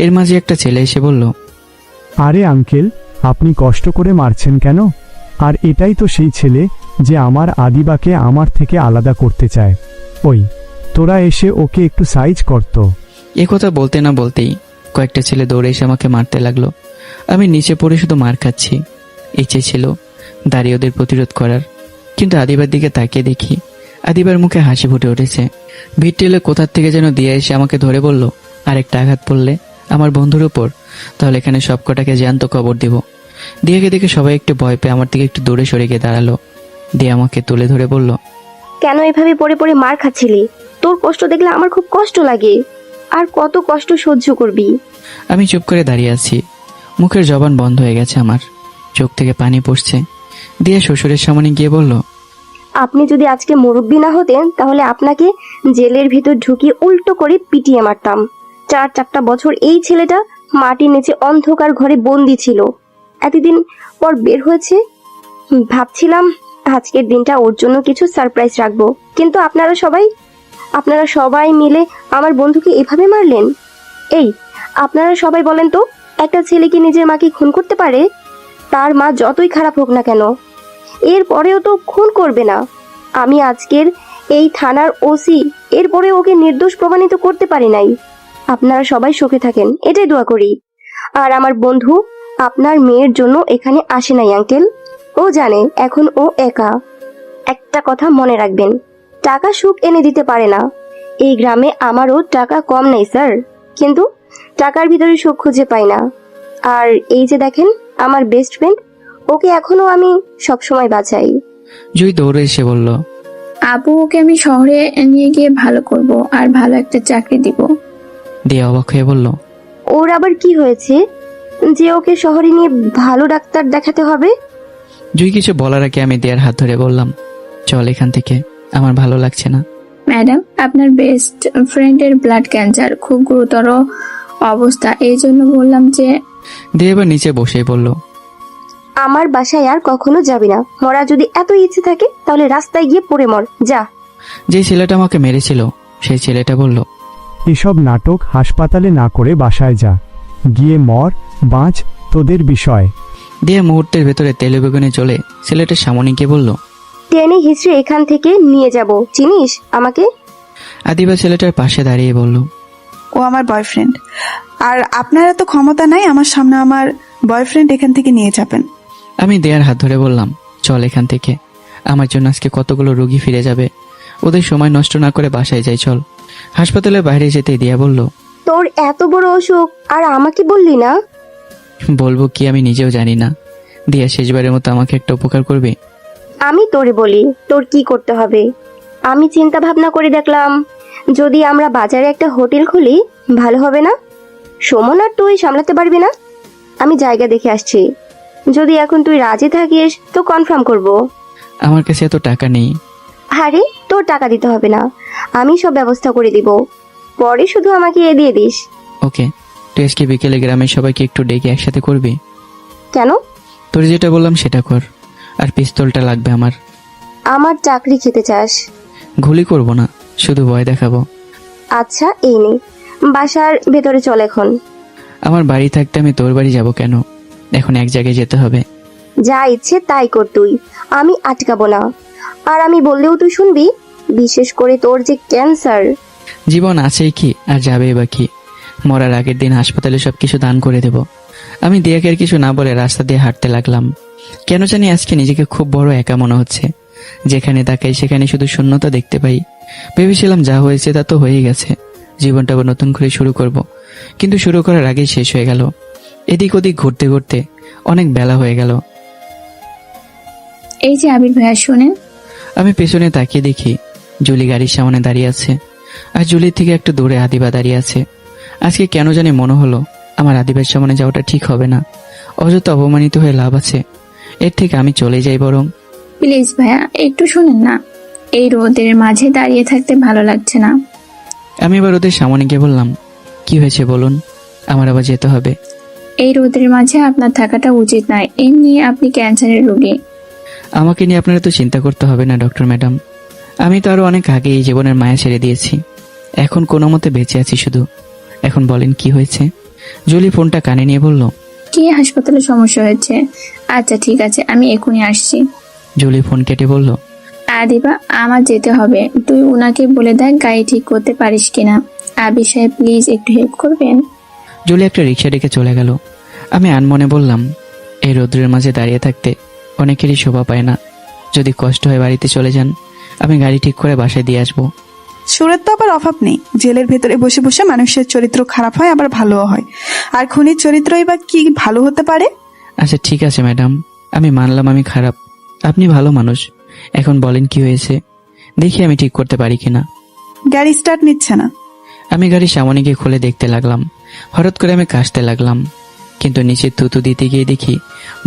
Speaker 2: এর মাঝে একটা ছেলে এসে বলল,
Speaker 15: আরে আঙ্কেল, আপনি কষ্ট করে মারছেন কেন? আর এটাই তো সেই ছেলে যে আমার আদিবাকে আমার থেকে আলাদা করতে চায়। ওই তোরা এসে ওকে একটু সাইজ করতো।
Speaker 2: এ কথা বলতে না বলতেই কয়েকটা ছেলে দৌড়ে এসে আমাকে মারতে লাগলো। আমি নিচে পড়ে শুধু মার খাচ্ছি। ইচ্ছে ছিল দাঁড়িয়ে ওদের প্রতিরোধ করার, কিন্তু আদিবার দিকে তাকিয়ে দেখি আদিবার মুখে হাসি ফুটে উঠেছে। ভিড় টেলে কোথার থেকে যেন দিয়ে এসে আমাকে ধরে বলল, আরেকটা আঘাত পড়লে আমার বন্ধুর উপর, তাহলে এখানে সবকটাকে জ্যান্ত কবর দিব। দিয়াকে দেখে সবাই একটু ভয় পেয়ে আমার দিকে একটু দূরে সরে গিয়ে দাঁড়ালো। দিয়ে আমাকে তুলে ধরে বলল,
Speaker 9: কেন এভাবে পড়ে পড়ে মার খাচ্ছিলি? তোর কষ্ট দেখলে আমার খুব কষ্ট লাগে। আর কত কষ্ট সহ্য করবি?
Speaker 2: আমি চুপ করে দাঁড়িয়ে আছি। মুখের জবান বন্ধ হয়ে গেছে আমার, চোখ থেকে পানি পড়ছে। দিয়ে শ্বশুরের সামনে গিয়ে বলল,
Speaker 9: আপনি যদি আজকে মুরব্বী না হতেন তাহলে আপনাকে জেলের ভিতর ঢুকিয়ে উল্টো করে পিটিয়ে মারতাম। 4-4টা বছর এই ছেলেটা মাটির নিচে অন্ধকার ঘরে বন্দি ছিল, এতদিন পর বের হয়েছে। ভাবছিলাম আজকের দিনটা ওর জন্য কিছু সারপ্রাইজ রাখবো, কিন্তু আপনারা সবাই মিলে আমার বন্ধুকে এভাবে মারলেন। এই আপনারা সবাই বলেন তো, একটা ছেলে কি নিজের মাকে খুন করতে পারে? তার মা যতই খারাপ হোক না কেন, এরপরেও তো খুন করবে না। আমি আজকের এই থানার ওসি, এরপরে ওকে নির্দোষ প্রমাণিত করতে পারি নাই। আপনারা সবাই সুখে থাকেন, এটাই দোয়া করি। আর আমার বন্ধু আপনার মেয়ের জন্য এখানে আসে নাই আঙ্কেল। ও জানে এখন ও একা। একটা কথা মনে রাখবেন, টাকা সুখ এনে দিতে পারে না। এই গ্রামে আমারও টাকা কম নেই স্যার, কিন্তু টাকার ভিতরে সুখ খুঁজে পাই না। আর এই যে দেখেন আমার বেস্ট ফ্রেন্ড, ওকে এখনো আমি সবসময় বাঁচাই।
Speaker 2: জুই দৌড়ে এসে বলল,
Speaker 1: আপু, ওকে আমি শহরে নিয়ে গিয়ে ভালো করব আর ভালো একটা চাকরি দিব।
Speaker 2: দিয়ে অবাক হয়ে বলল,
Speaker 9: ওর আবার কি হয়েছে যে ওকে শহরে নিয়ে ভালো ডাক্তার দেখাতে হবে?
Speaker 2: জুই কিছু বলার আগে আমি দিয়ার হাত ধরে বললাম, চল এখান থেকে, আমার ভালো লাগছে না।
Speaker 1: ম্যাডাম, আপনার বেস্ট ফ্রেন্ডের ব্লাড ক্যান্সার, খুব গুরুতর অবস্থা, এই জন্য বললাম যে।
Speaker 2: দিয়ে এবার নিচে বসেই বলল,
Speaker 9: আমার বাসায় আর কখনো যাবি না। মরা যদি এত ইচ্ছে থাকে, তাহলে রাস্তায় গিয়ে পড়ে মর, যা।
Speaker 2: যে ছেলেটা আমাকে মেরেছিল সেই ছেলেটা বলল,
Speaker 15: এসব নাটক হাসপাতালে না করে বাসায় যা, গিয়ে মর বাঁচ, তোদের বিষয়।
Speaker 2: দিয়া মুহূর্তের ভেতরে তেলে বেগুনে চলে ছেলেটার সামনে গিয়ে বলল,
Speaker 9: টেনে হিস্ট্রি এখান থেকে নিয়ে যাব, চিনিস আমাকে?
Speaker 2: আদিবা ছেলেটার পাশে দাঁড়িয়ে বলল,
Speaker 3: ও আমার বয়ফ্রেন্ড, আর আপনারা তো ক্ষমতা নাই আমার সামনে আমার বয়ফ্রেন্ড এখান থেকে নিয়ে যাবেন।
Speaker 2: আমি দেয়ার হাত ধরে বললাম, চল এখান থেকে, আমার জন্য আজকে কতগুলো রোগী ফিরে যাবে, ওদের সময় নষ্ট না করে বাসায় যাই চল। হাসপাতালের বাইরে যেতে দিয়া বলল,
Speaker 9: তোর এত বড় অসুখ আর আমাকে বললি না?
Speaker 2: বলবো কি আমি নিজেও জানি না। দিয়া শেষবারের মতো আমাকে একটা উপকার করবে?
Speaker 9: আমি তোরে বলি তোর কি করতে হবে। আমি চিন্তা ভাবনা করে দেখলাম, যদি আমরা বাজারে একটা হোটেল খুলি ভালো হবে না? সুমন আর তুই সামলাতে পারবি না? আমি জায়গা দেখে আসছি, যদি এখন তুই রাজি থাকিস তো কনফার্ম করব।
Speaker 2: আমার কাছে এত টাকা নেই।
Speaker 9: আরে তোর টাকা দিতে হবে না, আমি সব ব্যবস্থা করে দিব, পরে শুধু আমাকে দিয়ে দিস।
Speaker 2: ওকে, তুই আজকে বিকেলে গ্রামের সবাইকে একটু ডেকে একসাথে করবি।
Speaker 9: কেন?
Speaker 2: তোর যেটা বললাম সেটা কর, আর পিস্তলটা লাগবে আমার।
Speaker 9: আমার চাকরি খেতে চাস?
Speaker 2: গুলি করব না, শুধু ভয় দেখাবো।
Speaker 9: আচ্ছা এই নে, বাসার ভেতরে চল এখন।
Speaker 2: আমার বাড়ি থাকতে আমি তোর বাড়ি যাব কেন? এখন এক জায়গায় যেতে হবে।
Speaker 9: যা ইচ্ছে তাই কর তুই, আমি আটকাবো না। আর আমি বললেও তুই শুনবি, বিশেষ করে তোর যে ক্যান্সার।
Speaker 2: জীবন আছেই কি আর যাবেই বা কি? মরার আগের দিন হাসপাতালে সবকিছু দান করে দেব। আমি দিয়াকে আর কিছু না বলে রাস্তা দিয়ে হাঁটতে লাগলাম। কেন জানি আজকে নিজেকে খুব বড় একা মনে হচ্ছে। যেখানে তাকাই সেখানে শুধু শূন্যতা দেখতে পাই। ভেবেছিলাম যা হয়েছে তা তো হয়েই গেছে, জীবনটা আবার নতুন করে শুরু করব, কিন্তু শুরু করার আগেই শেষ হয়ে গেল। এদিক ওদিক ঘুরতে ঘুরতে অনেক বেলা হয়ে গেল।
Speaker 1: এই যে আবির ভাইয়া শোনেন।
Speaker 2: আমি পেছনে তাকিয়ে দেখি জুলি গাড়ির সামনে দাঁড়িয়ে আছে, আর জুলির থেকে একটু দূরে আদিবা দাঁড়িয়ে আছে। আজকে কেন জানি মনে হলো আমার আদিবার সামনে যাওয়াটা ঠিক হবে না, অযথা অপমানিত হয়ে লাভ আছে, এর থেকে আমি চলে যাই বরং।
Speaker 1: প্লিজ ভাইয়া একটু শুনেন না, এই রোদের মাঝে দাঁড়িয়ে থাকতে ভালো লাগছে না।
Speaker 2: আমি এবার ওদের সামনে গিয়ে বললাম, কি হয়েছে বলুন, আমার আবার যেতে হবে।
Speaker 1: এই রোদের মাঝে আপনার থাকাটা উচিত নয়, এমনি আপনি ক্যান্সারের রোগী।
Speaker 2: আমাকে নিয়ে আপনারা তো চিন্তা করতে হবে না ডক্টর ম্যাডাম, আমি তো আরো অনেক আগে এই জীবনের মায়া ছেড়ে দিয়েছি, এখন কোনো মতে বেঁচে আছি শুধু। এখন বলেন কি হয়েছে? জুলি ফোনটা কানে নিয়ে বলল,
Speaker 1: কি হাসপাতালে সমস্যা হয়েছে? আচ্ছা ঠিক আছে, আমি এখনই আসছি।
Speaker 2: জুলি ফোন কেটে বলল,
Speaker 1: আদিবা আমার যেতে হবে, তুই উনাকে বলে দেখ গাড়ি ঠিক করতে পারিস কিনা। আবির সাহেব প্লিজ একটু হেল্প করবেন।
Speaker 2: জুলি একটা রিক্সা ডেকে চলে গেল। আমি আনমনে বললাম, এই রৌদ্রের মাঝে দাঁড়িয়ে থাকতে অনেকেরই শোভা পায় না, যদি কষ্ট হয় বাড়িতে চলে যান, আমি গাড়ি ঠিক করে বাসায় দিয়ে আসবো।
Speaker 3: সুরের তো আবার অভাব নেই, জেলের ভেতরে বসে বসে মানুষের চরিত্র খারাপ হয় আবার ভালোও হয়, আর খুনির চরিত্রই বা কি ভালো হতে পারে?
Speaker 2: আচ্ছা ঠিক আছে ম্যাডাম, আমি মানলাম আমি খারাপ, আপনি ভালো মানুষ। এখন বলেন কি হয়েছে, দেখি আমি ঠিক করতে পারি কিনা।
Speaker 3: গাড়ি স্টার্ট নিচ্ছে না।
Speaker 2: আমি গাড়ির সামনে গিয়ে খুলে দেখতে লাগলাম। হঠাৎ করে আমি কাশতে লাগলাম, কিন্তু নিচে থুতু দিতে গিয়ে দেখি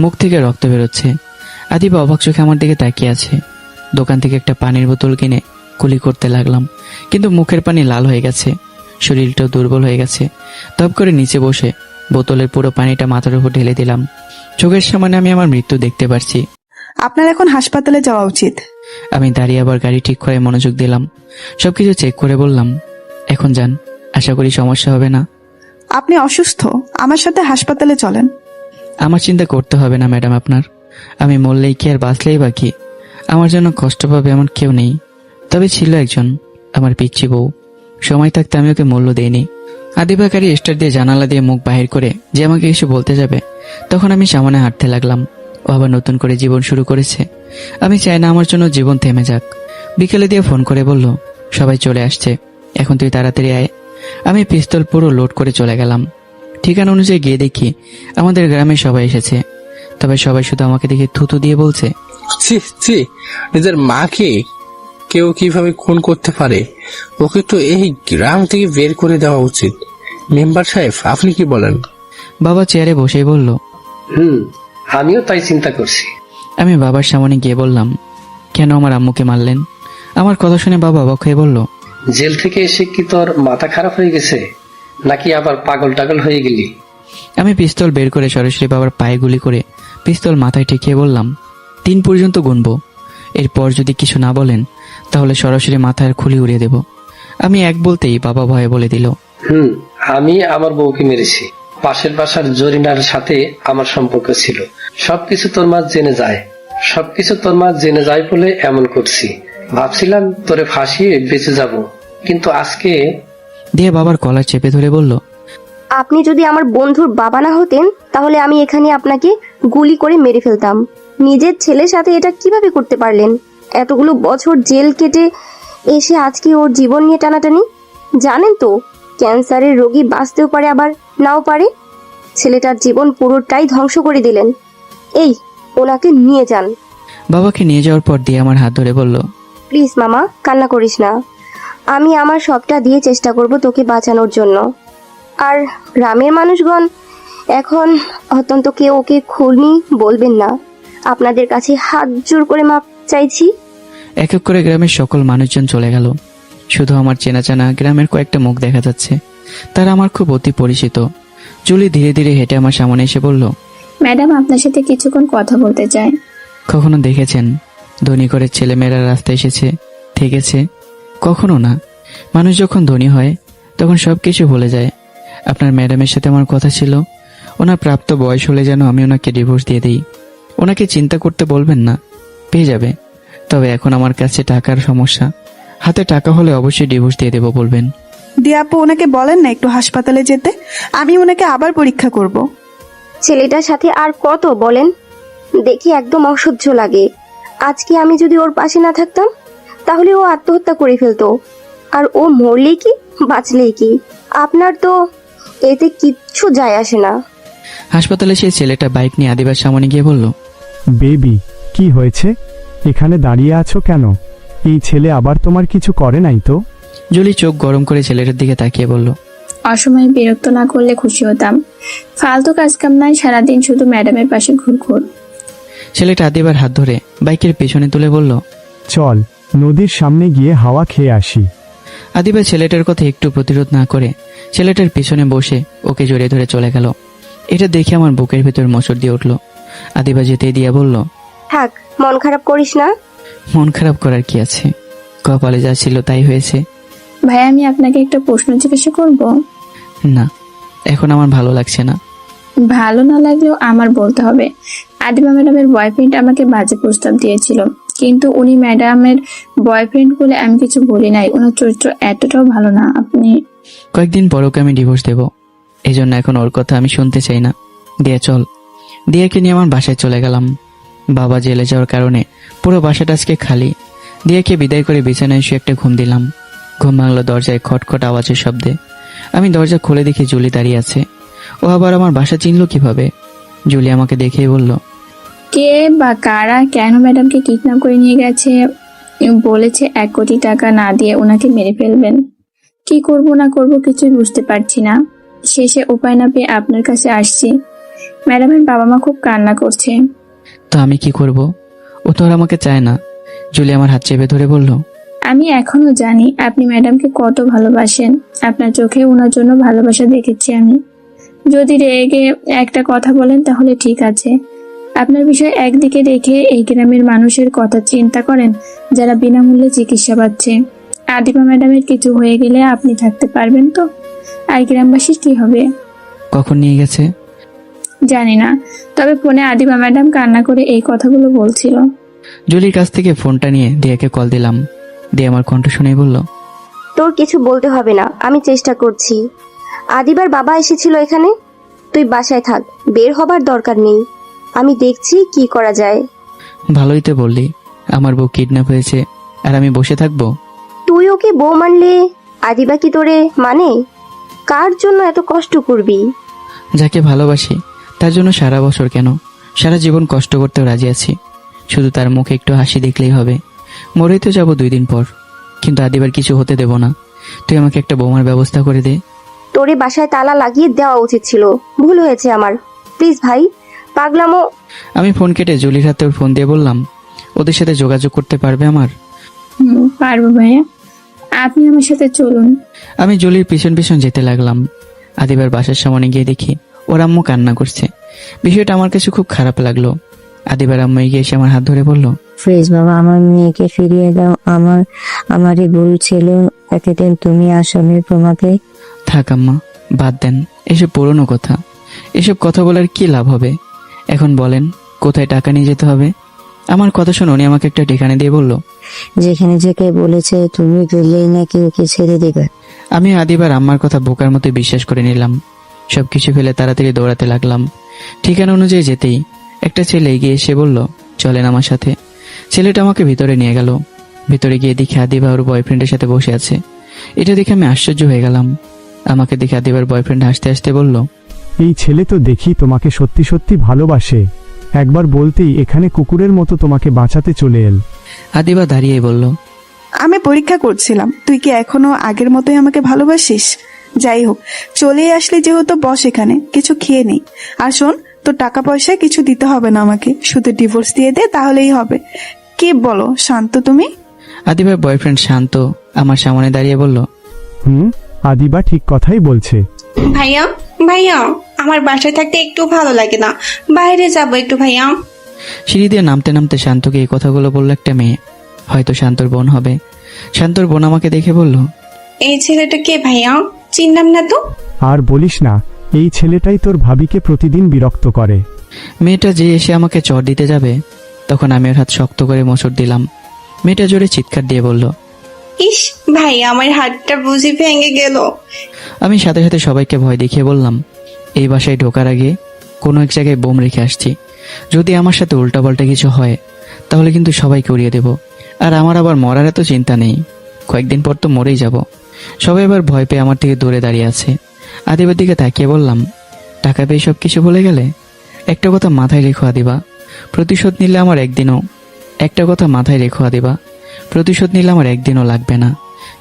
Speaker 2: মুখ থেকে রক্ত বেরোচ্ছে। আদিবা অবাক চোখে আমার দিকে তাকিয়ে আছে। দোকান থেকে একটা পানির বোতল কিনে কুলি করতে লাগলাম, কিন্তু মুখের পানি লাল হয়ে গেছে, শরীরটাও দুর্বল হয়ে গেছে। তব করে নিচে বসে বোতলের পুরো পানিটা মাথার উপর ঢেলে দিলাম। চোখের সামনে আমি আমার মৃত্যু দেখতে পারছি।
Speaker 3: আপনার এখন হাসপাতালে যাওয়া উচিত।
Speaker 2: আমি দাঁড়িয়ে আবার গাড়ি ঠিক করে মনোযোগ দিলাম, সবকিছু চেক করে বললাম, এখন যান, আশা করি সমস্যা হবে না।
Speaker 3: আপনি অসুস্থ, আমার সাথে হাসপাতালে চলেন।
Speaker 2: আমার চিন্তা করতে হবে না ম্যাডাম আপনার, আমি মরলেই কি আর বাঁচলেই বা কি, আমার জন্য কষ্ট পাবে এমন কেউ নেই। তবে ছিল একজন, আমার পিচ্ছি বউ, সময় থাকতে আমি ওকে মূল্য দেইনি। আদিবা গাড়ি স্টার্ট দিয়ে জানালা দিয়ে মুখ বাহির করে যে আমাকে কিছু বলতে যাবে, তখন আমি সামনে হাঁটতে লাগলাম। ও আবার নতুন করে জীবন শুরু করেছে, আমি চাই না আমার জন্য জীবন থেমে যাক। বিকেলে দিয়ে ফোন করে বলল, সবাই চলে আসছে, এখন তুই তাড়াতাড়ি আয়। আমি পিস্তল পুরো লোড করে চলে গেলাম। ঠিকানা অনুযায়ী গিয়ে দেখি আমাদের গ্রামে সবাই এসেছে, তবে সবাই শুধু আমাকে দেখে থুতু দিয়ে বলছে,
Speaker 13: ছি ছি, নিজের মাকে কেউ কিভাবে খুন করতে পারে? ওকে তো এই গ্রাম থেকে বের করে দেওয়া উচিত। মেম্বার সাহেব, আপনি কি বলেন?
Speaker 2: বাবা চেয়ারে বসেই বলল,
Speaker 6: আমিও তাই চিন্তা করছি।
Speaker 2: আমি বাবার সামনে গিয়ে বললাম, কেন আমার আম্মুকে মারলেন? আমার কথা শুনে বাবা অবাক হয়ে বলল,
Speaker 6: জেল থেকে এসে কি তোর মাথা খারাপ হয়ে গেছে, নাকি আবার পাগল টাগল হয়ে গেলি?
Speaker 2: আমি পিস্তল বের করে সরাসরি বাবার পায়ে গুলি করে পিস্তল মাথায় ঠেকিয়ে বললাম, 3 পর্যন্ত গুনবো, এরপর যদি কিছু না বলেন তাহলে সরাসরি মাথার খুলি উড়িয়ে দেব। আমি এক বলতেই বাবা ভয়ে বলে দিল,
Speaker 6: আমি আমার বউকে মেরেছি। পাশের বাসার জরিনার সাথে আমার সম্পর্ক ছিল। সবকিছু তোর মা জেনে যায় বলে এমন করছি। ভাবছিলাম তোরে ফাঁসিয়ে বেঁচে যাব, কিন্তু আজকে।
Speaker 2: দিয়ে বাবার কলার চেপে ধরে বলল,
Speaker 9: আপনি যদি আমার বন্ধুর বাবা না হতেন তাহলে আমি এখানে আপনাকে গুলি করে মেরে ফেলতাম। নিজের ছেলের সাথে এটা কিভাবে করতে পারলেন? এতগুলো বছর জেল কেটে এসে আজকে ওর জীবন নিয়ে টানাটানি। জানেন তো ক্যান্সারের রোগী বাঁচতেও পারে আবার নাও পারে। ছেলেটার জীবন পুরোটাই ধ্বংস করে দিলেন। এই ওনাকে নিয়ে যান।
Speaker 2: বাবাকে নিয়ে যাওয়ার পর দিয়ে আমার হাত ধরে বলল,
Speaker 9: প্লিজ মামা, কান্না করিস না। আমি আমার সবটা দিয়ে চেষ্টা করব তোকে বাঁচানোর জন্য। আর গ্রামের মানুষগণ এখন অত্যন্ত কেউ ওকে খুনি বলবেন না। আপনাদের কাছে হাত জোর করে মাপ চাইছি।
Speaker 2: এক এক করে গ্রামের সকল মানুষজন চলে গেল। শুধু আমার চেনা জানা গ্রামের কয়েকটা মুখ দেখা যাচ্ছে, তারা আমার খুব অতি পরিচিত। জুলি ধীরে ধীরে হেঁটে আমার সামনে এসে বলল,
Speaker 1: ম্যাডাম আপনার সাথে কিছুক্ষণ কথা বলতে চাই।
Speaker 2: কখনো দেখেছেন ধনী করে ছেলেমেয়েরা রাস্তায় এসেছে থেকেছে? কখনো না। মানুষ যখন ধনী হয় তখন সবকিছু ভুলে যায়। আপনার ম্যাডামের সাথে আমার কথা ছিল, ওনার প্রাপ্ত বয়স হলে যেন আমি ওনাকে ডিভোর্স দিয়ে দিই। ওনাকে চিন্তা করতে বলবেন না, পেয়ে যাবে। তবে এখন আমার কাছে টাকার সমস্যা, হাতে টাকা হলে অবশ্যই ডিভোর্স দিয়ে দেবো বলবেন।
Speaker 3: দিয়া আপু, ওনাকে বলেন না একটু হাসপাতালে যেতে, আমি ওনাকে আবার পরীক্ষা করব।
Speaker 9: ছেলেটার সাথে আর কত বলেন? দেখি একদম অসহ্য লাগে। আজকে আমি যদি ওর পাশে না থাকতাম তাহলে ও আত্মহত্যা করে ফেলতো। আর ও মরলেই কি বাঁচলেই কি, আপনার তো এতে কিচ্ছু যায় আসে না।
Speaker 2: হাসপাতালে সেই ছেলেটা বাইক নিয়ে আদিবার সামনে গিয়ে বলল,
Speaker 15: বেবি, কি হয়েছে? এখানে দাঁড়িয়ে আছো কেন? এই ছেলে আবার তোমার কিছু করে নাই তো?
Speaker 2: জুলি চোখ গরম করে ছেলেটার দিকে তাকিয়ে বলল,
Speaker 1: অসময়ে বিরক্ত না করলে খুশি হতাম। ফালতু কাজ কাম নাই, সারাদিন শুধু ম্যাডামের পাশে ঘুরঘুর।
Speaker 2: ছেলেটা আদিবার হাত ধরে বাইকের পেছনে তুলে বলল,
Speaker 15: চল নদীর সামনে গিয়ে হাওয়া খেয়ে আসি।
Speaker 2: আদিবা ছেলেটার কথা একটু প্রতিরোধ না করে ছেলেটার পিছনে বসে ওকে জড়িয়ে ধরে চলে গেল। এটা দেখে আমার বুকের ভেতর মোচড় দিয়ে উঠল। আদিবা যেতে দিয়া বলল,
Speaker 9: থাক, মন খারাপ করিস না।
Speaker 2: মন খারাপ করার কি আছে, কপালে যা ছিল তাই হয়েছে।
Speaker 1: ভাই, আমি আপনাকে একটা প্রশ্ন জিজ্ঞাসা করব?
Speaker 2: না, এখন আমার ভালো লাগছে না।
Speaker 1: ভালো না লাগলেও আমার বলতে হবে। আদিবা ম্যাডামের বয়ফ্রেন্ড আমাকে বাজে প্রস্তাব দিয়েছিল, কিন্তু উনি ম্যাডামের বয়ফ্রেন্ড বলে আমি কিছু বলি নাই। ওনার চরিত্র এতটাও ভালো না। আপনি
Speaker 2: কয়েকদিন পর ওকে আমি ডিভোর্স দেব, এই জন্য এখন ওর কথা আমি শুনতে চাই না। দিয়া চল। দিয়াকে নিয়ে আমার বাসায় চলে গেলাম। বাবা জেলে যাওয়ার কারণে পুরো বাসাটা আজকে খালি। দিয়াকে বিদায় করে বিছানায় শুয়ে একটা ঘুম দিলাম। ঘুম ভাঙলো দরজায় খটখট আওয়াজের শব্দে। আমি দরজা খুলে দেখি জুলি দাঁড়িয়ে আছে। ও আবার আমার বাসা চিনল কিভাবে? জুলি আমাকে দেখেই বলল,
Speaker 1: কে বা কারা কেন ম্যাডামকে কিডন্যাপ করে নিয়ে গেছে? বলেছে 1 কোটি টাকা না দিয়ে ওনাকে মেরে ফেলবেন। কি করব না করব কিছুই বুঝতে পারছি না। শেষে উপায় না পেয়ে আপনার কাছে আসছি। ম্যাডামের বাবা মা খুব কান্না করছে।
Speaker 2: তো আমি কি করব? ও তো আর আমাকে চায় না। জুলি আমার হাত চেপে ধরে বলল,
Speaker 1: আমি এখনো জানি আপনি ম্যাডামকে কত ভালোবাসেন। আপনার চোখে ওনার জন্য ভালোবাসা দেখেছি আমি। যদি রেগে একটা কথা বলেন তাহলে ঠিক আছে। আপনার বিষয় একদিকে রেখে এই গ্রামের মানুষের কথা চিন্তা করেন যারা বিনামূল্যে চিকিৎসা পাচ্ছে। আদিবা ম্যাডামের কিছু হয়ে গেলে আপনি থাকতে পারবেন তো? আর গ্রামবাসীর কি হবে?
Speaker 2: কখন নিয়ে গেছে
Speaker 1: জানি না, তবে ফোনে আদিবা ম্যাডাম কান্না করে এই কথাগুলো বলছিল।
Speaker 2: জুলির কাছ থেকে ফোনটা নিয়ে দিয়াকে কল দিলাম। দিয়ে আমার কণ্ঠ শুনেই বলল,
Speaker 9: তোর কিছু বলতে হবে না, আমি চেষ্টা করছি। আদিবার বাবা এসেছিল এখানে। তুই বাসায় থাক, বের হবার দরকার নেই। আমি দেখছি কি করা যায়।
Speaker 2: ভালোই তো বললি, আমার বউ কিডন্যাপ হয়েছে আর আমি বসে থাকবো?
Speaker 9: তুই ওকে বউ মানলে আদিবা কি তোরে মানে? কার জন্য এত কষ্ট করবি?
Speaker 2: যাকে ভালোবাসি তার জন্য সারা বছর কেন, সারা জীবন কষ্ট করতেও রাজি আছি। শুধু তার মুখে একটু হাসি দেখলেই হবে। মরেই তো যাবো 2 দিন পর, কিন্তু আদিবার কিছু হতে দেব না। তুই আমাকে একটা বৌমার ব্যবস্থা করে দে।
Speaker 9: তোরে বাসায় তালা লাগিয়ে দেওয়া উচিত ছিল, ভুল হয়েছে আমার। প্লিজ ভাই, পাগলামো।
Speaker 2: আমি ফোন কেটে জুলির হাতে ওর ফোন দিয়ে বললাম, ওদের সাথে যোগাযোগ করতে পারবে আমার?
Speaker 1: পারবো ভাইয়া, আপনি আমার সাথে চলুন।
Speaker 2: আমি জুলির পিছন পিছন যেতে লাগলাম। আদিবার বাসার সামনে গিয়ে দেখি ওর আম্মু কান্না করছে। বিষয়টা আমার কাছে খুব খারাপ লাগলো। আদিবার আম্মু এগিয়ে এসে আমার হাত ধরে বলল,
Speaker 16: প্লিজ বাবা, আমার মেয়েকে ফিরিয়ে দাও। আমারই ভুল ছিল, এতদিন তুমি আসামির তোমাকে।
Speaker 2: থাক আম্মা, বাদ দেন এসব পুরনো কথা। এসব কথা বলার কি লাভ হবে? এখন বলেন কোথায় টাকা নিয়ে যেতে হবে? আমার কথা শুনে উনি আমাকে একটা ঠিকানা দিয়ে বলল,
Speaker 16: যেখানে যেকে বলেছে তুমি গেলেই নাকি ওকে ছেড়ে দেবে।
Speaker 2: আমি আদিবার আম্মার কথা বোকার মতো বিশ্বাস করে নিলাম। সবকিছু ফেলে তাড়াতাড়ি দৌড়াতে লাগলাম। ঠিকানা অনুযায়ী যেতেই একটা ছেলে এগিয়ে এসে বলল, চলেন আমার সাথে। ছেলেটা আমাকে ভিতরে নিয়ে গেল। ভিতরে গিয়ে দেখি আদিবা ওর বয়ফ্রেন্ডের সাথে বসে আছে। এটা দেখে আমি আশ্চর্য হয়ে গেলাম। আমাকে দেখে আদিবার বয়ফ্রেন্ড হাসতে হাসতে বলল,
Speaker 15: এই ছেলে তো দেখি তোমাকে সত্যি সত্যি ভালোবাসে। একবার বলতেই এখানে কুকুরের মতো তোমাকে বাঁচাতে চলে এল।
Speaker 2: আদিবা দাঁড়িয়ে বলল,
Speaker 3: আমি পরীক্ষা করছিলাম তুই কি এখনো আগের মতোই আমাকে ভালোবাসিস। যাই হোক, চলেই আসলে যেহেতু বস এখানে, কিছু খেয়ে নেই। আর শোন, তোর টাকা পয়সা কিছু দিতে হবে না আমাকে, শুধু ডিভোর্স দিয়ে দে তাহলেই হবে। কি বলো শান্ত তুমি?
Speaker 2: আদিবার বয়ফ্রেন্ড শান্ত আমার সামনে দাঁড়িয়ে বলল,
Speaker 15: আদিবা ঠিক কথাই বলছে।
Speaker 17: ভাইয়া ভাইয়া, আমার বাসায় থাকতে একটু ভালো লাগে না, বাইরে যাব একটু ভাইয়া।
Speaker 2: সিঁড়ি দিয়ে নামতে নামতে শান্তকে এই কথাগুলো বলল একটা মেয়ে, হয়তো শান্তর বোন হবে। শান্তর বোন আমাকে দেখে বলল,
Speaker 17: এই ছেলেটা কে ভাইয়া? চিনলাম না তো।
Speaker 15: আর বলিস না, এই ছেলেটাই তোর ভাবিকে প্রতিদিন বিরক্ত করে।
Speaker 2: মেয়েটা যে এসে আমাকে চড় দিতে যাবে, তখন আমি ওর হাত শক্ত করে মোচড় দিলাম। মেয়েটা জোরে চিৎকার দিয়ে বলল,
Speaker 17: ইস ভাই, আমার হাতটা বুঝি ভেঙে গেল।
Speaker 2: আমি সাথে সাথে সবাইকে ভয় দেখিয়ে বললাম, এই বাসায় ঢোকার আগে কোনো এক জায়গায় বোম রেখে আসছি। যদি আমার সাথে উল্টাপাল্টা কিছু হয় তাহলে কিন্তু সবাইকে উড়িয়ে দেব। আর আমার আবার মরার এত চিন্তা নেই, কয়েকদিন পর তো মরেই যাব। সবাই এবার ভয় পেয়ে আমার থেকে দূরে দাঁড়িয়ে আছে। আদিবার দিকে তাকিয়ে বললাম, টাকা পেয়ে সব কিছু বলে গেলে? একটা কথা মাথায় রেখো আদিবা, প্রতিশোধ নিলে আমার একদিনও লাগবে না।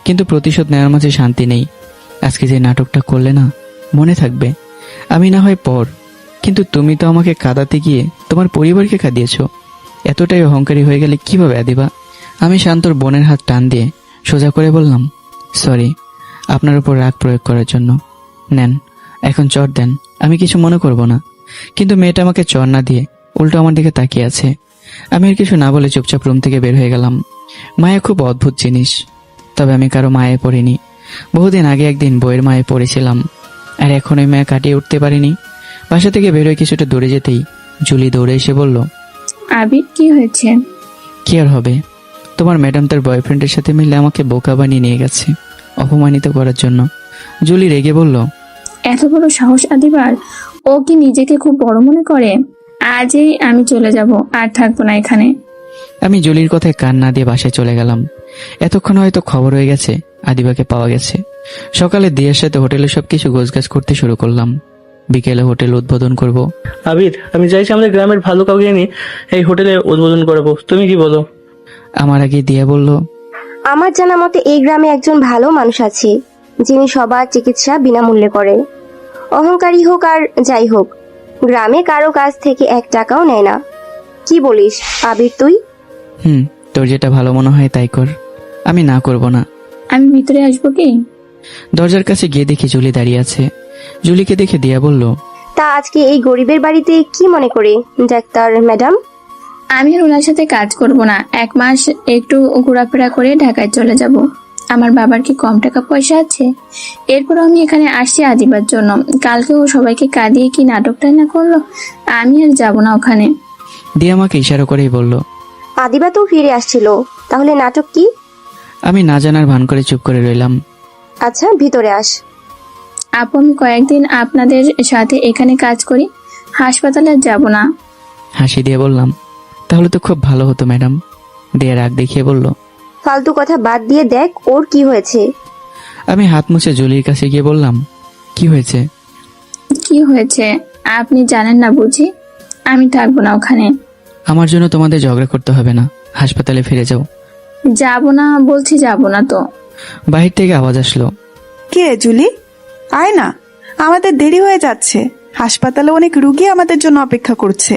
Speaker 2: কিন্তু প্রতিশোধ নেওয়ার মাঝে শান্তি নেই। আজকে যে নাটকটা করলে না, মনে থাকবে। আমি না হয় পর, কিন্তু তুমি তো আমাকে কাঁদাতে গিয়ে তোমার পরিবারকে কাঁদিয়েছ। এতটাই অহংকারী হয়ে গেলে কিভাবে আদিবা? আমি শান্তর বোনের হাত টান দিয়ে সোজা করে বললাম, সরি আপনার উপর রাগ প্রয়োগ করার জন্য। নেন, এখন চড় দেন, আমি কিছু মনে করব না। কিন্তু মেয়েটা আমাকে চড় না দিয়ে উল্টো আমার দিকে তাকিয়ে আছে। আমি আর কিছু না বলে চুপচাপ রুম থেকে বের হয়ে গেলাম। মায়া খুব অদ্ভুত জিনিস, তবে আমি কারো মায়ে পড়িনি। বহুদিন আগে একদিন বইয়ের মায়ে পড়েছিলাম, আর এখন ওই মায়া কাটিয়ে উঠতে পারিনি। বাসা থেকে বেরোয় কিছুটা দূরে যেতেই জুলি দৌড়ে এসে বলল,
Speaker 1: আবির কি হয়েছে?
Speaker 2: কি আর হবে, তোমার ম্যাডাম তার বয়ফ্রেন্ডের সাথে মিলে আমাকে বোকা বানিয়ে নিয়ে গেছে অপমানিত করার জন্য। জুলি রেগে বলল,
Speaker 1: এত বড় সাহস আদিবার? ও কি নিজেকে খুব বড় মনে করে? আজই আমি চলে যাব, আর থাকবো না এখানে।
Speaker 2: আমি জুলির কথায় কান না দিয়ে বাসায় চলে গেলাম। এতক্ষণ হয়তো খবর হয়ে গেছে আদিবাকে পাওয়া গেছে। সকালে দিয়ার সাথে হোটেলে সবকিছু গোছগাছ করতে শুরু করলাম। বিকেলে হোটেল উদ্বোধন করব।
Speaker 14: আবির, আমি চাইছি আমাদের গ্রামের ভালো কাউকে এনে এই হোটেলে উদ্বোধন করাবো, তুমি কি বলো?
Speaker 2: আমার আগে দিয়া বলল,
Speaker 9: আমার জানা মতে এই গ্রামে একজন ভালো মানুষ আছে, যিনি সবার চিকিৎসা বিনামূল্যে করেন। অহংকারী হোক আর যাই হোক, গ্রামে কারো কাছ থেকে 1 টাকাও নেয় না। কি বলিস আবির তুই?
Speaker 2: তোর যেটা ভালো মনে হয় তাই কর, আমি না করব না।
Speaker 1: আমি ভিতরে আসবো কি?
Speaker 2: দরজার কাছে গিয়ে দেখি জুলি দাঁড়িয়ে আছে। জুলিকে দেখে দিয়া বলল,
Speaker 9: তা আজকে এই গরিবের বাড়িতে কি মনে করে ডাক্তার ম্যাডাম?
Speaker 1: আমি আর ওনার সাথে কাজ করব না। 1 মাস একটু ঘোরাফেরা করে ঢাকায় চলে যাব। আমার বাবার কি কম টাকা পয়সা আছে? এরপর আমি এখানে আসছি আদিবার জন্য। কালকে ও সবাইকে কাঁদিয়ে কি নাটকটা না করলো, আমি আর যাব না ওখানে।
Speaker 2: দিয়া আমাকে ইশারা করেই বলল,
Speaker 9: আদিবা তো ফিরে আসছিল, তাহলে নাটক কি?
Speaker 2: আমি না জানার ভান করে চুপ করে রইলাম।
Speaker 9: আচ্ছা ভিতরে আস।
Speaker 1: আপু, আমি কয়েকদিন আপনাদের সাথে এখানে কাজ করি, হাসপাতালে আর যাব না।
Speaker 2: হাসি দিয়ে বললাম, তাহলে তো খুব ভালো হতো ম্যাডাম। দিয়া রাগ দেখিয়ে বলল,
Speaker 9: ফালতু কথা বাদ দিয়ে দেখ ওর কি হয়েছে।
Speaker 2: আমি হাত মুছে জুলির কাছে গিয়ে বললাম, কি হয়েছে?
Speaker 1: কি হয়েছে আপনি জানেন না বুঝি? আমি থাকবো না ওখানে।
Speaker 2: আমার জন্য তোমাদের ঝগড়া করতে হবে না, হাসপাতালে ফিরে যাও।
Speaker 1: যাব না বলছি, যাব না তো।
Speaker 2: বাহির থেকে আওয়াজ আসলো,
Speaker 3: কে জুলি? আয় না, আমাদের দেরি হয়ে যাচ্ছে। হাসপাতালে অনেক রুগী আমাদের জন্য অপেক্ষা করছে।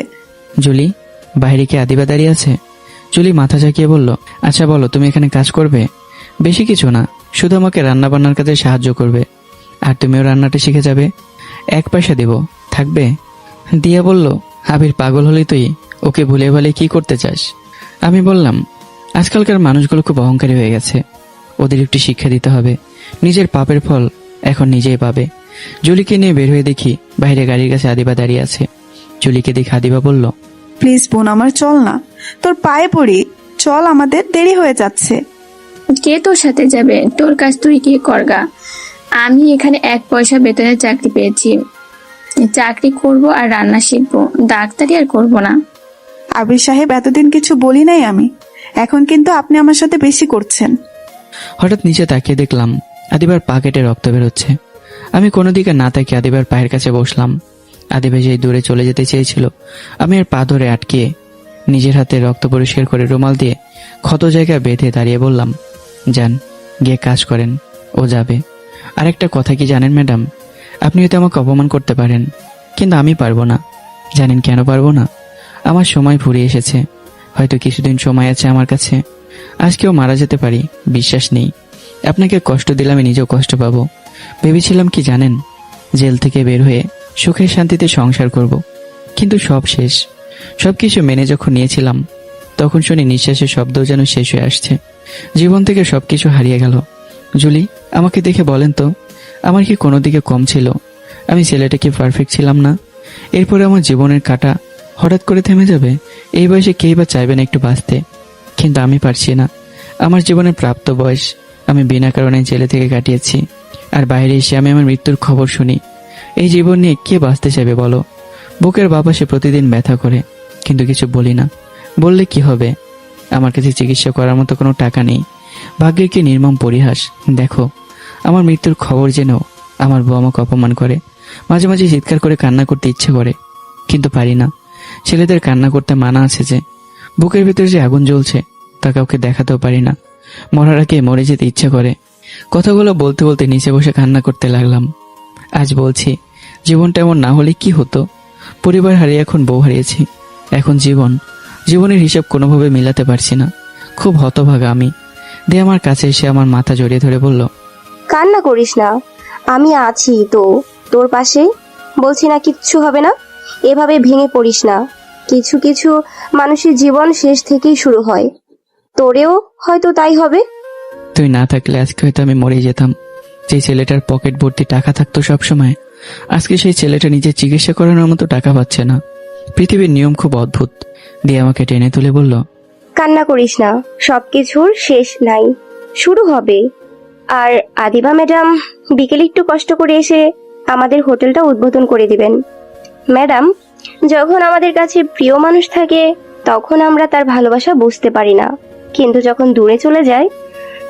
Speaker 2: জুলি, বাইরে কি আদিবা দাঁড়িয়ে আছে? জুলি মাথা ঝাঁকিয়ে বলল, আচ্ছা বলো, তুমি এখানে কাজ করবে? বেশি কিছু না, শুধু আমাকে রান্না বান্নার কাজে সাহায্য করবে, আর তুমিও রান্নাটা শিখে যাবে। 1 পয়সা দেব, থাকবে? দিয়া বলল, আবির পাগল হলি তুই? ওকে ভুলে ভালে কি করতে চাস? আমি বললাম, আজকালকার মানুষগুলো খুব অহংকারী হয়ে গেছে, ওদের একটু শিক্ষা দিতে হবে। নিজের পাপের ফল এখন নিজেই পাবে। জুলিকে নিয়ে বের হয়ে দেখি বাইরে গাড়ির কাছে আদিবা দাঁড়িয়ে আছে। জুলিকে দেখে আদিবা বলল,
Speaker 3: প্লিজ বোন আমার, চল না, তোর পায়ে পড়ি, চল, আমাদের দেরি হয়ে যাচ্ছে।
Speaker 1: কে তোর সাথে যাবে? তোর কাজ তুই কি করগা। আমি এখানে 1 পয়সা বেতনের চাকরি পেয়েছি, চাকরি করব আর রান্না শিখবো, ডাক্তারি আর করব না।
Speaker 3: আবির সাহেব, এতদিন কিছু বলি নাই আমি, এখন কিন্তু আপনি আমার সাথে বেশি করছেন।
Speaker 2: হঠাৎ নিচে তাকিয়ে দেখলাম আদিবার পা কেটে রক্ত বেরোচ্ছে। আমি কোনো দিকে না তাকিয়ে আদিবার পায়ের কাছে বসলাম। আদিবা যেই দূরে চলে যেতে চেয়েছিল, আমি আর পা ধরে আটকিয়ে নিজের হাতে রক্ত পরিষ্কার করে রুমাল দিয়ে ক্ষত জায়গা বেঁধে দাঁড়িয়ে বললাম, যান, গিয়ে কাজ করেন, ও যাবে। আর একটা কথা কি জানেন ম্যাডাম, আপনি হয়তো আমাকে অপমান করতে পারেন, কিন্তু আমি পারবো না। জানেন কেন পারবো না? আমার সময় ফুরিয়ে এসেছে, হয়তো কিছুদিন সময় আছে আমার কাছে। আজকেও মারা যেতে পারি, বিশ্বাস নেই। আপনাকে কষ্ট দিলে আমি নিজেও কষ্ট পাবো। ভেবেছিলাম কি জানেন, জেল থেকে বের হয়ে সুখে শান্তিতে সংসার করব, কিন্তু সব শেষ। সবকিছু মেনে যখন নিয়েছিলাম, তখন শুনি নিঃশ্বাসের শব্দও যেন শেষ হয়ে আসছে। জীবন থেকে সবকিছু হারিয়ে গেল। জুলি, আমাকে দেখে বলেন তো, আমার কি কোনো দিকে কম ছিল? আমি ছেলেটা কি পারফেক্ট ছিলাম না? এরপরে আমার জীবনের কাঁটা হঠাৎ করে থেমে যাবে? এই বয়সে কেই বা চাইবেন একটু বাঁচতে, কিন্তু আমি পারছি না। আমার জীবনের প্রাপ্ত বয়স আমি বিনা কারণে জেলে থেকে কাটিয়েছি, আর বাইরে এসে আমি আমার মৃত্যুর খবর শুনি। এই জীবন নিয়ে কে বাঁচতে চাইবে বলো? বুকের বাপাসে প্রতিদিন ব্যথা করে, কিন্তু কিছু বলি না। বললে কি হবে? আমার কাছে চিকিৎসা করার মতো কোনো টাকা নেই। ভাগ্যের কি নির্মম পরিহাস। দেখো, আমার মৃত্যুর খবর জেনেও আমার বউ আমাকে অপমান করে। মাঝে মাঝে চিৎকার করে কান্না করতে ইচ্ছে করে, কিন্তু পারি না। ছেলেদের কান্না করতে মানা আছে যে। বুকের ভিতরে যে আগুন জ্বলছে তা কাউকে দেখাতেও পারি না। মরার আগে মরে যেতে ইচ্ছে করে। কথাগুলো বলতে বলতে নিচে বসে কান্না করতে লাগলাম। আজ বলছি, জীবনটা এমন না হলে কি হতো? পরিবার হারিয়ে এখন বউ হারিয়েছি। এখন জীবনের হিসাব কোনোভাবে মিলাতে পারছি না। খুব হতভাগা আমি। দিয়ে আমার কাছে এসে আমার মাথা জড়িয়ে ধরে বলল,
Speaker 9: কান্না করিস না, আমি আছি তো তোর পাশে। বলছি না কিচ্ছু হবে না, এভাবে ভেঙে পড়িস না। কিছু কিছু মানুষের জীবন শেষ থেকেই শুরু হয়, তোরেও হয়তো তাই হবে।
Speaker 2: তুই না থাকলে আজকে হয়তো আমি মরে যেতাম। যে ছেলেটার পকেট ভর্তি টাকা থাকতো সবসময়, আজকে সেই ছেলেটা নিজের চিকিৎসা করানোর মতো টাকা পাচ্ছে না। পৃথিবীর নিয়ম খুব অদ্ভুত। দিয়ে আমাকে টেনে তুলে বলল,
Speaker 9: কান্না করিস না, সবকিছুর শেষ নাই, শুরু হবে। আর আদিবা ম্যাডাম বিকেলে একটু কষ্ট করে এসে আমাদের হোটেলটা উদ্বোধন করে দিবেন। ম্যাডাম, যখন আমাদের কাছে প্রিয় মানুষ থাকে তখন আমরা তার ভালোবাসা বুঝতে পারি না, কিন্তু যখন দূরে চলে যায়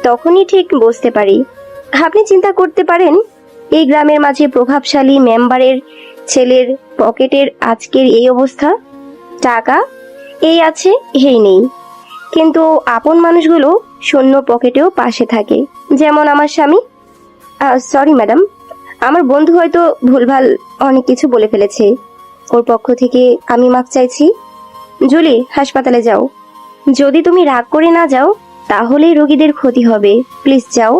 Speaker 9: তখনই ঠিক বুঝতে পারি। আপনি চিন্তা করতে পারেন, এই গ্রামের মাঝে প্রভাবশালী মেম্বারের ছেলের পকেটের আজকের এই অবস্থা। টাকা এই আছে, এই নেই, কিন্তু আপন মানুষগুলো শূন্য পকেটেও পাশে থাকে। যেমন আমার স্বামী। সরি ম্যাডাম, আমার বন্ধু হয়তো ভুলভাল অনেক কিছু বলে ফেলেছে, ওর পক্ষ থেকে আমি মাফ চাইছি। জুলি, হাসপাতালে যাও। যদি তুমি রাগ করে না যাও তাহলেই রোগীদের ক্ষতি হবে। প্লিজ যাও,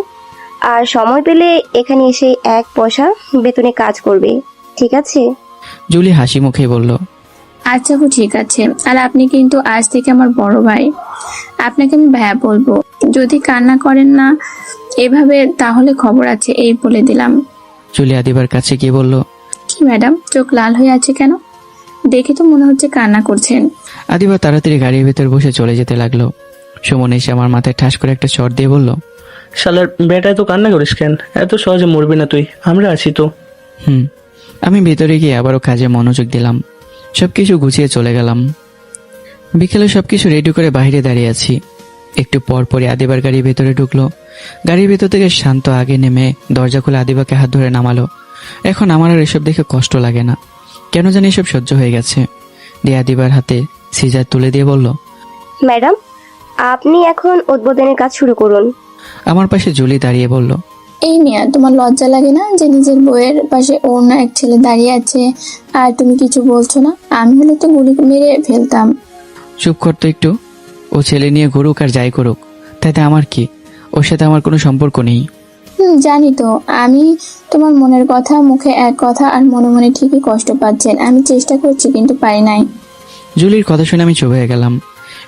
Speaker 9: আর সময় পেলে এখানে এসে 1 পয়সা বেতনে কাজ করবে, ঠিক আছে?
Speaker 2: জুলি হাসি মুখে বলল,
Speaker 1: আচ্ছা গো, ঠিক আছে। আর আপনি কিন্তু আজ থেকে আমার বড় ভাই, আপনাকে আমি ভাইয়া বলবো। যদি কান্না করেন না এভাবে তাহলে খবর আছে, এই বলে দিলাম।
Speaker 2: জুলি আদিবার কাছে গিয়ে বলল,
Speaker 1: কি ম্যাডাম, চোখ লাল হয়ে আছে কেন? দেখে তো মনে হচ্ছে কান্না করছেন।
Speaker 2: আদিবা তাড়াতাড়ি গাড়ির ভেতর বসে চলে যেতে লাগলো। সুমন এসে আমার মাথায় ঠাস করে একটা চড় দিয়ে বলল,
Speaker 14: শালার বেটা, এত কান্না করিস কেন? এত সহজে মরবি না তুই, আমরা আছি তো।
Speaker 2: আমি ভেতরে গিয়ে আবারও কাজে মনোযোগ দিলাম। সবকিছু গুছিয়ে চলে গেলাম। বিকেলে সবকিছু রেডি করে বাইরে দাঁড়িয়ে আছি। একটু পর পরই আদিবার গাড়ি ভেতরে ঢুকলো। গাড়ির ভেতর থেকে শান্ত আগে নেমে দরজা খুলে আদিবাকে হাত ধরে নামালো। এখন আমার আর এসব দেখে কষ্ট লাগে না, কেন জানি এসব সহ্য হয়ে গেছে। দিয়ে আদিবার হাতে সিজার তুলে দিয়ে বলল,
Speaker 9: ম্যাডাম, আপনি এখন উদ্বোধনের কাজ শুরু করুন।
Speaker 2: আমার পাশে জুলি দাঁড়িয়ে বলল,
Speaker 1: এই মিয়া, তোমার লজ্জা লাগে না যে নিজের বউয়ের পাশে অন্য এক ছেলে দাঁড়িয়ে আছে আর তুমি কিছু বলছো না? আমি হলে তো গুলি মেরে ফেলতাম।
Speaker 2: চুপ করতো একটু। ও ছেলে নিয়ে ঘুরুক আর যাই করুক, তাতে আমার কি? ওর সাথে আমার কোনো সম্পর্ক নেই।
Speaker 1: জানি তো। আমি তোমার মনের কথা, মুখে এক কথা আর মনে মনে ঠিকই কষ্ট পাচ্ছেন। আমি চেষ্টা করছি কিন্তু পারি নাই।
Speaker 2: জুলির কথা শুনে আমি চুপ হয়ে গেলাম।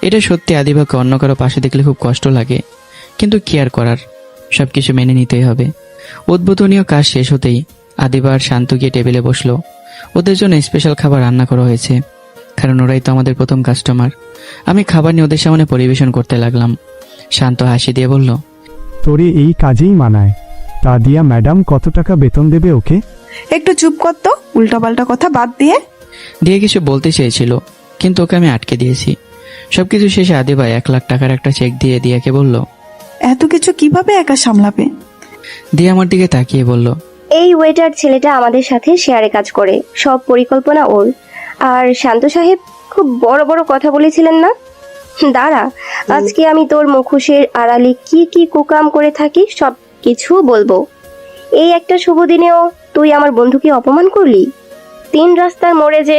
Speaker 2: এটা সত্যি, আদিবাকে অন্য কারো পাশে দেখলে খুব কষ্ট লাগে, কিন্তু কি আর করার, সবকিছু মেনে নিতেই হবে। উদ্বোধনীয় কাজ শেষ হতেই আদিবা আর শান্ত গিয়ে টেবিলে বসলো। ওদের জন্য স্পেশাল খাবার রান্না করা হয়েছে, কারণ ওরাই তো আমাদের প্রথম কাস্টমার। আমি খাবার নিয়ে ওদের সামনে পরিবেশন করতে লাগলাম। শান্ত হাসি দিয়ে বলল,
Speaker 15: তোরে এই কাজেই মানায়। তা দিয়া ম্যাডাম কত টাকা বেতন দেবে ওকে?
Speaker 3: একটু চুপ কর তো, উল্টাপাল্টা কথা বাদ দিয়ে।
Speaker 2: দিয়ে কিছু বলতে চেয়েছিল, কিন্তু ওকে আমি আটকে দিয়েছি। সবকিছু শেষে আদিবা 1 লাখ টাকার একটা চেক দিয়ে দিয়াকে বলল।
Speaker 3: এত কিছু কিভাবে একা সামলাবে?
Speaker 2: দিয়ে আমার দিকে তাকিয়ে বলল,
Speaker 9: এই ওয়েটার ছেলেটা আমাদের সাথে শেয়ারে কাজ করে, সব পরিকল্পনা ওর। আর শান্ত সাহেব খুব বড় বড় কথা বলেছিলেন না? দাঁড়া, আজকে আমি তোর মুখোশের আড়ালে কি কি কুকাম করে থাকি সব কিছু বলবো। এই একটা শুভ দিনেও তুই আমার বন্ধুকে অপমান করলি। 3 রাস্তার মোড়ে যে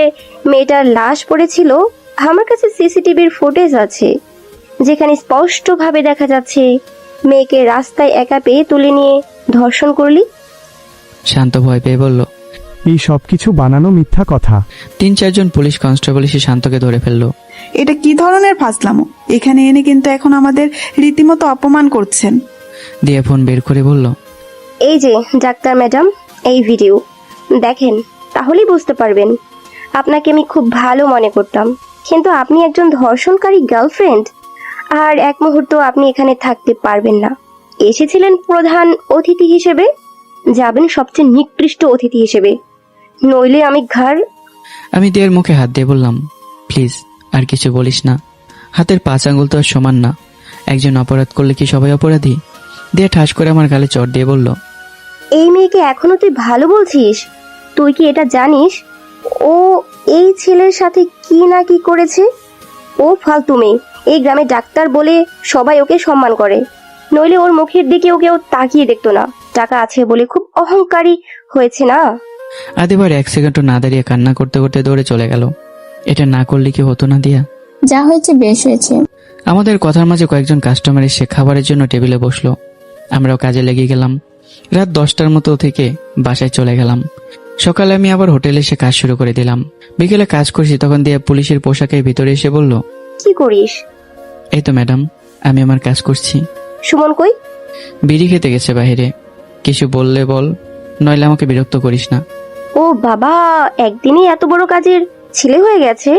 Speaker 9: মেয়েটার লাশ পড়েছিল, আমার কাছে সিসিটিভির ফুটেজ আছে, যেখানে স্পষ্টভাবে দেখা যাচ্ছে মেয়েকে রাস্তায় একা পেয়ে তুলে নিয়ে ধর্ষণ করলি।
Speaker 2: শান্ত ভয় পেয়ে বলল,
Speaker 15: এই সব কিছু বানানো মিথ্যা কথা।
Speaker 2: 3-4 জন পুলিশ কনস্টেবল এসে শান্তকে ধরে ফেললো।
Speaker 3: এটা কি ধরনের ফাজলামো? এখানে এনে কিন্তু এখন আমাদের রীতিমতো অপমান করছেন।
Speaker 2: দিয়ে ফোন বের করে বলল,
Speaker 9: এই যে ডাক্তার ম্যাডাম, এই ভিডিও দেখেন, তাহলেই বুঝতে পারবেন। আপনাকে আমি খুব ভালো মনে করতাম, কিন্তু আপনি একজন ধর্ষণকারী গার্লফ্রেন্ড। আর এক মুহূর্ত আপনি এখানে থাকতে পারবেন না। এসেছিলেন প্রধান অতিথি হিসেবে, যাবেন সবচেয়ে নিকৃষ্ট অতিথি হিসেবে, নইলে আমি ঘাড়।
Speaker 2: আমি দিয়ের মুখে হাত দিয়ে বললাম, প্লিজ আর কিছু বলিস না। হাতের 5 আঙ্গুল তো আর সমান না, একজন অপরাধ করলে কি সবাই অপরাধী? দিয়ে ঠাস করে আমার গালে চড় দিয়ে বলল,
Speaker 9: এই মেয়েকে এখনো তুই ভালো বলছিস? তুই কি এটা জানিস ও এই ছেলের সাথে কি না কি করেছে? ও ফালতু মেয়ে, এই গ্রামে ডাক্তার বলে সবাই ওকে সম্মান করে, নইলে ওর মুখের দিকেও কেউ তাকিয়ে দেখতো না। টাকা আছে বলে খুব অহংকারী হয়েছে না?
Speaker 2: আদিবার 1 সেকেন্ডও না দাঁড়িয়ে কান্না করতে করতে দৌড়ে চলে গেল। এটা না করলে কি হতো না দিয়া?
Speaker 1: যা হয়েছে বেশ হয়েছে।
Speaker 2: আমাদের কথার মাঝে কয়েকজন কাস্টমার এসে খাবারের জন্য টেবিলে বসলো। আমরাও কাজে লেগে গেলাম। রাত 10টার মতো থেকে বাসায় চলে গেলাম। সকালে আমি আবার হোটেলে এসে কাজ শুরু করে দিলাম। বিকেলে কাজ করছি, তখন দিয়া পুলিশের পোশাকের ভিতরে এসে বলল,
Speaker 9: কি করিস?
Speaker 2: এই তো ম্যাডাম, আমি আমার কাজ করছি।
Speaker 9: সুমন কই?
Speaker 2: বিড়ি খেতে গেছে বাইরে। কিছু বললে বল, নইলে আমাকে বিরক্ত করিস না।
Speaker 9: ও বাবা, একদিনই এত বড় কাজের ছেলে হয়ে গেছে।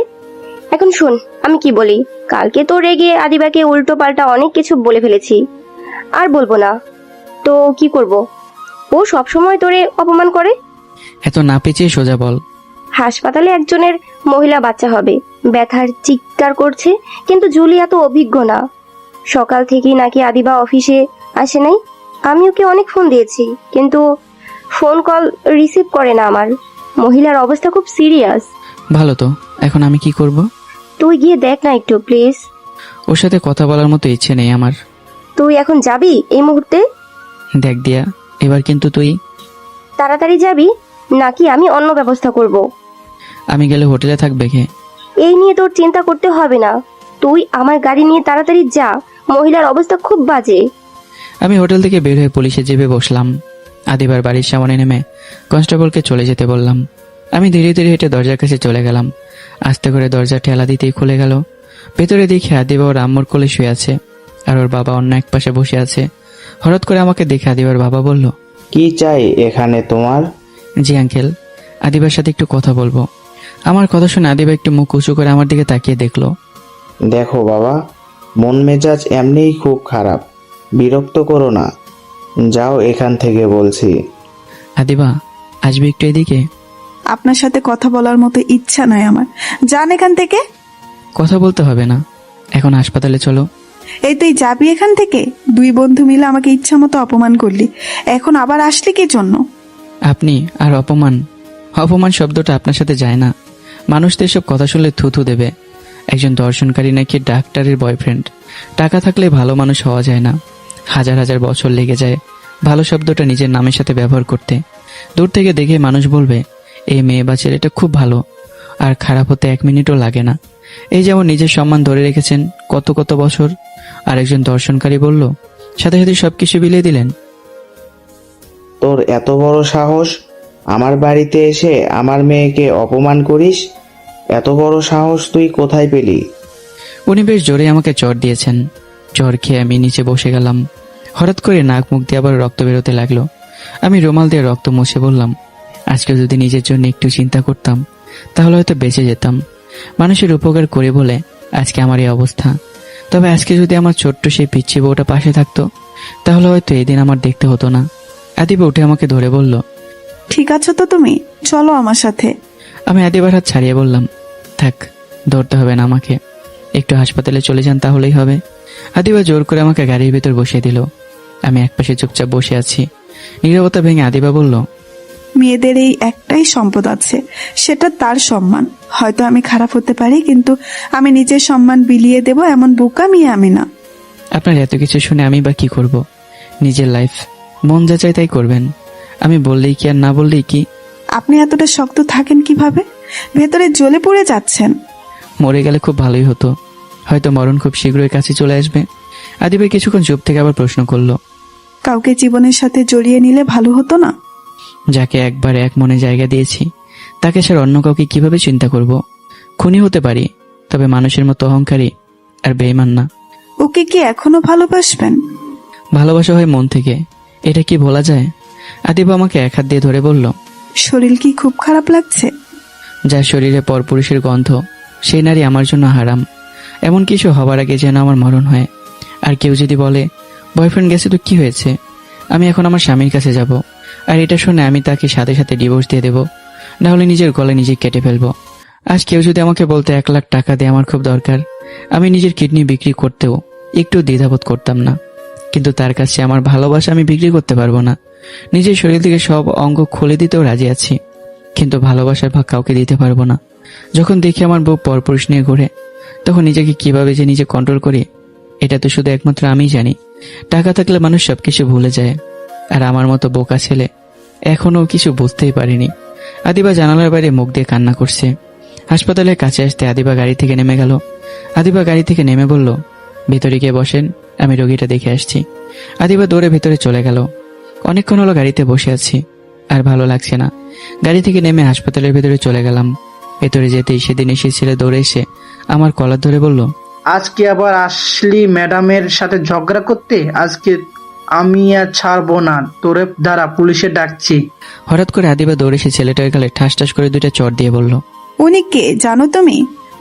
Speaker 9: এখন শোন, আমি কি বলি। কালকে তো রেগে আদিবাকে উল্টো পাল্টা অনেক কিছু বলে ফেলেছি, আর বলবো না। তো কি করব? ও সব সময় তোরে অপমান করে।
Speaker 2: এত না পেঁচিয়ে সোজা বল।
Speaker 9: হাসপাতালে একজনের মহিলা বাচ্চা হবে, ব্যথার চিৎকার করছে, কিন্তু জুলি এত অভিজ্ঞ না। সকাল থেকেই নাকি আদিবা অফিসে আসে নাই। আমি ওকে অনেক ফোন দিয়েছি, কিন্তু ফোন কল রিসিভ করে না। আমার মহিলার অবস্থা খুব সিরিয়াস।
Speaker 2: ভালো তো, এখন আমি কি করব?
Speaker 9: তুই গিয়ে দেখ না একটু প্লিজ।
Speaker 2: ওর সাথে কথা বলার মতো ইচ্ছে নেই আমার।
Speaker 9: তুই এখন যাবি এই মুহূর্তে?
Speaker 2: দেখ দিয়া, এবার কিন্তু তুই
Speaker 9: তাড়াতাড়ি যাবি, নাকি আমি অন্য ব্যবস্থা করব?
Speaker 2: আমি গেলে হোটেলে থাকবে কে?
Speaker 9: এই নিয়ে তোর চিন্তা করতে হবে না। তুই আমার গাড়ি নিয়ে তাড়াতাড়ি যা, মহিলার অবস্থা খুব বাজে।
Speaker 2: আমি হোটেল থেকে বের হয়ে পুলিশের জিপে বসলাম। আদিবার বাড়ির সামনে নেমে কনস্টেবলকে চলে যেতে বললাম। আমি ধীরে ধীরে হেঁটে দরজার কাছে চলে গেলাম। আস্তে করে দরজা ঠেলা দিতেই খুলে গেল। ভেতরে দেখি আদিবা ওর আম্মুর কোলে শুয়ে আছে, আর ওর বাবা অন্য এক পাশে বসে আছে। হঠাৎ করে আমাকে দেখে আদিবার বাবা বলল,
Speaker 4: কি চাই এখানে তোমার?
Speaker 2: জি আঙ্কেল, আদিবার সাথে একটু কথা বলবো। আমার কথা শুনে আদিবা একটু মুখ উঁচু করে আমার দিকে তাকিয়ে দেখলো।
Speaker 4: দেখো বাবা, মন মেজাজ এমনিই খুব খারাপ, বিরক্ত করো না, যাও এখান থেকে বলছি।
Speaker 2: আদিবা, আসবে একটু এদিকে।
Speaker 3: আপনার সাথে কথা বলার মতো ইচ্ছা নাই আমার, যান এখান থেকে।
Speaker 2: কথা বলতে হবে না, এখন হাসপাতালে চলো।
Speaker 3: এই তুই যাবি এখান থেকে? 2 বন্ধু মিলে আমাকে ইচ্ছা মতো অপমান করলি, এখন আবার আসলি কি জন্য?
Speaker 2: আপনি আর অপমান? অপমান শব্দটা আপনার সাথে যায় না। মানুষ তো এসব কথা শুনলে থুথু দেবে। একজন দর্শনকারী নাকি ডাক্তারের বয়ফ্রেন্ড। টাকা থাকলে ভালো মানুষ হওয়া যায় না, হাজার হাজার বছর লেগে যায় ভালো শব্দটা নিজের নামের সাথে ব্যবহার করতে। দূর থেকে দেখে মানুষ বলবে, এই মেয়ে বা ছেলেটা খুব ভালো, আর খারাপ হতে 1 মিনিটও লাগে না। এই যেমন নিজের সম্মান ধরে রেখেছেন কত কত বছর, আর একজন দর্শনকারী বলল, সাথে সাথে সবকিছু বিলিয়ে দিলেন।
Speaker 4: তোর এত বড় সাহস, আমার বাড়িতে এসে আমার মেয়েকে অপমান করিস? এত বড় সাহস তুই কোথায় পেলি?
Speaker 2: উনি বেশ জোরে আমাকে চড় দিয়েছেন। চড় খেয়ে আমি নিচে বসে গেলাম। হঠাৎ করে নাক মুখ দিয়ে আবার রক্ত বেরোতে লাগলো। আমি রুমাল দিয়ে রক্ত মুছে বললাম, আজকে যদি নিজের জন্য একটু চিন্তা করতাম তাহলে হয়তো বেঁচে যেতাম। মানুষের উপকার করে বলে আজকে আমার এই অবস্থা। তবে আজকে যদি আমার ছোট্ট সেই পিচ্ছি বউটা পাশে থাকতো তাহলে হয়তো এই দিন আমার দেখতে হতো না। আদিবা উঠে আমাকে ধরে বলল,
Speaker 3: ঠিক আছো তো তুমি? চলো আমার সাথে।
Speaker 2: আমি আদিবার হাত ছাড়িয়ে বললাম, থাক, ধরতে হবে না আমাকে, একটু হাসপাতালে চলে যান তাহলেই হবে। আদিবা জোর করে আমাকে গাড়ির ভেতর বসিয়ে দিল। আমি একপাশে চুপচাপ বসে আছি। নীরবতা ভেঙে আদিবা বলল,
Speaker 3: মেয়েদের এই একটাই সম্পদ আছে, সেটা তার সম্মান। হয়তো আমি খারাপ হতে পারি, কিন্তু আমি নিজের সম্মান বিলিয়ে দেব এমন বোকা মেয়ে আমি না।
Speaker 2: আপনার এত কিছু শুনে আমি বা কি করব? নিজের লাইফ মন যা চাই তাই করবেন। আমি বললেই কি আর না বললেই কি?
Speaker 3: আপনি এতটা শক্ত থাকেন কিভাবে? ভেতরে জ্বলে পড়ে যাচ্ছেন।
Speaker 2: মরে গেলে খুব ভালোই হতো, হয়তো মরণ খুব শীঘ্রই কাছে চলে আসবে। আদিবা কিছুক্ষণ চুপ থেকে আবার প্রশ্ন করলো,
Speaker 3: কাউকে জীবনের সাথে জড়িয়ে নিলে ভালো হতো না?
Speaker 2: যাকে একবার এক মনে জায়গা দিয়েছি তাকে ছাড়া অন্য কাউকে কিভাবে চিন্তা করব? খুনি হতে পারি, তবে মানুষের মতো অহংকারী আর বেঈমান না।
Speaker 3: ওকে কি এখনো ভালোবাসবেন?
Speaker 2: ভালোবাসা হয় মন থেকে, এটা কি বলা যায়? আদিবা আমাকে এক হাত দিয়ে ধরে বলল,
Speaker 3: শরীর কি খুব খারাপ লাগছে?
Speaker 2: যার শরীরে পরপুরুষের গন্ধ সেই নারী আমার জন্য হারাম। এমন কিছু হবার আগে যেন আমার মরণ হয়। আর কেউ যদি বলে বয়ফ্রেন্ড গেছে তো কি হয়েছে, আমি এখন আমার স্বামীর কাছে যাব, আর এটা শুনে আমি তাকে সাথে সাথে ডিভোর্স দিয়ে দেব, না হলে নিজের গলায় নিজে কেটে ফেলবো। আজ কেউ যদি আমাকে বলতে 1 লাখ টাকা দিয়ে আমার খুব দরকার, আমি নিজের কিডনি বিক্রি করতেও একটু দ্বিধাবোধ করতাম না। কিন্তু তার কাছে আমার ভালোবাসা আমি বিক্রি করতে পারবো না। নিজের শরীর থেকে সব অঙ্গ খুলে দিতেও রাজি আছি, কিন্তু ভালোবাসার ভাগ কাউকে দিতে পারবো না। যখন দেখি আমার বউ পরপুরুষ নিয়ে ঘুরে, তখন নিজেকে কিভাবে যে নিজে কন্ট্রোল করি এটা তো শুধু একমাত্র আমিই জানি। টাকা থাকলে মানুষ সবকিছু ভুলে যায়, আর আমার মতো বোকা ছেলে এখনো কিছু বুঝতেই পারিনি। আদিবা জানালার বাইরে মুখ দিয়ে কান্না করছে। হাসপাতালের কাছে আসতে আদিবা গাড়ি থেকে নেমে গেল। আদিবা গাড়ি থেকে নেমে বলল, ভেতরে গিয়ে বসেন, আমি রোগীটা দেখে আসছি। আদিবা দৌড়ে ভেতরে চলে গেল। অনেকক্ষণ হলো গাড়িতে বসে আছি, আর ভালো লাগছে না। গাড়ি থেকে নেমে হাসপাতালের ভেতরে চলে গেলাম। ভেতরে যেতেই সেদিন এসেছিল দৌড়ে এসে আমার কলার ধরে বলল,
Speaker 7: আজকে আবার আসলি ম্যাডামের সাথে ঝগড়া করতে? আজকে আমি আর ছাড়বো না, তোরে দ্বারা পুলিশে ডাকছি।
Speaker 2: হঠাৎ করে আদিবা দৌড়ে এসে ছেলেটার গালে ঠাস ঠাস করে 2টা চড় দিয়ে বলল,
Speaker 3: উনি কে জানো তুমি?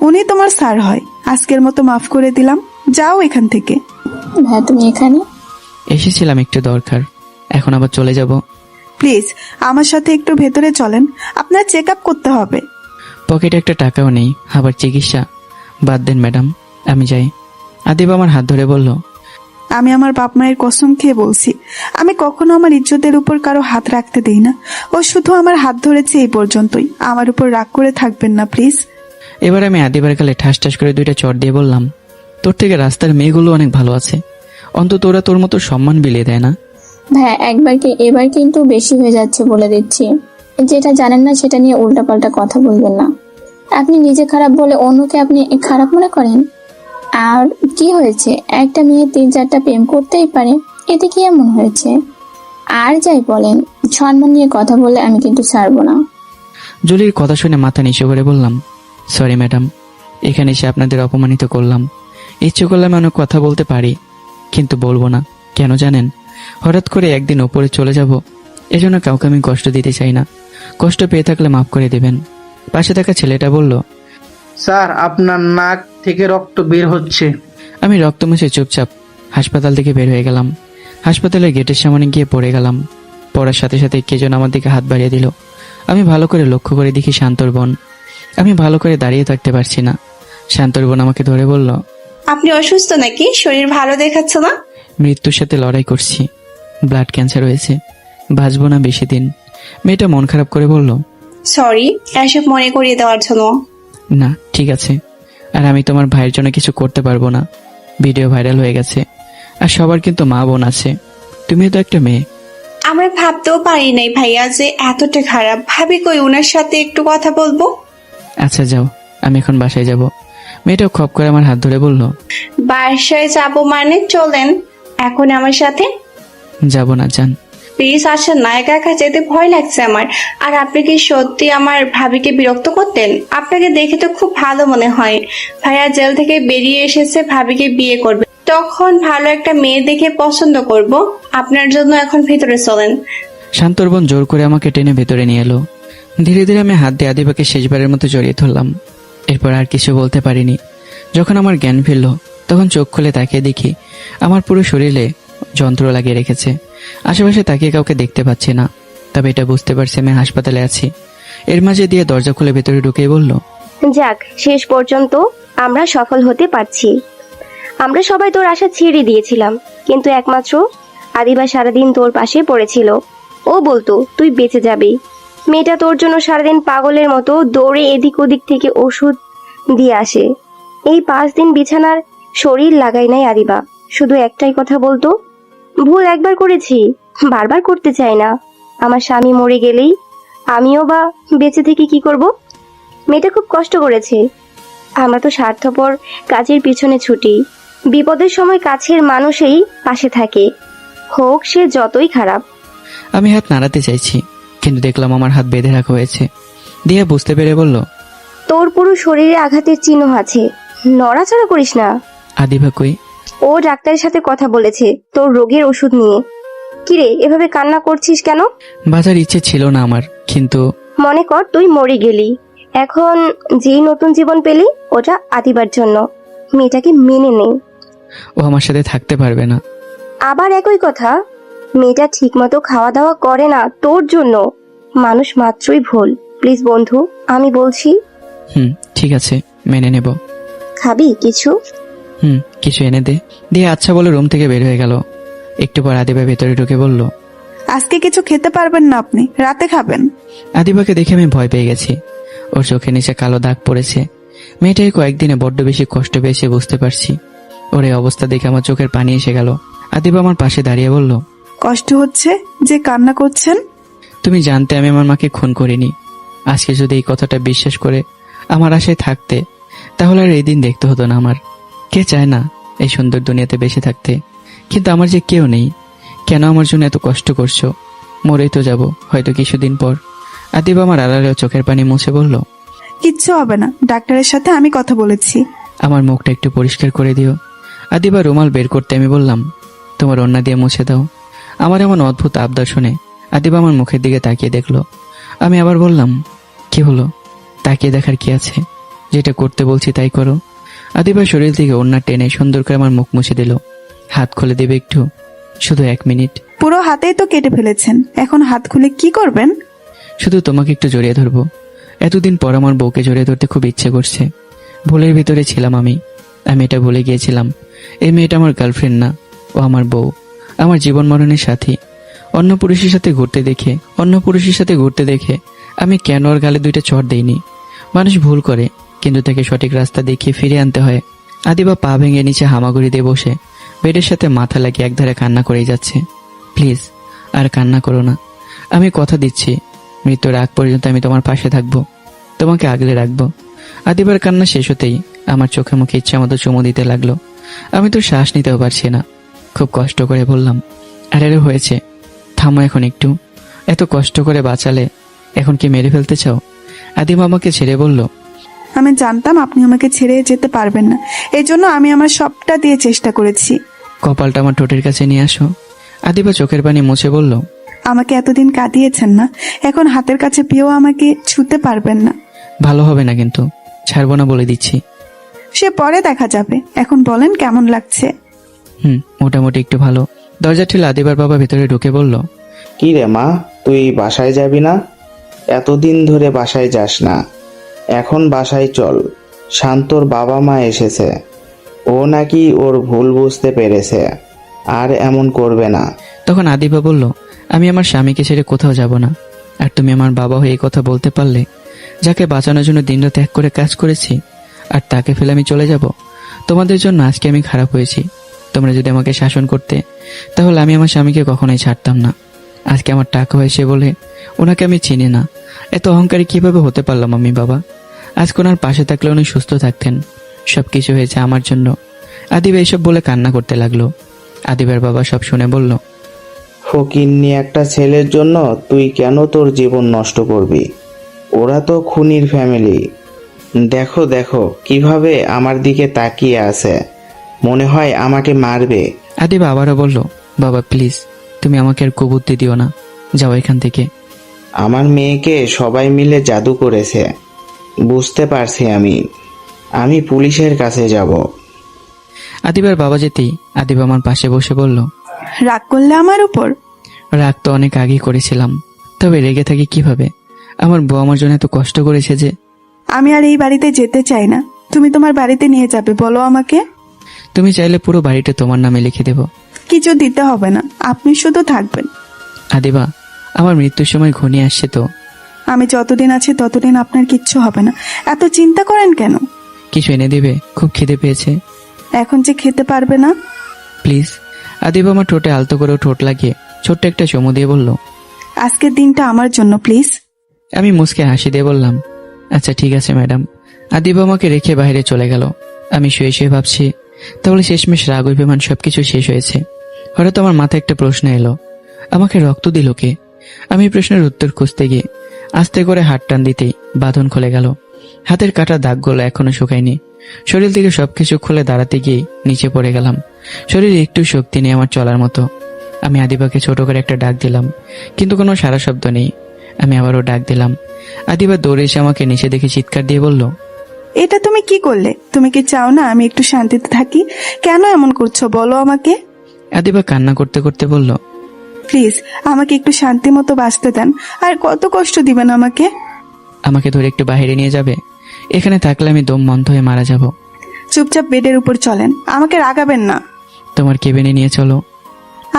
Speaker 3: উনি তোমার স্যার হয়। আজকের মতো মাফ করে দিলাম, যাও এখান থেকে।
Speaker 1: ভাইয়া তুমি এখানে?
Speaker 2: এসেছিলাম একটু দরকার, এখন আবার চলে যাব।
Speaker 3: প্লিজ আমার সাথে একটু ভেতরে চলেন, আপনার চেক আপ করতে হবে।
Speaker 2: পকেটে একটা টাকাও নেই, আবার চিকিৎসা? বাদ দেন ম্যাডাম, আমি যাই। আদিবা আমার হাত ধরে বলল,
Speaker 3: আমি আমার বাপ মায়ের কসম খেয়ে বলছি, আমি কখনো আমার ইজ্জতের উপর কারো হাত রাখতে দেই না। ও শুধু আমার হাত ধরেছে এই পর্যন্তই, আমার উপর রাগ করে থাকবেন না প্লিজ।
Speaker 2: এবার আমি আদিবার গালে ঠাস ঠাস করে 2টা চড় দিয়ে বললাম, তোর থেকে রাস্তার মেয়েগুলো অনেক ভালো আছে, অন্তত ওরা তোর মতো সম্মান বিলিয়ে দেয় না।
Speaker 1: ভাইয়া এবার কিন্তু বেশি হয়ে যাচ্ছে বলে দিচ্ছি। যেটা জানেন না সেটা নিয়ে উল্টাপাল্টা কথা বলবেন না। আপনি নিজে খারাপ বলে অন্যকে আপনি খারাপ মনে করেন? আর কি হয়েছে, একটা মেয়ে 3-4টা প্রেম করতেই পারে, এতে কি এমন হয়েছে? আর যাই বলেন, সম্মান নিয়ে কথা বলে আমি কিন্তু ছাড়বো না।
Speaker 2: জুলির কথা শুনে মাথা নিচু করে বললাম, সরি ম্যাডাম, এখানে এসে আপনাদের অপমানিত করলাম। ইচ্ছে করলে আমি অনেক কথা বলতে পারি, কিন্তু বলবো না। কেন জানেন? হঠাৎ করে একদিন ওপরে চলে যাব, এজন্য কাউকে আমি কষ্ট দিতে চাই না। কষ্ট পেয়ে থাকলে মাফ করে দেবেন। পাশে থাকা ছেলেটা বলল,
Speaker 7: স্যার আপনার নাক থেকে রক্ত বের হচ্ছে।
Speaker 2: আমি রক্ত মুছে চুপচাপ হাসপাতাল থেকে বের হয়ে গেলাম। হাসপাতালের গেটের সামনে গিয়ে পড়ে গেলাম। পড়ার সাথে সাথে কে যেন আমার দিকে হাত বাড়িয়ে দিল। আমি ভালো করে লক্ষ্য করে দেখি শান্তর বোন। আমি ভালো করে দাঁড়িয়ে থাকতে পারছি না। শান্তর বোন আমাকে ধরে বলল,
Speaker 17: আপনি অসুস্থ নাকি? শরীর ভালো দেখাচ্ছে না।
Speaker 2: মৃত্যুর সাথে লড়াই করছি, ব্লাড ক্যান্সার হয়েছে, বাঁচবো না বেশি দিন। মেয়েটা মন খারাপ করে বলল,
Speaker 17: সরি এসব মনে করিয়ে দেওয়ার জন্য।
Speaker 2: না ঠিক আছে, আর আমি তোমার ভাইয়ের জন্য কিছু করতে পারবো না। ভিডিও ভাইরাল হয়ে গেছে, আর সবার কিন্তু মা বোন আছে, তুমিও তো একটা মেয়ে।
Speaker 17: আমরা ভাবতেও পারি নাই ভাইয়া যে এতটা খারাপ। ভাবি কই ওনার সাথে একটু কথা বলবো।
Speaker 2: আচ্ছা যাও, আমি এখন বাসায় যাব। মেয়েটা খপ করে আমার হাত ধরে বলল,
Speaker 17: বাসায় যাবো মানে চলেন এখন আমার সাথে।
Speaker 2: যাব না যান।
Speaker 17: প্লিজ আসেন না, একা একা যেতে ভয় লাগছে আমার। আর আপনি কি সত্যি আমার ভাবিকে বিরক্ত করতেন? আপনাকে দেখে তো খুব ভালো মনে হয়। ভাইয়া জেল থেকে বেরিয়ে এসেছে, ভাবিকে বিয়ে করবে, তখন ভালো একটা মেয়ে দেখে পছন্দ করব। আপনার জন্য এখন ভিতরে চলেন।
Speaker 2: শান্তর বোন জোর করে আমাকে টেনে ভেতরে নিয়ে এলো। ধীরে ধীরে আমি হাত দিয়ে আদিবাকে শেষবারের মতো জড়িয়ে ধরলাম। এরপর আর কিছু বলতে পারিনি। যখন আমার জ্ঞান ফিরল তখন চোখ খুলে তাকিয়ে দেখি আমার পুরো শরীরে যন্ত্র লাগিয়ে রেখেছে। আশেপাশে তাকিয়ে কাউকে দেখতে পাচ্ছি না, তবে এটা বুঝতে পারছি আমি হাসপাতালে আছি। এর মাঝে দিয়ে দরজা খুলে ভেতরে ঢুকেই বলল,
Speaker 9: যাক, শেষ পর্যন্ত আমরা সফল হতে পারছি। আমরা সবাই তোর আশা ছেড়ে দিয়েছিলাম, কিন্তু একমাত্র আদিবা সারাদিন তোর পাশে পড়েছিল। ও বলতো তুই বেঁচে যাবি। মেয়েটা তোর জন্য সারাদিন পাগলের মতো দৌড়ে এদিক ওদিক থেকে ওষুধ দিয়ে আসে। এই 5 দিন বিছানার শরীর লাগাই নাই আদিবা, শুধু একটাই কথা বলতো, ভুল একবার করেছি, বারবার করতে চাই না। আমার স্বামী মরে গেলেই আমিও বা বেঁচে থেকে কি করব? মেয়েটা খুব কষ্ট করেছে। আমরা তো স্বার্থপর কাজের পিছনে ছুটি, বিপদের সময় কাছের মানুষই পাশে থাকে, হোক সে যতই খারাপ।
Speaker 2: আমি হাত নাড়াতে চাইছি, কিন্তু দেখলাম আমার হাত বেঁধে রাখা হয়েছে। দিয়া বুঝতে পেরে বলল,
Speaker 9: তোর পুরো শরীরে আঘাতের চিহ্ন আছে, নড়াচড়া করিস না।
Speaker 2: আদিবা কই?
Speaker 9: ও ডাক্তারের সাথে কথা বলেছে তোর রোগের ওষুধ নিয়ে। কিরে, এভাবে কান্না করছিস কেন?
Speaker 2: বাজার ইচ্ছে ছিল না আমার, কিন্তু
Speaker 9: মনে কর তুই মরে গেলি, এখন যেই নতুন জীবন পেলি ওটা আদিবার জন্য। মেয়েটাকে মেনে নে।
Speaker 2: ও আমার সাথে থাকতে পারবে না।
Speaker 9: আবার একই কথা, মেয়েটা ঠিক মতো খাওয়া দাওয়া করে না তোর জন্য। মানুষ মাত্রই ভুল। প্লিজ বন্ধু, আমি বলছি।
Speaker 2: ঠিক আছে, মেনে নেব।
Speaker 9: খাবি কিছু?
Speaker 2: কিছু এনে দে। দিয়ে আচ্ছা বলে রুম থেকে বের হয়ে গেল। একটু পর আদিবা ভেতরে ঢুকে বলল,
Speaker 3: আজকে কিছু খেতে পারবেন না আপনি, রাতে খাবেন।
Speaker 2: আদিবাকে দেখে আমি ভয় পেয়ে গেছি। ওর চোখে নিচে কালো দাগ পড়েছে। মেয়েটাই কয়েকদিনে বড্ড বেশি কষ্ট পেয়েছে বুঝতে পারছি। ওর এই অবস্থা দেখে আমার চোখের পানি এসে গেল। আদিবা আমার পাশে দাঁড়িয়ে বলল,
Speaker 3: কষ্ট হচ্ছে যে কান্না করছেন?
Speaker 2: তুমি জানতে আমি আমার মাকে খুন করিনি। আজকে যদি এই কথাটা বিশ্বাস করে আমার আশায় থাকতে, তাহলে আর এই দিন দেখতে হতো না আমার। কে চায় না এই সুন্দর দুনিয়াতে বেঁচে থাকতে? কিন্তু আমার যে কেউ নেই। কেন আমার জন্য এত কষ্ট করছো? মরেই তো যাব হয়তো কিছুদিন পর। আদিবা আমার আড়ালেও চোখের পানি মুছে বলল,
Speaker 3: কিচ্ছু হবে না, ডাক্তারের সাথে আমি কথা বলেছি।
Speaker 2: আমার মুখটা একটু পরিষ্কার করে দিও। আদিবা রুমাল বের করতে আমি বললাম, তোমার ওড়না দিয়ে মুছে দাও। আমার এমন অদ্ভুত আবদার শুনে আদিবা আমার মুখের দিকে তাকিয়ে দেখলো। আমি আবার বললাম, কি হলো? তাকিয়ে দেখার কি আছে? যেটা করতে বলছি তাই করো। আদিবা শরীর থেকে ওড়না টেনে সুন্দর করে আমার মুখ মুছে দিল। হাত খুলে দেবে একটু? শুধু 1 মিনিট।
Speaker 3: পুরো হাতেই তো কেটে ফেলেছেন, এখন হাত খুলে কি করবেন?
Speaker 2: শুধু তোমাকে একটু জড়িয়ে ধরবো। এতদিন পর আমার বউকে জড়িয়ে ধরতে খুব ইচ্ছে করছে। ভুলের ভিতরে ছিলাম আমি এটা ভুলে গিয়েছিলাম। এই মেয়েটা আমার গার্লফ্রেন্ড না, ও আমার বউ, আমার জীবন মরণের সাথী। অন্য পুরুষের সাথে ঘুরতে দেখে আমি কেন ওর গালে 2টা চড় দেইনি? মানুষ ভুল করে, কিন্তু তাকে সঠিক রাস্তা দেখিয়ে ফিরে আনতে হয়। আদিবা পা ভেঙে নিচে হামাগুড়ি দিয়ে বসে বেডের সাথে মাথা লাগিয়ে একধারে কান্না করেই যাচ্ছে। প্লিজ আর কান্না করো না। আমি কথা দিচ্ছি, মৃত্যুর আগ পর্যন্ত আমি তোমার পাশে থাকবো, তোমাকে আগলে রাখবো। আদিবার কান্না শেষ হতেই আমার চোখে মুখে ইচ্ছা মতো চুমু দিতে লাগলো। আমি তো শ্বাস নিতেও পারছি না। খুব কষ্ট করে বললাম, আরে হয়েছে, থামো এখন একটু। এত কষ্ট করে বাঁচালে এখন কি মেরে ফেলতে চাও? আদিবা আমাকে ছেড়ে বলল,
Speaker 3: আমি জানতাম আপনি আমাকে ছেড়ে যেতে পারবেন না, এই জন্য আমি আমার সবটা দিয়ে চেষ্টা করেছি।
Speaker 2: কপালটা আমার ঠোঁটের কাছে নিয়ে আসো। আদিবা চোখের পানি মুছে বলল,
Speaker 3: আমাকে এতদিন কাঁদিয়েছেন না, এখন হাতের কাছে পেয়েও আমাকে ছুতে পারবেন না।
Speaker 2: ভালো হবে না কিন্তু, ছাড়বো না বলে দিচ্ছি।
Speaker 3: সে পরে দেখা যাবে, এখন বলেন কেমন লাগছে?
Speaker 2: মোটামুটি একটু ভালো। দরজা ঠেলে আদিবার বাবা ভেতরে ঢুকে বলল,
Speaker 4: কি রে মা, তুই বাসায় যাবি না? এতদিন ধরে বাসায় যাস না, এখন বাসায় চল। শান্তর বাবা মা এসেছে, ও নাকি ওর ভুল বুঝতে পেরেছে, আর এমন করবে না।
Speaker 2: তখন আদিবা বলল, আমি আমার স্বামীকে ছেড়ে কোথাও যাব না। আর তুমি আমার বাবা হয়ে এই কথা বলতে পারলে? যাকে বাঁচানোর জন্য দিনরাত এক করে কাজ করেছি, আর তাকে ফেলে আমি চলে যাব? তোমাদের জন্য আজকে আমি খারাপ হয়েছি। তোমরা যদি আমাকে শাসন করতে, তাহলে আমি আমার স্বামীকে কখনোই ছাড়তাম না। আজকে আমার টাকা হয়েছে বলে ওনাকে আমি চিনি না। এত অহংকারী কিভাবে হতে পারলাম আমি বাবা? আজকে ওনার পাশে থাকলে উনি সুস্থ থাকতেন। সবকিছু হয়েছে আমার জন্য। আদিবা এসব বলে কান্না করতে লাগলো। আদিবার বাবা সব শুনে বলল,
Speaker 4: ফকিন্নি একটা ছেলের জন্য তুই কেন তোর জীবন নষ্ট করবি? ওরা তো খুনির ফ্যামিলি। দেখো দেখো কিভাবে আমার দিকে তাকিয়ে আছে, মনে হয় আমাকে মারবে।
Speaker 2: আদিবা আবারও বলল, বাবা প্লিজ তুমি আমাকে আর কুবুদ্ধি দিও না, যাও এখান থেকে।
Speaker 4: আমার মেয়েকে সবাই মিলে জাদু করেছে, বুঝতে পারছি আমি পুলিশের কাছে যাব।
Speaker 2: আদিবার বাবা যেতেই আদিবা আমার পাশে বসে বলল,
Speaker 3: রাগ করলে আমার উপর?
Speaker 2: রাগ তো অনেক আগেই করেছিলাম, তবে রেগে থাকি কিভাবে? আমার বউ আমার জন্য এত কষ্ট করেছে যে।
Speaker 3: আমি আর এই বাড়িতে যেতে চাই না। তুমি তোমার বাড়িতে নিয়ে যাবে, বলো আমাকে।
Speaker 2: তুমি চাইলে পুরো বাড়িটা তোমার নামে লিখে দেব।
Speaker 3: কিছু দিতে হবে না, আপনি শুধু থাকবেন।
Speaker 2: আদিবা আমার মৃত্যুর সময় ঘনিয়ে আসছে তো।
Speaker 3: আমি যতদিন আছি ততদিন আপনার কিচ্ছু হবে না, এত চিন্তা করেন কেন?
Speaker 2: কিছু এনে দেবে, খুব খিদে পেয়েছে।
Speaker 3: এখন যে খেতে পারবে না।
Speaker 2: প্লিজ। আদিবা আমার ঠোঁটে আলতো করে ঠোঁট লাগিয়ে ছোট্ট একটা চুমু দিয়ে বলল,
Speaker 3: আজকের দিনটা আমার জন্য প্লিজ।
Speaker 2: আমি মুচকে হাসি দিয়ে বললাম, আচ্ছা ঠিক আছে ম্যাডাম। আদিবা আমাকে রেখে বাইরে চলে গেল। আমি শুয়ে শুয়ে ভাবছি, তাহলে শেষমেশ রাগ অভিমান সবকিছু শেষ হয়েছে। হঠাৎ আমার মাথায় একটা প্রশ্ন এলো, আমাকে রক্ত দিল কে? আমি প্রশ্নের উত্তর খুঁজতে গিয়ে আস্তে করে হাত টান দিতেই বাঁধন খুলে গেল। হাতের কাটা দাগগুলো এখনো শুকায়নি। শরীর থেকে সবকিছু খুলে দাঁড়াতে গিয়ে নিচে পড়ে গেলাম। শরীরে একটু শক্তি নেই আমার চলার মতো। আমি আদিবাকে ছোট করে একটা ডাক দিলাম, কিন্তু কোনো সারা শব্দ নেই। আমি আবারও ডাক দিলাম। আদিবা দৌড়ে এসে আমাকে নিচে দেখে চিৎকার দিয়ে বলল,
Speaker 3: এটা তুমি কি করলে? তুমি কি চাও না আমি একটু শান্তিতে থাকি? কেন এমন করছো বলো আমাকে।
Speaker 2: আদিবা কান্না করতে করতে বলল,
Speaker 3: প্লিজ আমাকে একটু শান্তি মতো বাঁচতে দেন, আর কত কষ্ট দিবেন আমাকে?
Speaker 2: আমাকে ধরে একটু বাইরে নিয়ে যাবে? এখানে থাকলে আমি দম বন্ধ হয়ে মারা যাব।
Speaker 3: চুপচাপ বেডের উপর চলেন, আমাকে রাগাবেন না।
Speaker 2: তোমার কেবিনে নিয়ে চলো।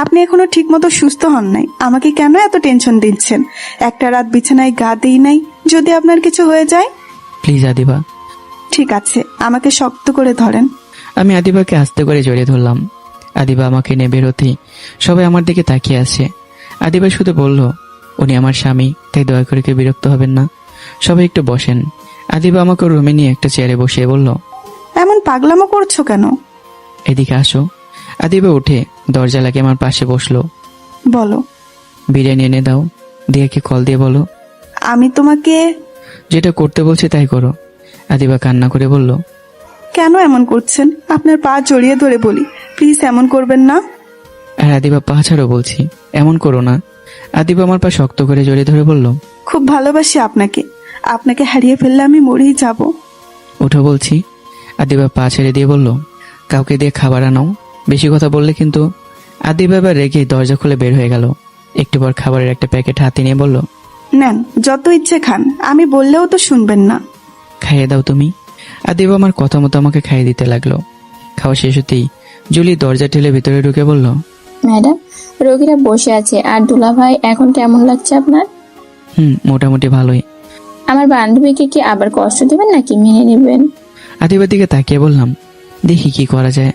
Speaker 3: আপনি এখনো ঠিক মতো সুস্থ হন নাই, আমাকে কেন এত টেনশন দিচ্ছেন? একটা রাত বিছানায় গা দিই নাই, যদি আপনার কিছু হয়ে যায়।
Speaker 2: প্লিজ আদিবা।
Speaker 3: ঠিক আছে, আমাকে শক্ত করে ধরেন।
Speaker 2: আমি আদিবাকে আস্তে করে জড়িয়ে ধরলাম। আদিবা আমাকে নিয়ে বেরোতেই সবাই আমার দিকে তাকিয়ে আছে। আদিবা শুধু বলল, উনি আমার স্বামী, তাই দয়া করে কেউ বিরক্ত হবেন না, সবাই একটু বসেন। আদিবা আমাকে রুমে নিয়ে একটা চেয়ারে বসিয়ে বলল,
Speaker 3: এমন পাগলামো করছো কেন?
Speaker 2: এদিকে আসো। আদিবা উঠে দরজা লাগিয়ে আমার পাশে বসলো।
Speaker 3: বলো।
Speaker 2: বিরিয়ানি এনে দাও। দিয়াকে কল দিয়ে বলো।
Speaker 3: আমি তোমাকে
Speaker 2: যেটা করতে বলছি তাই করো। আদিবা কান্না করে বলল,
Speaker 3: কেন এমন করছেন? আপনার পা জড়িয়ে ধরে বলি, প্লিজ এমন করবেন না।
Speaker 2: আর আদিবা পা ছাড়ো বলছি, এমন করো না। আদিবা আমার পা শক্ত করে জড়িয়ে ধরে বলল,
Speaker 3: খুব ভালোবাসি আপনাকে, আপনাকে হারিয়ে ফেললে আমি মরেই যাব।
Speaker 2: উঠো বলছি। আদিবা পা ছেড়ে দিয়ে বলল, কাউকে দিয়ে খাবার আনাও, বেশি কথা বললে কিন্তু। আদিবা এবার রেগে দরজা খুলে বের হয়ে গেল। একটু পর খাবারের একটা প্যাকেট হাতে নিয়ে বলল,
Speaker 3: নেন, যত ইচ্ছে খান, আমি বললেও তো শুনবেন না।
Speaker 2: খাইয়ে দাও তুমি। আদিবা আমার কথা মতো আমাকে খাইয়ে দিতে লাগলো। খাওয়া শেষ হতেই জুলি দরজা ঠেলে ভিতরে ঢুকে বলল,
Speaker 1: ম্যাডাম, রোগীরা বসে আছে। আর দুলা ভাই এখন কেমন লাগছে আপনার?
Speaker 2: মোটামুটি ভালোই।
Speaker 1: আমার বান্ধবীকে কি আবার কষ্ট দিবেন নাকি মেনে নেবেন?
Speaker 2: আদিবার দিকে তাকিয়ে বললাম, দেখি কি করা যায়।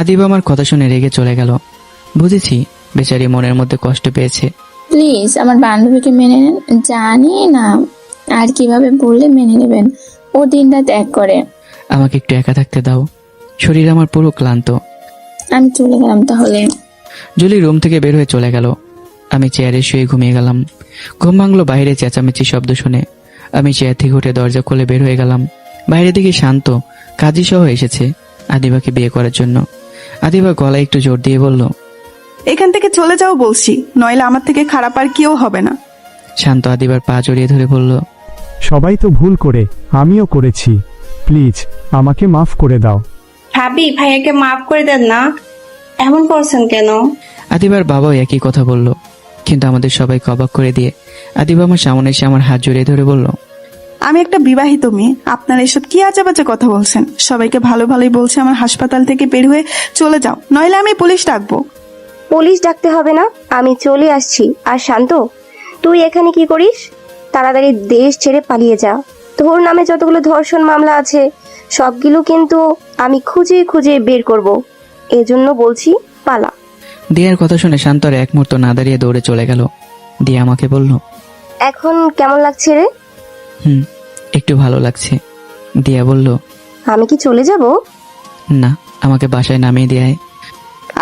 Speaker 2: আদিবা আমার কথা শুনে রেগে চলে গেল। বুঝেছি বেচারি মনের মধ্যে কষ্ট পেয়েছে।
Speaker 1: প্লিজ আমার বান্ধবীকে মেনে নেন। জানি না আর কিভাবে বললে মেনে নেবেন, ও দিন রাত এক করে।
Speaker 2: আমাকে একটু একা থাকতে দাও, শরীর আমার পুরো ক্লান্ত।
Speaker 1: আমি চলে গেলাম তাহলে।
Speaker 2: জুলি রুম থেকে বের হয়ে চলে গেল। আমি চেয়ারে শুয়ে ঘুমিয়ে গেলাম। ঘুম ভাঙলো বাইরে চেঁচামেচি শব্দ শুনে। আমি চেয়ার থেকে উঠে দরজা খুলে বের হয়ে গেলাম। বাইরে দিকে শান্ত কাজী সহ এসেছে আদিবাকে বিয়ে করার জন্য। আদিবা গলায় একটু জোর দিয়ে বলল,
Speaker 3: এখান থেকে চলে যাও বলছি, নইলে আমার থেকে খারাপ আর কেউ হবে না।
Speaker 2: শান্ত আদিবার পা জড়িয়ে ধরে বলল,
Speaker 15: সবাই তো ভুল করে, আমিও করেছি, প্লিজ আমাকে মাফ করে দাও।
Speaker 17: ভাবি, ভাইয়াকে মাফ করে দেন না, এমন করছেন কেন?
Speaker 2: আদিবার বাবাও একই কথা বলল, কিন্তু আমাদের সবাইকে অবাক করে দিয়ে আদিবা আমার সামনে এসে আমার হাত জড়িয়ে ধরে বলল,
Speaker 3: আমি একটা বিবাহিত মেয়ে, আপনারা এসব কি আজেবাজে কথা বলছেন? সবাইকে ভালো ভালোই বলছে আমার হাসপাতাল থেকে বের হয়ে চলে যাও, নইলে আমি পুলিশ ডাকবো।
Speaker 9: পুলিশ ডাকতে হবে না, আমি চলে আসছি। আর শান্ত, তুই এখানে কি করিস? তাড়াতাড়ি দেশ ছেড়ে পালিয়ে যা। তোর নামে যতগুলো ধর্ষণ মামলা আছে সবগুলো কিন্তু আমি খুঁজে খুঁজে বের করব, এজন্য বলছি পালা।
Speaker 2: দিয়ার কথা শুনে শান্ত আর এক মুহূর্ত না দাঁড়িয়ে দৌড়ে চলে গেল। দিয়া আমাকে বলল,
Speaker 9: এখন কেমন লাগছে রে?
Speaker 2: একটু ভালো লাগছে। দিয়া বলল,
Speaker 9: আমি কি চলে যাব?
Speaker 2: না, আমাকে বাসায় নামিয়ে দেয়।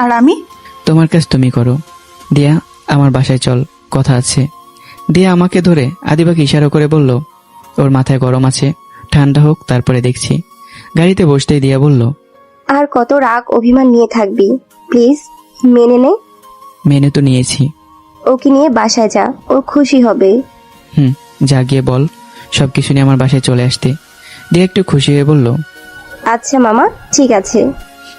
Speaker 3: আর আমি?
Speaker 2: তোমার কাজ তুমি করো। দিয়া আমার বাসায় চল, কথা আছে। দিয়া আমাকে ধরে আদিবাকে ইশারা করে বলল, ওর মাথায় গরম আছে, ঠান্ডা হোক তারপরে দেখছি। গাড়িতে বসতেই দিয়া বলল,
Speaker 9: আর কত রাগ অভিমান নিয়ে থাকবি, প্লিজ মেনে নে।
Speaker 2: মেনে তো নিয়েছি।
Speaker 9: ওকে নিয়ে বাসায় যা, ও খুশি হবে।
Speaker 2: যা গিয়ে বল সবকিছু নিয়ে আমার বাসায় চলে আসতে। দিয়ে একটু খুশি হয়ে বলল,
Speaker 9: আচ্ছা মামা, ঠিক আছে।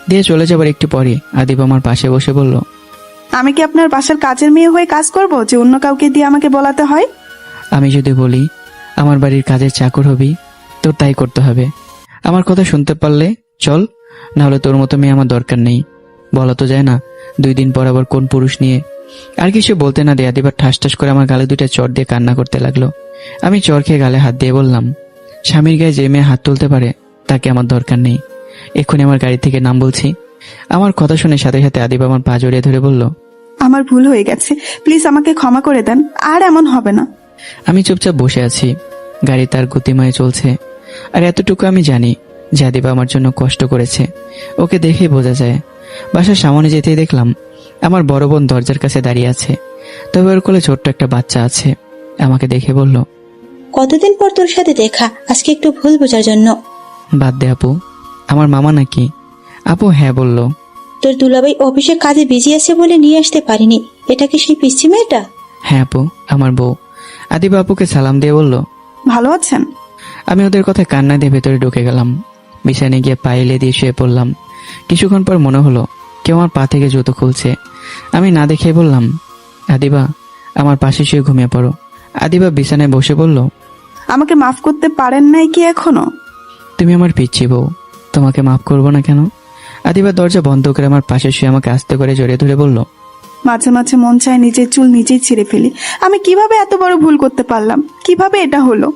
Speaker 2: দিয়ে চলে যাবার একটু পরে আদিবা আমার পাশে বসে বলল,
Speaker 3: আমি কি আপনার বাসার কাজের মেয়ে হয়ে কাজ করব যে অন্য কাউকে দিয়ে আমাকে বলাতে হয়?
Speaker 2: আমি যদি বলি আমার বাড়ির কাজের চাকর হবি, তোর তাই করতে হবে। আমার কথা শুনতে পারলে চল, না হলে তোর মতো মেয়ে আমার দরকার নেই। বলা তো যায় না 2 দিন পর আবার কোন পুরুষ নিয়ে। আর কিছু বলতে না দিয়ে আদিবার ঠাস ঠাস করে আমার গালে 2টা চড় দিয়ে কান্না করতে লাগলো। আমি চড় খেয়ে গালে হাত দিয়ে বললাম, স্বামীর গায়ে যে মেয়ে হাত তুলতে পারে তাকে আমার দরকার নেই। এক্ষুনি আমার গাড়ি থেকে নাম বলছি। আমার কথা শুনে সাথে সাথে আদিবা আমার পা জড়িয়ে ধরে বলল,
Speaker 3: আমার ভুল হয়ে গেছে, প্লিজ আমাকে ক্ষমা করে দেন, আর এমন হবে না।
Speaker 2: আমি চুপচাপ বসে আছি। গাড়ি তার গতিময়ে চলছে। আর এতটুকু আমি জানি যে আদিবা আমার জন্য কষ্ট করেছে, ওকে দেখেই বোঝা যায়। বাসার সামনে যেতেই দেখলাম আমার বড় বোন দরজার কাছে দাঁড়িয়ে আছে, তবে ওর কোলে ছোট্ট একটা বাচ্চা আছে। আমাকে দেখে বলল,
Speaker 11: কতদিন পর তোর সাথে দেখা, আজকে একটু ভুল বোঝার জন্য।
Speaker 2: বাদ দে আপু, আমার মামা নাকি? আপু হ্যাঁ বলল।
Speaker 11: তোর দুলাভাই অফিসে কাজে বিজি আছে বলে নিয়ে আসতে পারিনি। এটা কি সেই পিচ্ছি মেয়েটা?
Speaker 2: হ্যাঁ আপু, আমার বউ। আদিবা আপুকে সালাম দিয়ে বলল,
Speaker 3: ভালো আছেন?
Speaker 2: আমি ওদের কথায় কান্না দিয়ে ভেতরে ঢুকে গেলাম। বিছানে গিয়ে পায়েলে দিয়ে শুয়ে পড়লাম। কিছুক্ষণ পর মনে হলো কেউ আমার পা থেকে জুতো খুলছে। আমি না দেখে বললাম, আদিবা আমার পাশে শুয়ে ঘুমিয়ে পড়ো। আদিবা বিছানায় বসে বলল,
Speaker 3: আমাকে মাফ করতে পারেন নাই কি এখনো?
Speaker 2: তুমি আমার পিচ্ছি বউ, তোমাকে মাফ করবো না কেন? আদিবা দরজা বন্ধ করে আমার পাশে শুয়ে আমাকে আস্তে করে জড়িয়ে ধরে বলল,
Speaker 3: মাঝে মাঝে মন চায় নিজের চুল নিজেই ছিঁড়ে ফেলি। আমি কিভাবে এত বড় ভুল করতে পারলাম? কিভাবে এটা হলো?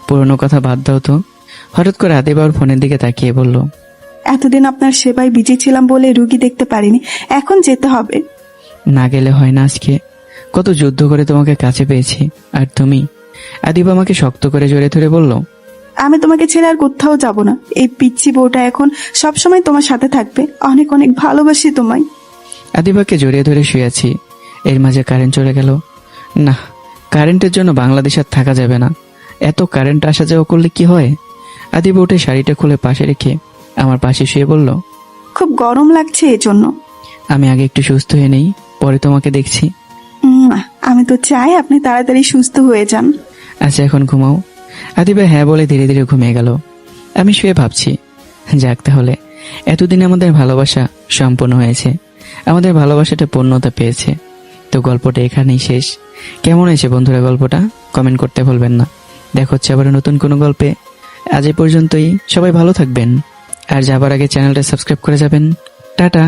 Speaker 2: পুরনো কথা বাদ দাও তো। হঠাৎ করে আদিবা ওর ফোনের দিকে তাকিয়ে বলল,
Speaker 3: এতদিন আপনার সেবায় বিজি ছিলাম বলে রুগী দেখতে পারিনি, এখন যেতে হবে।
Speaker 2: না গেলে হয় না? আজকে কত যুদ্ধ করে তোমাকে কাছে পেয়েছি, আর তুমি? আদিবা আমাকে শক্ত করে জড়িয়ে ধরে বলল,
Speaker 3: আমি তোমাকে ছেড়ে আর কোথাও যাব না। এই পিচ্ছি বউটা এখন সবসময় তোমার সাথে থাকবে। অনেক অনেক ভালোবাসি তোমায়।
Speaker 2: আদিবাকে জড়িয়ে ধরে শুয়ে আছি। এর মাঝে কারেন্ট চলে গেল। না, কারেন্টের জন্য বাংলাদেশ আর থাকা যাবে না। এত কারেন্ট আসা যাওয়া করলে কি হয়? আদিবা উঠে শাড়িটা খুলে পাশে রেখে আমার পাশে শুয়ে বলল,
Speaker 3: খুব গরম লাগছে এজন্য।
Speaker 2: আমি আগে একটু সুস্থ হয়ে নেই, পরে তোমাকে দেখছি।
Speaker 3: আমি তো চাই আপনি তাড়াতাড়ি সুস্থ হয়ে যান।
Speaker 2: আচ্ছা এখন ঘুমাও। আদিবা হ্যাঁ বলে ধীরে ধীরে ঘুমিয়ে গেল। আমি শুয়ে ভাবছি, যাক তাহলে এতদিন আমাদের ভালোবাসা সম্পূর্ণ হয়েছে, আমাদের ভালোবাসাটা পূর্ণতা পেয়েছে। তো গল্পটা এখানেই শেষ। কেমন হয়েছে বন্ধুরা গল্পটা? কমেন্ট করতে ভুলবেন না। দেখা হচ্ছে আবার নতুন কোনো গল্পে। আজ এই পর্যন্তই। সবাই ভালো থাকবেন, আর যাবার আগে চ্যানেলটা সাবস্ক্রাইব করে যাবেন। টাটা।